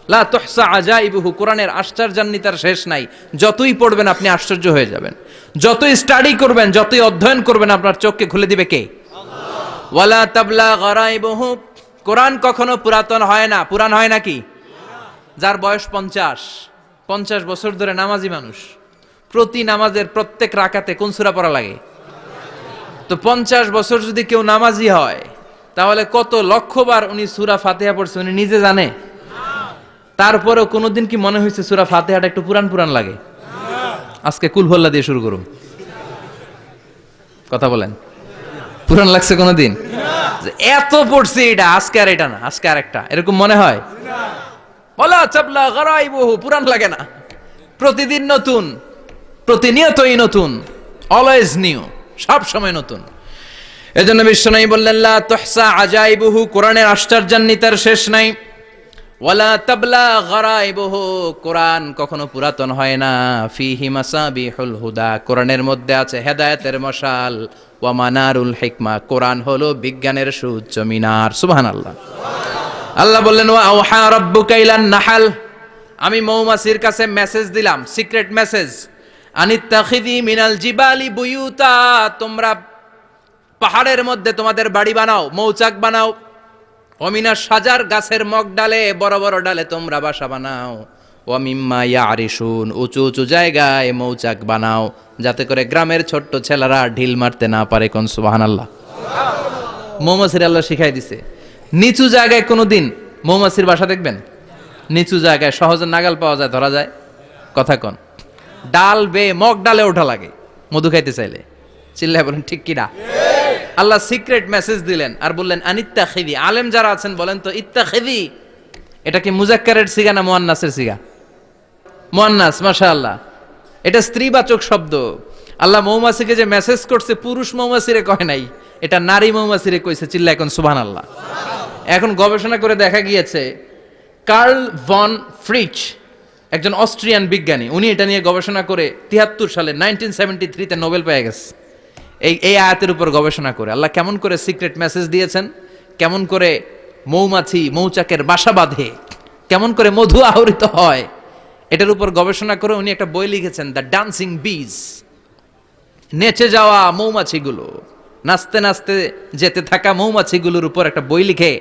লা তুহসা আজাইবুহু, কোরআনের আশ্চর্যান্বিতার শেষ নাই। যতই পড়বেন আপনি আশ্চর্য হয়ে যাবেন, যতই স্টাডি করবেন, যতই অধ্যয়ন করবেন, আপনার চোখকে খুলে দিবে কে? আল্লাহ। ওয়ালা তাবলা গারাইবুহু, কোরআন কখনো পুরাতন হয় না। পুরান হয় নাকি? যার বয়স 50 বছর ধরে নামাজি মানুষ, প্রতি নামাজের প্রত্যেক রাকাতে কোন সূরা পড়া লাগে? তো 50 বছর যদি কেউ নামাজি হয়, তাহলে কত লক্ষবার উনি সূরা ফাতিহা পড়ছে উনি নিজে জানে? তারপরেও কোনোদিন কি মনে হয়েছে সূরা ফাতিহাটা একটু পুরান পুরান লাগে? আজকে কুল হল্লা দিয়ে শুরু করুন, কথা বলেন। পুরান লাগছে কোনোদিন? এত পড়ছি এটা, আজকে আর এটা না, আজকে আর একটা, এরকম মনে হয়? ওয়ালা তাবলা গারাইবুহু, পুরান লাগে না। প্রতিদিন নতুন, প্রতিনিয়তই নতুন, অলওয়েজ নিউ, সব সময় নতুন। এজন্য বিশ্বনবী বললেন লা তুহসা আজাইবুহু, কোরআনের আশ্চর্যান্বিতার শেষ নাই। ওয়ালা তাবলা গারাইবুহু, কোরআন কখনো পুরাতন হয় না। ফিহি মাসাবিহুল হুদা, কোরআনের মধ্যে আছে হেদায়েতের মশাল। ওয়া মানারুল হিকমা, কোরআন হলো বিজ্ঞানের সুউচ্চ মিনার। সুবহানাল্লাহ। আল্লাহ বললেন ওয়া আওহা রাব্বুকা ইলান নাহাল, আমি মৌমাছির কাছে মেসেজ দিলাম, সিক্রেট মেসেজ, আনিত্তাখিদি মিনাল জিবালি বুয়ুতা, তোমরা পাহাড়ের মধ্যে তোমাদের বাড়ি বানাও, মৌচাক বানাও, অমিনা সাজার, গাছের মগ ডালে, বড় বড় ডালে তোমরা বাসা বানাও, ওয়ামিম্মা ইয়ারিশুন, উঁচু উঁচু জায়গায় মৌচাক বানাও, যাতে করে গ্রামের ছোট্ট ছেলেরা ঢিল মারতে না পারে। কোন সুবহানাল্লাহ। মৌমাছির আল্লাহ শিখাই দিছে। নিচু জায়গায় কোনোদিন মৌমাছির বাসা দেখবেন? নিচু জায়গায় সহজে নাগাল পাওয়া যায়, ধরা যায়। কথা কন। ডাল বেয়ে মগ ডালে ওঠা লাগে মধু খাইতে চাইলে। চিল্লায় বলেন ঠিক কিনা? আল্লাহ সিক্রেট মেসেজ দিলেন আর বললেন আনিত্তাখিদি। আলেম যারা আছেন বলেন তো, ইত্তাখিদি এটা কি মুজাক্কারের সিগা না মুয়ান্নাসের সিগা? মুয়ান্নাস, মাশাআল্লাহ। এটা স্ত্রীবাচক শব্দ। আল্লাহ মৌমাছিকে যে মেসেজ করছে পুরুষ মৌমাছিরে কয় নাই, এটা নারী মৌমাছিরে কইছে। চিল্লা এখন সুবহানাল্লাহ। এখন গবেষণা করে দেখা গিয়েছে, কার্ল ভন ফ্রিচ, একজন অস্ট্রিয়ান বিজ্ঞানী, উনি এটা নিয়ে গবেষণা করে 73 সালে 1973 নোবেল পেয়ে গেছে। এই আয়াতের উপর গবেষণা করে আল্লাহ কেমন করে সিক্রেট মেসেজ দিয়েছেন, কেমন করে মৌমাছি মৌচাকের বাসা বাঁধে, কেমন করে মধু আহরিত হয়, এটার উপর গবেষণা করে উনি একটা বই লিখেছেন, দ্য ডান্সিং বিজ। নেচে যাওয়া মৌমাছিগুলো, নাচতে নাচতে যেতে থাকা মৌমাছিগুলোর উপর একটা বই লিখে,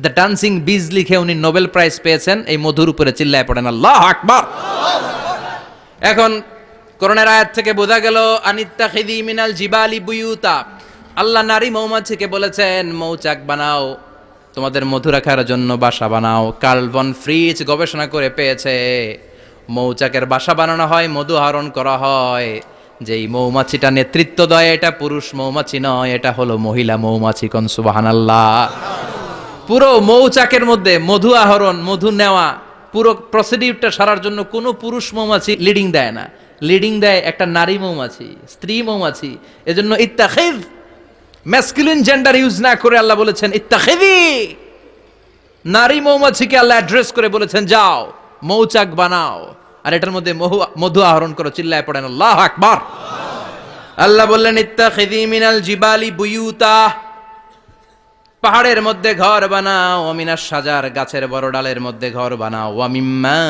দ্য ডান্সিং বিজ লিখে উনি নোবেল প্রাইজ পেয়েছেন এই মধুর উপরে। চিল্লায় পড়েন আল্লাহু আকবার। এখন কোরআনের আয়াত থেকে বোঝা গেল আনিত্তাখিদি মিনাল জিবালি বুয়ুতা, আল্লাহ নারী মৌমাছিকে বলেছেন মৌচাক বানাও, তোমাদের মধু রাখার জন্য বাসা বানাও। কার্ল ভন ফ্রিচ গবেষণা করে পেয়েছে মৌচাকের বাসা বানানো হয়, মধু আহরণ করা হয়, যেই মৌমাছিটা নেতৃত্ব দেয় এটা পুরুষ মৌমাছি নয়, এটা হলো মহিলা মৌমাছি। কোন সুবহানাল্লাহ। পুরো মৌচাকের মধ্যে মধু আহরণ, মধু নেওয়া, পুরো প্রসিডিউরটা সারার জন্য কোনো পুরুষ মৌমাছি লিডিং দেয় না, লিডিং দেয় একটা নারী মৌমাছি, স্ত্রী মৌমাছি। এজন্য ইত্তাখিদ, ম্যাসকুলিন জেন্ডার ইউজ না করে আল্লাহ বলেছেন ইত্তাখিদি। নারী মৌমাছিকে আল্লাহ অ্যাড্রেস করে বলেছেন যাও মৌচাক বানাও আর এটার মধ্যে মধু আহরণ করো। চিল্লায় পড়েন আল্লাহু আকবার। আল্লাহ বললেন ইত্তাখিদি মিনাল জিবালি বুয়ুতা, পাহাড়ের মধ্যে ঘর বানাও, অমিনাস সাজার, গাছের বড় ডালের মধ্যে ঘর বানাও, ওয়ামিম্মা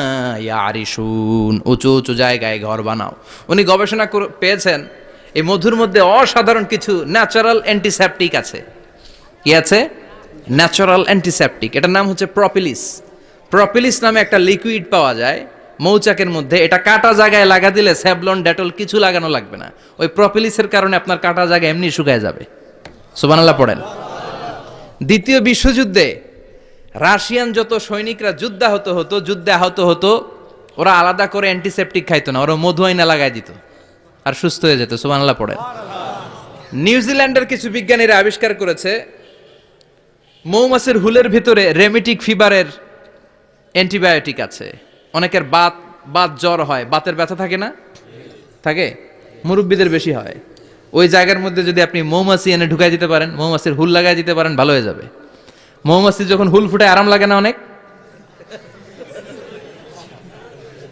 ইয়ারিশুন, উঁচু উঁচু জায়গায় ঘর বানাও। উনি গবেষণা পেয়েছেন এই মধুর মধ্যে অসাধারণ কিছু ন্যাচারাল অ্যান্টিসেপটিক আছে। কি আছে? Natural antiseptic. এটার নাম হচ্ছে প্রপিলিস। প্রপিলিস নামে একটা লিকুইড পাওয়া যায় মৌচাকের মধ্যে। এটা কাটা জায়গায় লাগা দিলে স্যাভলন, ডেটল কিছু লাগানো লাগবে না। ওই প্রপিলিসের কারণে আপনার কাটা জায়গা এমনি শুকায় যাবে। সুবহানাল্লাহ পড়েন। দ্বিতীয় বিশ্বযুদ্ধে রাশিয়ান যত সৈনিকরা যুদ্ধে আহত হতো, ওরা আলাদা করে অ্যান্টিসেপটিক খাইতো না, ওরা মধু আইনা লাগাই দিত আর সুস্থ হয়ে যেত। সুবহানাল্লাহ পড়েন। নিউজিল্যান্ডের কিছু বিজ্ঞানীরা আবিষ্কার করেছে মৌমাছির হুলের ভিতরে রেমিটিক ফিভারের অ্যান্টিবায়োটিক আছে। অনেকের বাত জ্বর হয়, বাতের ব্যথা থাকে না? থাকে, মুরব্বীদের বেশি হয়। ওই জায়গার মধ্যে যদি আপনি মৌমাছি এনে ঢুকাই দিতে পারেন, মৌমাছির হুল লাগাই দিতে পারেন, ভালো হয়ে যাবে। মৌমাছি যখন হুল ফুটে আরাম লাগে না অনেক?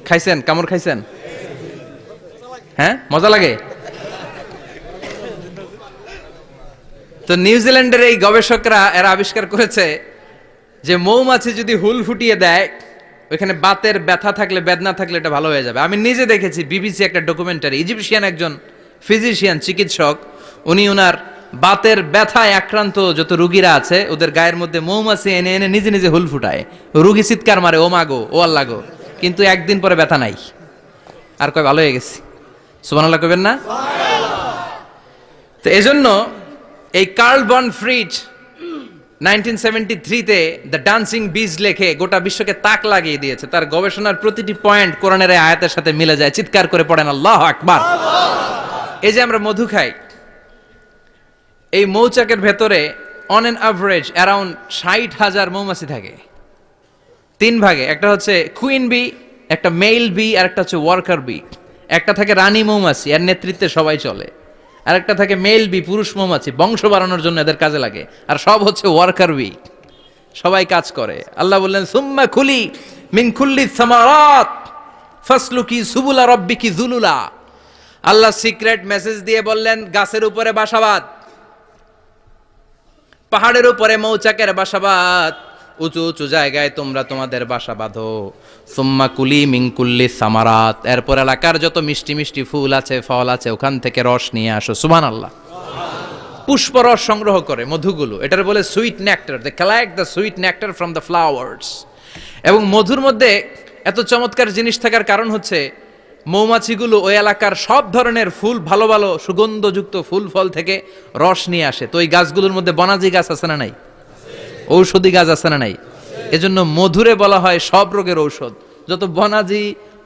খাইছেন? কামড় খাইছেন? হ্যাঁ, মজা লাগে। তো নিউজিল্যান্ডের এই গবেষকরা এরা আবিষ্কার করেছে যে মৌমাছি যদি হুল ফুটিয়ে দেয়, ওইখানে বাতের ব্যথা থাকলে, বেদনা থাকলে এটা ভালো হয়ে যাবে। আমি নিজে দেখেছি, বিবিসি একটা ডকুমেন্টারি, ইজিপশিয়ান একজন ফিজিশিয়ান, চিকিৎসক, উনি ওনার বাতের ব্যথায় আক্রান্ত যত রুগীরা আছে ওদের গায়ের মধ্যে মৌমাছি এনে এনে নিজে নিজে হুল ফুটায়। রুগী চিৎকার মারে, ও মাগো, ও আল্লাহ গো, কিন্তু একদিন পরে ব্যথা নাই, আর কয় ভালো হয়ে গেছি। সুবহানাল্লাহ কইবেন না? তো এজন্য এই কার্ল ভন ফ্রিচ 1973-তে দ্য ডান্সিং বিজ লেখে গোটা বিশ্বকে তাক লাগিয়ে দিয়েছে। তার গবেষণার প্রতিটি পয়েন্ট কোরআনের এই আয়াতের সাথে মিলে যায়। চিৎকার করে পড়েন আল্লাহু আকবার। এই যে আমরা মধু খাই, এই মৌচাকের ভেতরে অন এন অ্যাভারেজ অ্যারাউন্ড 60,000 মৌমাছি থাকে। তিন ভাগে, একটা হচ্ছে কুইন বি, একটা মেল বি, আর একটা হচ্ছে ওয়ার্কার বি। একটা থাকে রানী মৌমাছি, এর নেতৃত্বে সবাই চলে। আর একটা থাকে মেল বি, পুরুষ মৌমাছি, বংশ বাড়ানোর জন্য এদের কাজে লাগে। আর সব হচ্ছে ওয়ার্কার বি, সবাই কাজ করে। আল্লাহ বললেন সুম্মা খুলি মিন কুল্লি সামারাত ফাসলুকি সুবুলা রাব্বিকি যুলুলা। আল্লাহ সিক্রেট মেসেজ দিয়ে বললেন গাছের উপরে বাসাবাদ, পাহাড়ের উপরে মৌচাকের বাসাবাদ, উঁচু উঁচু জায়গায় তোমরা তোমাদের বাসা বাঁধো। সুম্মা কুলি মিন কুল্লি সামারাত, এরপর এলাকার যত মিষ্টি মিষ্টি ফুল আছে, ফল আছে, ওখান থেকে রস নিয়ে আসো। সুবহানাল্লাহ। পুষ্পরস সংগ্রহ করে মধুগুলো, এটার বলে sweet nectar. They collect the sweet nectar from the flowers. এবং মধুর মধ্যে এত চমৎকার জিনিস থাকার কারণ হচ্ছে মৌমাছিগুলো ওই এলাকার সব ধরনের ফুল, ভালো ভালো সুগন্ধযুক্ত ফুল ফল থেকে রস নিয়ে আসে। তো ওই গাছগুলোর মধ্যে বনাজি গাছ আছে না নাই? ঔষধি গাছ আছে না নাই? এজন্য মধুরে বলা হয় সব রোগের ঔষধ। যত বনাজি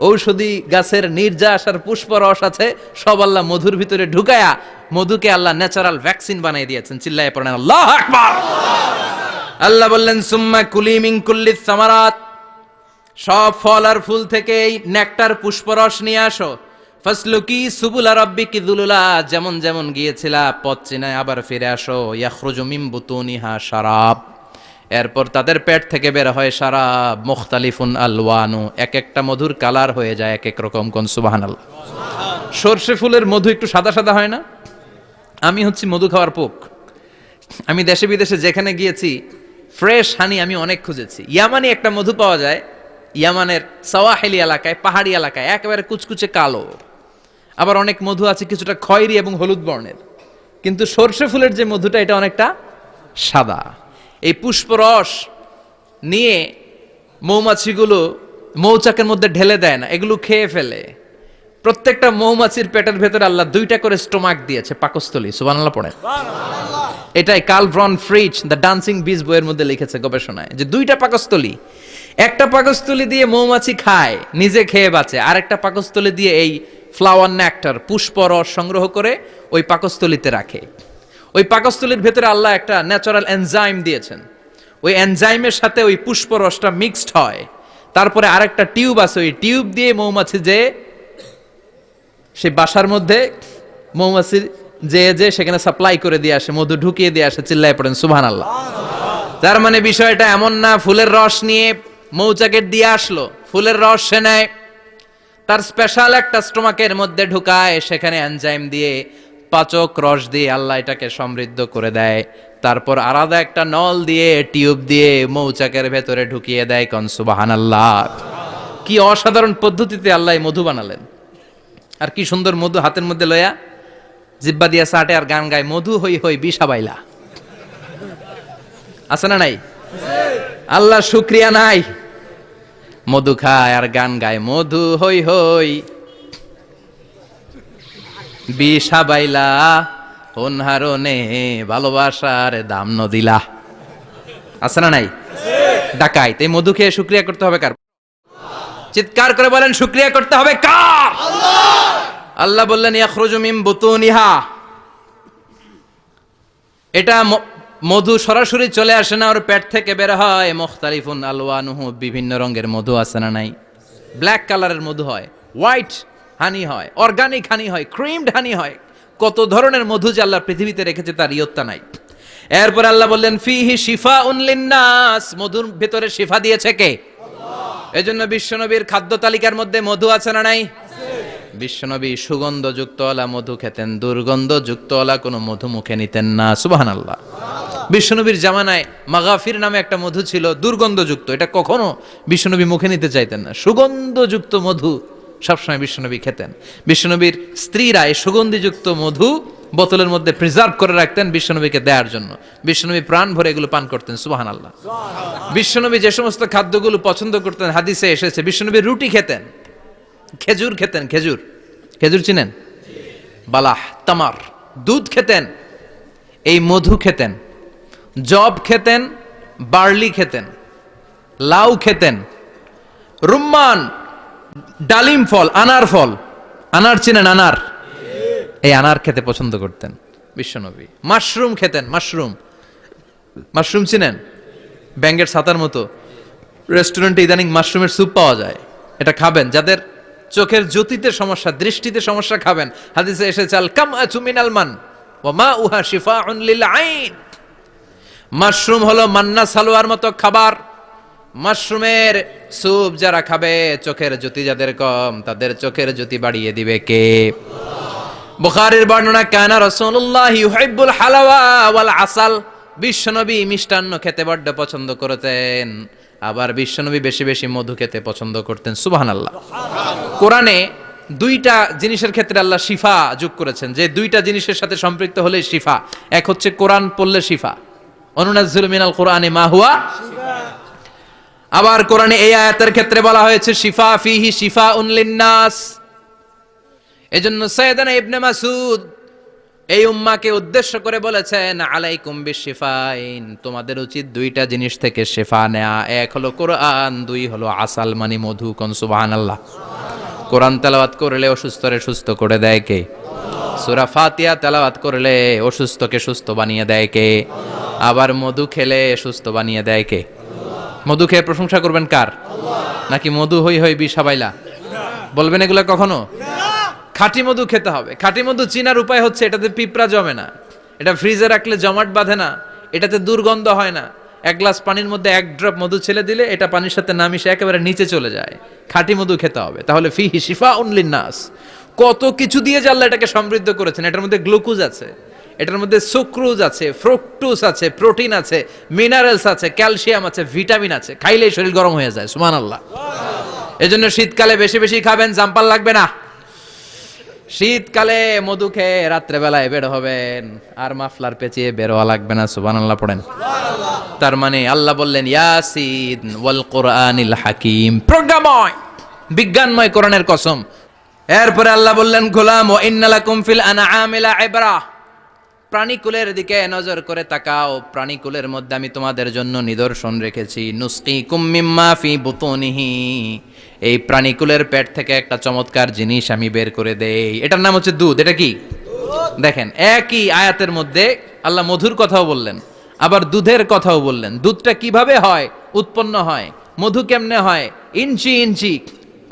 ঔষধি গাছের নির্যাস আর পুষ্পরস আছে, সব আল্লাহ মধুর ভিতরে ঢুকায়া মধুকে আল্লাহ ন্যাচারাল ভ্যাকসিন বানিয়ে দিয়েছেন। চিল্লায়ে পড়েন আল্লাহু আকবার। আল্লাহ বললেন সুম্মা কুলি মিন কুল্লি সামারাত, সব ফল আর ফুল থেকে এই নেকটার পুষ্পরস নিয়ে আসো। ফাসলুকি সুবুলা রাব্বিকি যুলুলা, যেমন যেমন গিয়েছিলা পথ চিনায় আবার ফিরে আসো। ইয়াখরুজু মিন বুতুনিহা শারাব, এরপর তাদের পেট থেকে বের হয় শারাব। মুখতালিফুন আলওয়ানু, এক একটা মধুর কালার হয়ে যায় এক এক রকম। কোন সুবহানাল্লাহ। সরষে ফুলের মধু একটু সাদা সাদা হয় না? আমি হচ্ছি মধু খাওয়ার পোক। আমি দেশে বিদেশে যেখানে গিয়েছি ফ্রেশ হানি আমি অনেক খুঁজেছি। ইয়ামানি একটা মধু পাওয়া যায়, ইয়ামানের সাওয়াহিলি এলাকায়, পাহাড়ি এলাকায়, একেবারে কুচকুচে কালো। আবার অনেক মধু আছে কিছুটা খয়েরি এবং হলুদ বর্ণের। কিন্তু সরষে ফুলের যে মধুটা, এটা অনেকটা সাদা। এই পুষ্পরস নিয়ে মৌমাছিগুলো মৌচাকের মধ্যে ঢেলে দেয় না, এগুলো খেয়ে ফেলে। প্রত্যেকটা মৌমাছির পেটের ভেতরে আল্লাহ 2টা করে স্টোমাক দিয়েছে, পাকস্থলী। সুবহানাল্লাহ পড়ে। এটাই কার্ল ভন ফ্রিচ দ্য ডান্সিং বিজ বইয়ের মধ্যে লিখেছে গবেষণায়, যে 2টা পাকস্থলী। একটা পাকস্থলী দিয়ে মৌমাছি খায়, নিজে খেয়ে বাঁচে। আর একটা পাকস্থলী দিয়ে এই ফ্লাওয়ার নেক্টার, পুষ্পরস সংগ্রহ করে ওই পাকস্থলীতে রাখে। ওই পাকস্থলীর ভেতরে আল্লাহ একটা ন্যাচারাল এনজাইম দিয়েছেন। ওই এনজাইমের সাথে ওই পুষ্পরসটা মিক্সড হয়। তারপরে আরেকটা টিউব আছে, ওই টিউব দিয়ে মৌমাছি যে সে বাসার মধ্যে মৌমাছি যে সেখানে সাপ্লাই করে দিয়ে আসে, মধু ঢুকিয়ে দিয়ে আসে। চিল্লায় পড়েন সুবহানাল্লাহ। তার মানে বিষয়টা এমন না ফুলের রস নিয়ে মৌচাকের দিয়ে আসলো, ফুলের রস সে নেয়, তার স্পেশাল একটা স্টোমাকের মধ্যে ঢুকায়, সেখানে এনজাইম দিয়ে, পাচক রস দিয়ে আল্লাহ এটাকে সমৃদ্ধ করে দেয়। তারপর আলাদা একটা নল দিয়ে, টিউব দিয়ে মৌচাকের ভেতরে ঢুকিয়ে দেয়। কোন সুবহানাল্লাহ। কি অসাধারণ পদ্ধতিতে আল্লাহ মধু বানালেন। আর কি সুন্দর মধু হাতের মধ্যে লয়া জিব্বা দিয়া চাটে আর গান গায়, মধু হই হই বিষা বাইলা। আছে না নাই? আল্লাহ শুকরিয়া নাই? মধু খায় আর গান গায়, মধু হই হই বিষা বাইলা, অনহারনে ভালোবাসার দাম নদিলা। আছে না নাই? ডাকাইত। এই মধু খেয়ে শুকরিয়া করতে হবে কার? চিৎকার করে বলেন, শুকরিয়া করতে হবে কার? আল্লাহ বললেন ইয়াখরুজু মিন বুতুনিহা, এটা মধু সরাসরি চলে আসে না, ওর পেট থেকে বের হয়। মুখতালিফুন আলওয়ানুহু, বিভিন্ন রঙের মধু। আছে না নাই? ব্ল্যাক কালারের মধু হয়, হোয়াইট হানি হয়, অর্গানিক হানি হয়, ক্রিমড হানি হয়। কত ধরনের মধু যে আল্লাহ পৃথিবীতে রেখেছে তার ইয়ত্তা নাই। এরপর আল্লাহ বললেন ফিহি শিফাউন লিন্নাস, মধুর ভিতরে শিফা দিয়েছে কে? আল্লাহ। এজন্য বিশ্বনবীর খাদ্য তালিকার মধ্যে মধু আছে না নাই? বিশ্বনবী সুগন্ধযুক্তওয়ালা মধু খেতেন, দুর্গন্ধযুক্তওয়ালা কোনো মধু মুখে নিতেন না। সুবহানাল্লাহ। বিশ্বনবীর জামানায় মাগাফির নামে একটা মধু ছিল, দুর্গন্ধযুক্ত। এটা কখনো বিশ্বনবী মুখে নিতে চাইতেন না। সুগন্ধযুক্ত মধু সবসময় বিশ্বনবী খেতেন। বিশ্বনবীর স্ত্রীরা এই সুগন্ধিযুক্ত মধু বোতলের মধ্যে প্রিজার্ভ করে রাখতেন বিশ্বনবীকে দেওয়ার জন্য। বিশ্বনবী প্রাণ ভরে এগুলো পান করতেন। সুবহানাল্লাহ। বিশ্বনবী যে সমস্ত খাদ্যগুলো পছন্দ করতেন হাদিসে এসেছে। বিশ্বনবী রুটি খেতেন, খেজুর খেতেন। খেজুর, খেজুর চিনেন? বালাহ, তামার। দুধ খেতেন, এই মধু খেতেন, জব খেতেন, বার্লি খেতেন, লাউ খেতেন, রুম্মান, ডালিম ফল, আনার ফল। আনার চিনেন? আনার, এই আনার খেতে পছন্দ করতেন বিশ্বনবী। মাশরুম খেতেন, মাশরুম। মাশরুম চিনেন? ব্যাঙ্গের ছাতার মতো। রেস্টুরেন্টে ইদানিং মাশরুমের স্যুপ পাওয়া যায়, এটা খাবেন। যাদের চোখের জ্যোতিতে সমস্যা, দৃষ্টিতে সমস্যা, খাবেন। হাদিসে এসেছে আল কামআতু মিনাল মান ওয়া মাউহা শিফাউন লিল আইন। মাশরুম হলো মান্না সালোয়ার মতো খাবার। মাশরুমের স্যুপ যারা খাবে, চোখের জ্যোতি যাদের কম, তাদের চোখের জ্যোতি বাড়িয়ে দিবে কে? বুখারীর বর্ণনা, কানা রাসূলুল্লাহ ইউহিব্বুল হালাওয়া ওয়াল আসাল বিশ্বনবী মিষ্টান্ন খেতে বড্ড পছন্দ করতেন, আবার বিশ্বনবী বেশি বেশি মধু খেতে পছন্দ করতেন। সুবহানাল্লাহ। কোরআনে দুইটা জিনিসের ক্ষেত্রে আল্লাহ শিফা যোগ করেছেন, যে দুইটা জিনিসের সাথে সম্পৃক্ত হলে শিফা। এক হচ্ছে কোরআন পড়লে শিফা, অনুনাজ্জিলু মিনাল কোরআনি মা হুয়া। আবার কোরআনে এই আয়াতের ক্ষেত্রে বলা হয়েছে শিফা ফিহি শিফাউন লিন্নাস। এজন্য সাইয়েদানা ইবনে মাসউদ এই উম্মাকে উদ্দেশ্য করে বলেছেন, আলাইকুম বিশিফাইন, তোমাদের উচিত দুইটা জিনিস থেকে শিফা নেয়া। এক হলো কোরআন, দুই হলো আসাল মানে মধু। কোন সুবহানাল্লাহ। কোরআন তেলাওয়াত করলে অসুস্থরে সুস্থ করে দেয় কে? সূরা ফাতিহা তেলাওয়াত করলে অসুস্থকে সুস্থ বানিয়ে দেয় কে? আবার মধু খেলে সুস্থ বানিয়ে দেয় কে? মধু খেয়ে প্রশংসা করবেন কার? নাকি মধু হই হই বিষাবাইলা বলবেন এগুলো কখনো? খাঁটি মধু খেতে হবে। খাঁটি মধু চিনার উপায় হচ্ছে এটাতে পিঁপড়া জমে না, এটা ফ্রিজে রাখলে জমাট বাঁধে না, এটাতে দুর্গন্ধ হয় না। এক গ্লাস পানির মধ্যে এক ড্রপ মধু ছেলে দিলে এটা পানির সাথে না মিশে একেবারে নিচে চলে যায়। খাঁটি মধু খেতে হবে। তাহলে ফিহি শিফাউন লিন্নাস। কত কিছু দিয়ে যে আল্লাহ এটাকে সমৃদ্ধ করেছেন। এটার মধ্যে গ্লুকোজ আছে, এটার মধ্যে সুক্রোজ আছে, ফ্রুকটোজ আছে, প্রোটিন আছে, মিনারেলস আছে, ক্যালসিয়াম আছে, ভিটামিন আছে। খাইলেই শরীর গরম হয়ে যায়। সুবহানাল্লাহ। এজন্য শীতকালে বেশি বেশি খাবেন, জাম্পাল লাগবে না। শীতকালে মধু খেয়ে রাত্রে বেলায় বের হবেন, আর মাফলার পেঁচিয়ে বের হওয়া লাগবে না। সুবহানাল্লাহ পড়েন। তার মানে আল্লাহ বললেন ইয়াসিন ওয়াল কোরআনিল হাকিম, প্রজ্ঞাময় বিজ্ঞানময় কোরআনের কসম। এরপরে আল্লাহ বললেন গোলাম ওয়া ইন্নালাকুম ফিল আনআমি লাইবরা, প্রাণীকুলের দিকে নজর করে তাকাও। প্রাণীকুলের মধ্যে আমি তোমাদের জন্য নিদর্শন রেখেছি। নুসকিকুম মিম্মা ফি বুতুনিহি, এই প্রাণীকুলের পেট থেকে একটা চমৎকার জিনিস আমি বের করে দেই, এটার নাম হচ্ছে দুধ। এটা কি? দেখেন, একই আয়াতের মধ্যে আল্লাহ মধুর কথাও বললেন, আবার দুধের কথাও বললেন। দুধটা কিভাবে হয়, উৎপন্ন হয়, মধু কেমনে হয়, ইঞ্চি ইঞ্চি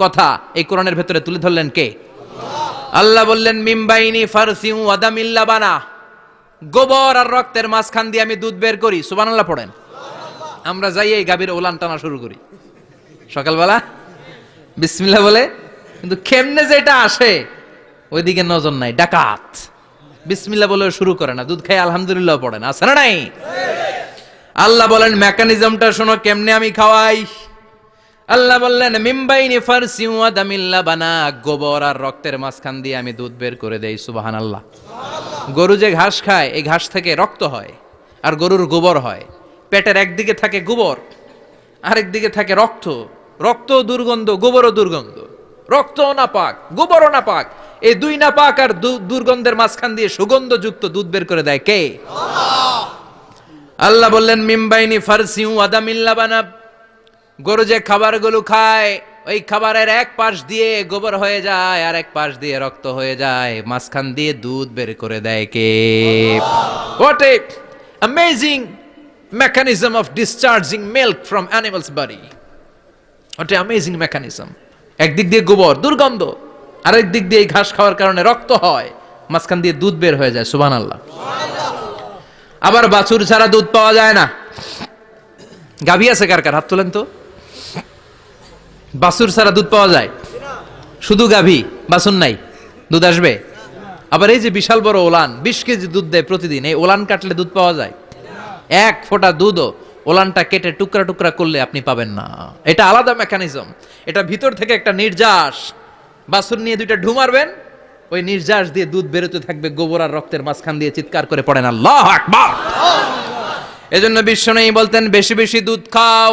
কথা এই কোরআনের ভেতরে তুলে ধরলেন কে? আল্লাহ বললেন মিমবাইনি ফারসিউ ওয়াদামিল লাবানা, গোবর আর রক্তের মাঝখান দিয়ে আমি দুধ বের করি। সুবহানাল্লাহ পড়েন। আমরা যাই এই গাভীর ওলান টানা শুরু করি সকালবেলা বিসমিল্লাহ বলে, কিন্তু কেমনে যে এটা আসে ওইদিকে নজর নাই। ডাকাত বিসমিল্লাহ বলে শুরু করে না, দুধ খাই আলহামদুলিল্লাহ পড়ে না, আছে না নাই? আল্লাহ বলেন মেকানিজমটা শোনো কেমনে আমি খাওয়াই। আল্লাহ বললেন মিমবাইনি ফারসি ওয়া দামিল লাবানা, গোবর আর রক্তের মাঝখান দিয়ে আমি দুধ বের করে দেই। সুবহানাল্লাহ। গরু যে ঘাস খায়, এই ঘাস থেকে রক্ত হয় আর গরুর গোবর হয়। পেটের একদিকে থাকে গোবর, আরেক দিকে থাকে রক্ত। রক্ত দুর্গন্ধ, গোবরও দুর্গন্ধ। রক্তও নাপাক, গোবরও নাপাক। এই দুই নাপাক আর দুর্গন্ধের মাঝখান দিয়ে সুগন্ধযুক্ত দুধ বের করে দেয় কে? আল্লাহ বললেন মিমবাইনি ফারসি ওয়া দামিল লাবানা, গরু যে খাবারগুলো খায় ওই খাবারের এক পাশ দিয়ে গোবর হয়ে যায় আর এক পাশ দিয়ে রক্ত হয়ে যায়, মাঝখান দিয়ে দুধ বের করে দেয় কে? What a amazing mechanism of discharging milk from animal's body. What an amazing mechanism. একদিক দিয়ে গোবর দুর্গন্ধ, আরেক দিক দিয়ে ঘাস খাওয়ার কারণে রক্ত হয়, মাঝখান দিয়ে দুধ বের হয়ে যায়। সুবহানাল্লাহ। আবার বাছুর ছাড়া দুধ পাওয়া যায় না। গাভী আছে কার কার? হাত তোলেন তো। বাছুর ছাড়া দুধ পাওয়া যায়? শুধু গাভী, বাছুর নাই, দুধ আসবে? আবার এই যে বিশাল বড় ওলান 20 কেজি দুধ দেয় প্রতিদিন, এই ওলান কাটলে দুধ পাওয়া যায়? এক ফোঁটা দুধও ওলানটা কেটে টুকরা টুকরা করলে আপনি পাবেন না। এটা আলাদা মেকানিজম। এটা ভিতর থেকে একটা নির্যাস, বাছুর নিয়ে দুইটা ঢু মারবেন, ওই নির্যাস দিয়ে দুধ বেরোতে থাকবে গোবর আর রক্তের মাঝখান দিয়ে। চিৎকার করে পড়েন আল্লাহু আকবার। এজন্য বিশ্বনবী বলতেন বেশি বেশি দুধ খাও।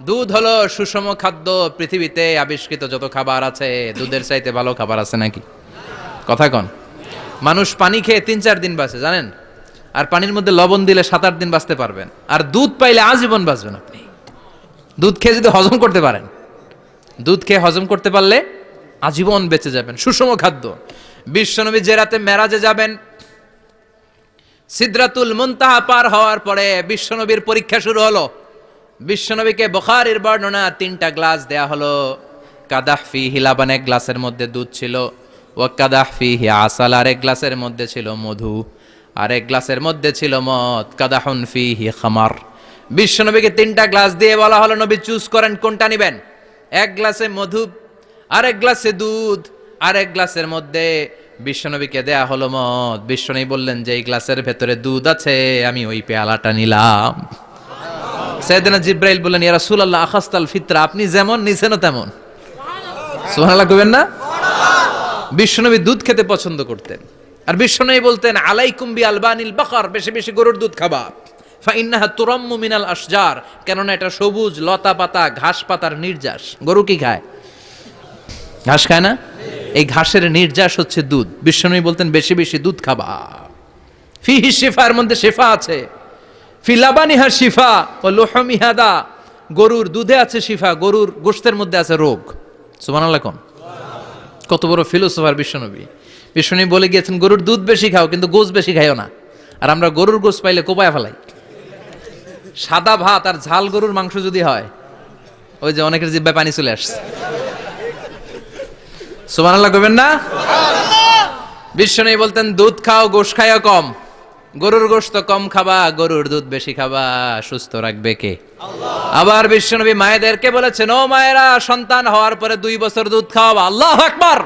দুধ হলো সুষম খাদ্য। পৃথিবীতে আবিষ্কৃত যত খাবার আছে, দুধের চাইতে ভালো খাবার আছে নাকি? কথা কন। মানুষ পানি খেয়ে 3-4 দিন বাঁচে জানেন, আর পানির মধ্যে লবণ দিলে 7-8 দিন বাঁচতে পারবেন। আর দুধ পাইলে আজীবন বাঁচবেন আপনি। দুধ খেয়ে যদি হজম করতে পারেন, দুধ খেয়ে হজম করতে পারলে আজীবন বেঁচে যাবেন। সুষম খাদ্য। বিশ্বনবী যে রাতে মেরাজে যাবেন, সিদরাতুল মুনতাহা পার হওয়ার পরে বিশ্বনবীর পরীক্ষা শুরু হলো। বিশ্বনবীকে বুখারীর বর্ণনা 3টা গ্লাস দেয়া হলো। কাদাহ ফিহি লাবান, এক গ্লাসের মধ্যে দুধ ছিল। ওয়া কাদাহ ফিহি আসাল, আর এক গ্লাসের মধ্যে ছিল মধু, আর এক গ্লাসের মধ্যে ছিল মদ। কাদাহুন ফিহি খামার। বিশ্বনবীকে 3টা গ্লাস দিয়ে বলা হলো নবী চুজ করেন কোনটা নেবেন। এক গ্লাসে মধু, আর এক গ্লাসে দুধ, আর এক গ্লাসের মধ্যে বিশ্বনবীকে দেয়া হলো মদ। বিশ্বনবী বললেন যে এই গ্লাসের ভেতরে দুধ আছে, আমি ওই পেয়ালাটা নিলাম। সাইয়েদনা জিব্রাইল বললেন, ইয়া রাসূলুল্লাহ আখাস্তাল ফিতরা, আপনি যেমন নিছেনও তেমন। সুবহানাল্লাহ কইবেন না? বিশ্বনবী দুধ খেতে পছন্দ করতেন। আর বিশ্বনবী বলতেন, আলাইকুম বি আলবানিল বাকার, বেশি বেশি গরুর দুধ খাবা। ফাইন্নাহা তুরাম্মু মিনাল আশজার, কেননা এটা সবুজ লতা পাতা ঘাস পাতার নির্যাস। গরু কি খায়? ঘাস খায় না? এই ঘাসের নির্যাস হচ্ছে দুধ। বিশ্বনবী বলতেন বেশি বেশি দুধ খাবা। ফিহি শিফা, এর মধ্যে শিফা আছে। ফি লাবানিহা শিফা ওয়া লুহুমিহা দা, গরুর দুধে আছে শিফা, গরুর গোশতের মধ্যে আছে রোগ। সুবহানাল্লাহ কোন। কত বড় ফিলোসোফার বিশ্বনবী। বিশ্বনবী বলে গিয়েছেন গরুর দুধ বেশি খাও, কিন্তু গোশ বেশি খাইও না। আর আমরা গরুর গোশ পাইলে কোপায় ফেলাই। সাদা ভাত আর ঝাল গরুর মাংস যদি হয়, ওই যে অনেকের জিহ্বায় পানি চলে আসছে। সুবহানাল্লাহ কইবেন না? বিশ্বনবী বলতেন দুধ খাও, গোশ খাইও কম। গরুর গোশত কম খাবা, গরুর দুধ বেশি খাবা। সুস্থ রাখবে কে? আল্লাহ। আবার বিশ্বনবী মায়েদেরকে বলেছেন, ও মায়েরা, সন্তান হওয়ার পরে 2 বছর দুধ খাওয়াবা। আল্লাহু আকবার।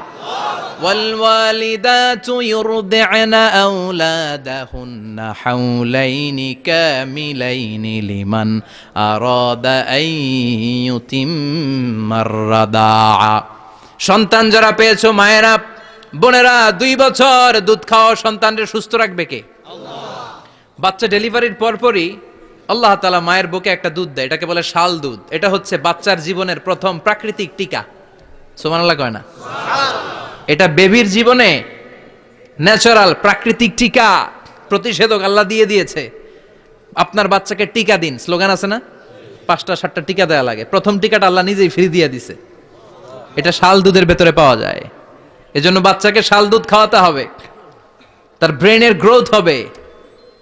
ওয়াল ওয়ালিদাতু ইউরদি'না আওলাদাহুন্না হাওলাইনি কামিলাইনি লিমান আরাদা আন ইউতিম্মার রাদাআ। সন্তান যারা পেয়েছো মায়েরা, বোনেরা, 2 বছর দুধ খাও। সন্তানকে সুস্থ রাখবে কে? আল্লাহ। বাচ্চা ডেলিভারির পরপরই আল্লাহ তাআলা মায়ের বুকে একটা দুধ দেয়, এটাকে বলে শাল দুধ। এটা হচ্ছে বাচ্চার জীবনের প্রথম প্রাকৃতিক টিকা। সুবহানাল্লাহ কয় না? এটা বেবির জীবনে ন্যাচারাল প্রাকৃতিক টিকা, প্রতিষেধক আল্লাহ দিয়ে দিয়েছে। আপনার বাচ্চাকে টিকা দিন, স্লোগান আছে না? 5টা 7টা টিকা দেয়া লাগে। প্রথম টিকাটা আল্লাহ নিজেই ফ্রি দিয়ে দিছে। এটা শাল দুধের ভেতরে পাওয়া যায়। এজন্য বাচ্চাকে শাল দুধ খাওয়াতে হবে। তার ব্রেনের গ্রোথ হবে,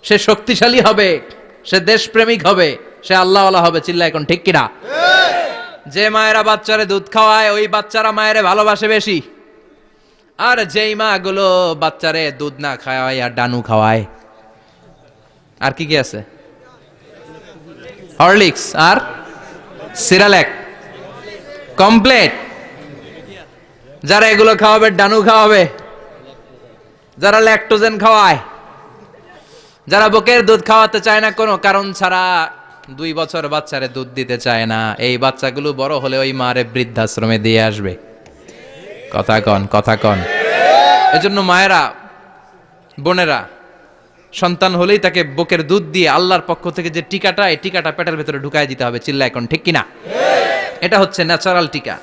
সে শক্তিশালী হবে, সে দেশপ্রেমিক হবে, সে আল্লাহওয়ালা হবে। চিল্লা এখন ঠিক কিনা? যে মায়েরা বাচ্চারে দুধ খাওয়ায়, ওই বাচ্চারা মায়েরে ভালোবাসে বেশি। আর যেই মা গুলো বাচ্চারে দুধ না খাওয়ায় আর ডানু খাওয়ায়, আর কি কি আছে? হরলিক্স আর সিরালেক, কমপ্লেট। যারা এগুলো খাওয়াবে, ডানু খাওয়াবে, যারা ল্যাকটোজেন খাওয়ায়, যারা বুকের দুধ খাওয়াতে চায় না কোনো কারণ ছাড়া, 2 বছর বাচ্চারে দুধ দিতে চায় না, এই বাচ্চাগুলো বড় হলে ওই মারে বৃদ্ধাশ্রমে দিয়ে আসবে। কথা কন, কথা কন। এজন্য মায়েরা, বোনেরা, সন্তান হলেই তাকে বুকের দুধ দিয়ে আল্লাহর পক্ষ থেকে যে টিকাটা, এই টিকাটা পেটের ভেতরে ঢুকায় দিতে হবে। চিল্লা এখন ঠিক কিনা? এটা হচ্ছে ন্যাচারাল টিকা।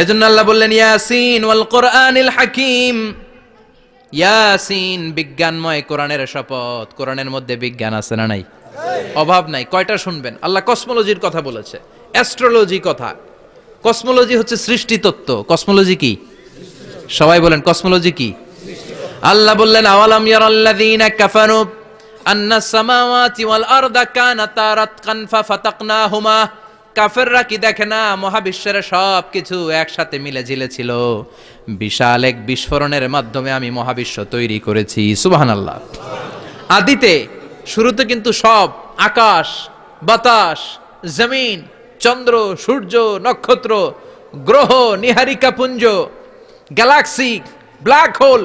এজন্য আল্লাহ বললেন, ইয়াসিন ওয়াল কোরআনিল হাকিম। ইয়াসিন, বিজ্ঞানময় কোরআনের শপথ। কোরআনের মধ্যে বিজ্ঞান আছে না নাই? অভাব নাই। কয়টা শুনবেন? আল্লাহ কসমোলজির কথা বলেছে, অ্যাস্ট্রোলজি কথা। কসমোলজি হচ্ছে সৃষ্টি তত্ত্ব। কসমোলজি কি? সবাই বলেন কসমোলজি কি? আল্লাহ বললেন, আওয়ালাম ইয়ারাল্লাযীনা কাফারু আন্নাস সামাওয়াতি ওয়াল আরদা কানাতা রাতকান ফাফাতাকনাহুমা। কাফেররা কি দেখে না মহাবিশ্বের সব কিছু একসাথে মিলে ঝিলে ছিল, বিশাল এক বিস্ফোরণের মাধ্যমে আমি মহাবিশ্ব তৈরি করেছি। সুবহানাল্লাহ। আদিতে, শুরুতে কিন্তু সব আকাশ, বাতাস, জমিন, চন্দ্র, সূর্য, নক্ষত্র, গ্রহ, নীহারিকা পুঞ্জ, গ্যালাক্সি, ব্ল্যাক হোল,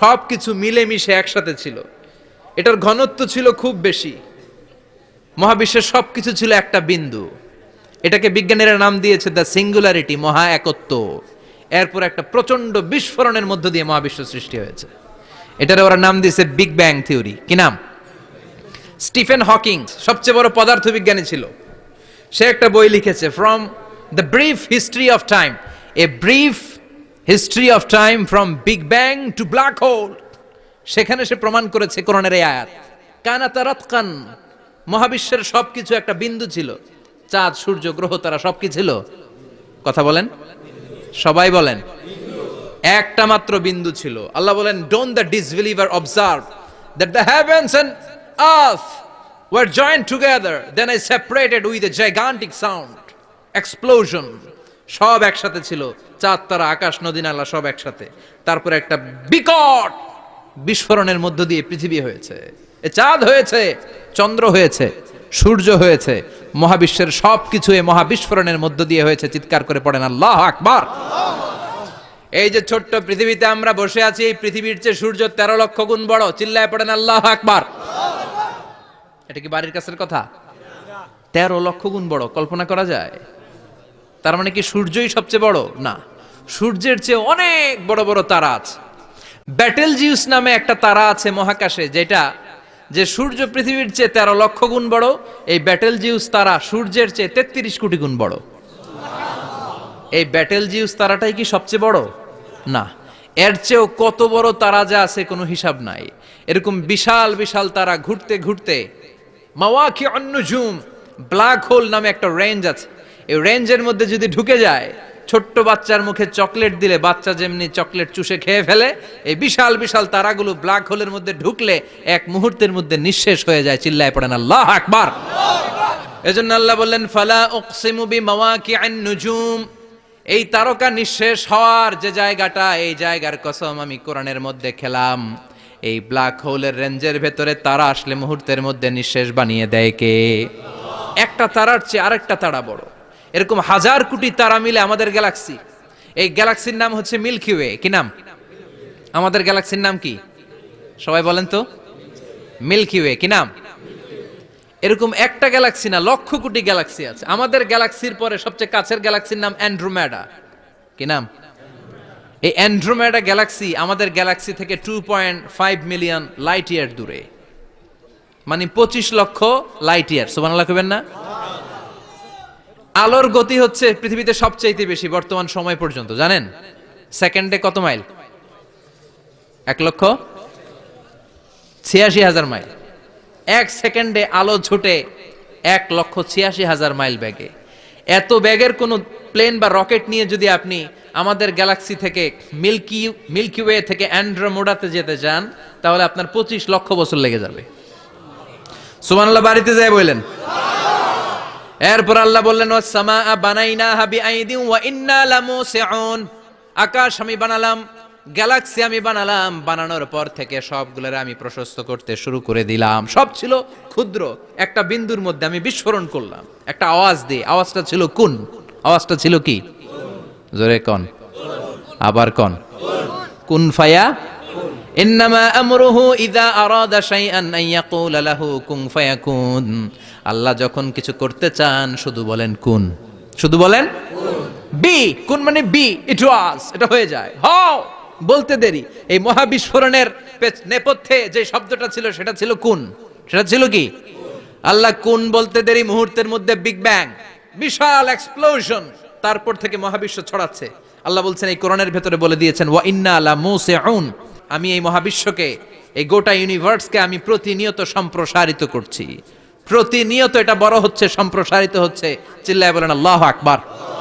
সবকিছু মিলেমিশে একসাথে ছিল। এটার ঘনত্ব ছিল খুব বেশি। মহাবিশ্বের সবকিছু ছিল একটা বিন্দু। এটাকে বিজ্ঞানীরা নাম দিয়েছে দ্য সিঙ্গুলারিটি, মহা একত্ব। এরপর একটা প্রচন্ড বিস্ফোরণের মধ্য দিয়ে মহাবিশ্ব সৃষ্টি হয়েছে। এটার ওরা নাম দিয়েছে বিগ ব্যাং থিওরি। কি নাম? স্টিফেন হকিং সবচেয়ে বড় পদার্থবিজ্ঞানী ছিল। সে একটা বই লিখেছে, from the brief history of time, a brief history of time from big bang two black hole. সেখানে সে প্রমাণ করেছে কোরআনের এই আয়াত, কানাতা রাতকান, মহাবিশ্বের সবকিছু একটা বিন্দু ছিল। চাঁদ, সূর্য, গ্রহ, তারা সবকিছু ছিল। কথা বলেন, সবাই বলেন। একটা মাত্র বিন্দু ছিল। আল্লাহ বলেন, don't the disbeliever observe that the heavens and earth were joint together, then I separated with a gigantic sound explosion. সব একসাথে ছিল, চাঁদ, তারা, আকাশ, নদী, নালা সব একসাথে। তারপরে একটা বিকট বিস্ফোরণের মধ্য দিয়ে পৃথিবী হয়েছে, এ চাঁদ হয়েছে, চন্দ্র হয়েছে, সূর্য হয়েছে, মহাবিশ্বের সবকিছু এই মহাবিস্ফোরণের মধ্য দিয়ে হয়েছে। চিৎকার করে পড়েন আল্লাহু আকবার। এই যে ছোট্ট পৃথিবীতে আমরা বসে আছি, এই পৃথিবীর চেয়ে সূর্য 13 লক্ষ গুণ বড়। চিল্লায় পড়েন আল্লাহু আকবার। এটা কি বাড়ির কাছের কথা? 13 লক্ষ গুণ বড়, কল্পনা করা যায়? তার মানে কি সূর্যই সবচেয়ে বড়? না, সূর্যের চেয়ে অনেক বড় বড় তারা আছে। ব্যাটেল জিউস নামে একটা তারা আছে মহাকাশে, যেটা যে সূর্য পৃথিবীর চেয়ে 13 লক্ষ গুণ বড়। এই ব্যাটেল জিউস তারা সূর্যের চেয়ে 33 কোটি গুণ বড়। এই ব্যাটেল জিউস তারাটাই কি সবচেয়ে বড়? না, এর চেয়েও কত বড় তারা যা আছে কোনো হিসাব নাই। এরকম বিশাল বিশাল তারা ঘুরতে ঘুরতে মাওয়াকিউন নুজুম, ব্ল্যাক হোল নামে একটা রেঞ্জ আছে। এই রেঞ্জের মধ্যে যদি ঢুকে যায়, ছোট্ট বাচ্চার মুখে চকলেট দিলে বাচ্চা যেমনি চকলেট চুষে খেয়ে ফেলে, এই বিশাল বিশাল তারাগুলো ব্ল্যাক হোলের মধ্যে ঢুকলে এক মুহূর্তের মধ্যে নিঃশেষ হয়ে যায়। চিল্লায় পড়েন আল্লাহু আকবার। এজন্য আল্লাহ বললেন ফালা উকসিমু বিমাওয়াকিউন নুজুম, এই তারকা নিঃশেষ হওয়ার যে জায়গাটা, এই জায়গার কসম আমি কোরআনের মধ্যে খেলাম। এই ব্ল্যাক হোলের রেঞ্জের ভেতরে তারা আসলে মুহূর্তের মধ্যে নিঃশেষ বানিয়ে দেয় কে? একটা তারার চেয়ে আরেকটা তারা বড়। এরকম হাজার কোটি তারা মিলে আমাদের গ্যালাক্সি। এই গ্যালাক্সির নাম হচ্ছে মিল্কি ওয়ে। কি নাম? আমাদের গ্যালাক্সির নাম কি? সবাই বলেন তো। Milky way. কি নাম? এরকম একটা গ্যালাক্সি না, লক্ষ কোটি গ্যালাক্সি আছে। আমাদের গ্যালাক্সির পরে সবচেয়ে কাছের গ্যালাক্সির নাম অ্যান্ড্রোমেডা। কি নাম? এই অ্যান্ড্রোমেডা গ্যালাক্সি আমাদের গ্যালাক্সি থেকে 2.5 মিলিয়ন লাইট ইয়ার দূরে, মানে 25 লক্ষ লাইট ইয়ার। সুবহানাল্লাহ কইবেন না? আলোর গতি হচ্ছে পৃথিবীতে সবচাইতে বেশি বর্তমান সময় পর্যন্ত, জানেন? সেকেন্ডে কত মাইল? 1,86,000 মাইল। এক সেকেন্ডে আলো ছুটে 1,86,000 মাইল বেগে। এত বেগের কোন প্লেন বা রকেট নিয়ে যদি আপনি আমাদের গ্যালাক্সি থেকে মিল্কি ওয়ে থেকে অ্যান্ড্রোমেডাতে যেতে চান, তাহলে আপনার 25 লক্ষ বছর লেগে যাবে। সুবহানাল্লাহ বাড়িতে যায় বললেন। এরপর আল্লাহ বললেন ওয়াস সামাআ বানাইনাহা বিআইদিন ওয়া ইন্না লামুসিউন, আকাশ আমি বানালাম, গ্যালাক্সি আমি বানালাম, বানানোর পর থেকে সবগুলোর আমি প্রশস্ত করতে শুরু করে দিলাম। সব ছিল ক্ষুদ্র, একটা বিন্দুর মধ্যে আমি বিস্ফোরণ করলাম একটা আওয়াজ দিয়ে। আওয়াজটা ছিল কুন। আওয়াজটা ছিল কি? জোরে কন, আবার কন। কুন ফায়া ইন্নামা আমরুহু ইযা আরাদা শাইআন আন ইয়াকুলা লাহু কুন ফায়াকুন। আল্লাহ যখন কিছু করতে চান শুধু বলেন কুন, শুধু বলেন বি। কুন মানে বি, ইট ওয়াজ, এটা হয়ে যায়। হাও বলতে দেরি। এই মহাবিস্ফোরণের নেপথ্যে যে শব্দটা ছিল সেটা ছিল কুন। সেটা ছিল কি? আল্লাহ কুন বলতে দেরি, মুহূর্তের মধ্যে বিগ ব্যাং, বিশাল এক্সপ্লোশন, তারপর থেকে মহাবিশ্ব ছড়াচ্ছে। আল্লাহ বলছেন এই কোরআনের ভেতরে বলে দিয়েছেন ওয়া ইন্না লামুসিউন, আমি এই মহাবিশ্বকে, এই গোটা ইউনিভার্সকে আমি প্রতিনিয়ত সম্প্রসারিত করছি। প্রতিনিয়ত এটা বড় হচ্ছে, সম্প্রসারিত হচ্ছে। চিল্লায় বলেন আল্লাহু আকবার।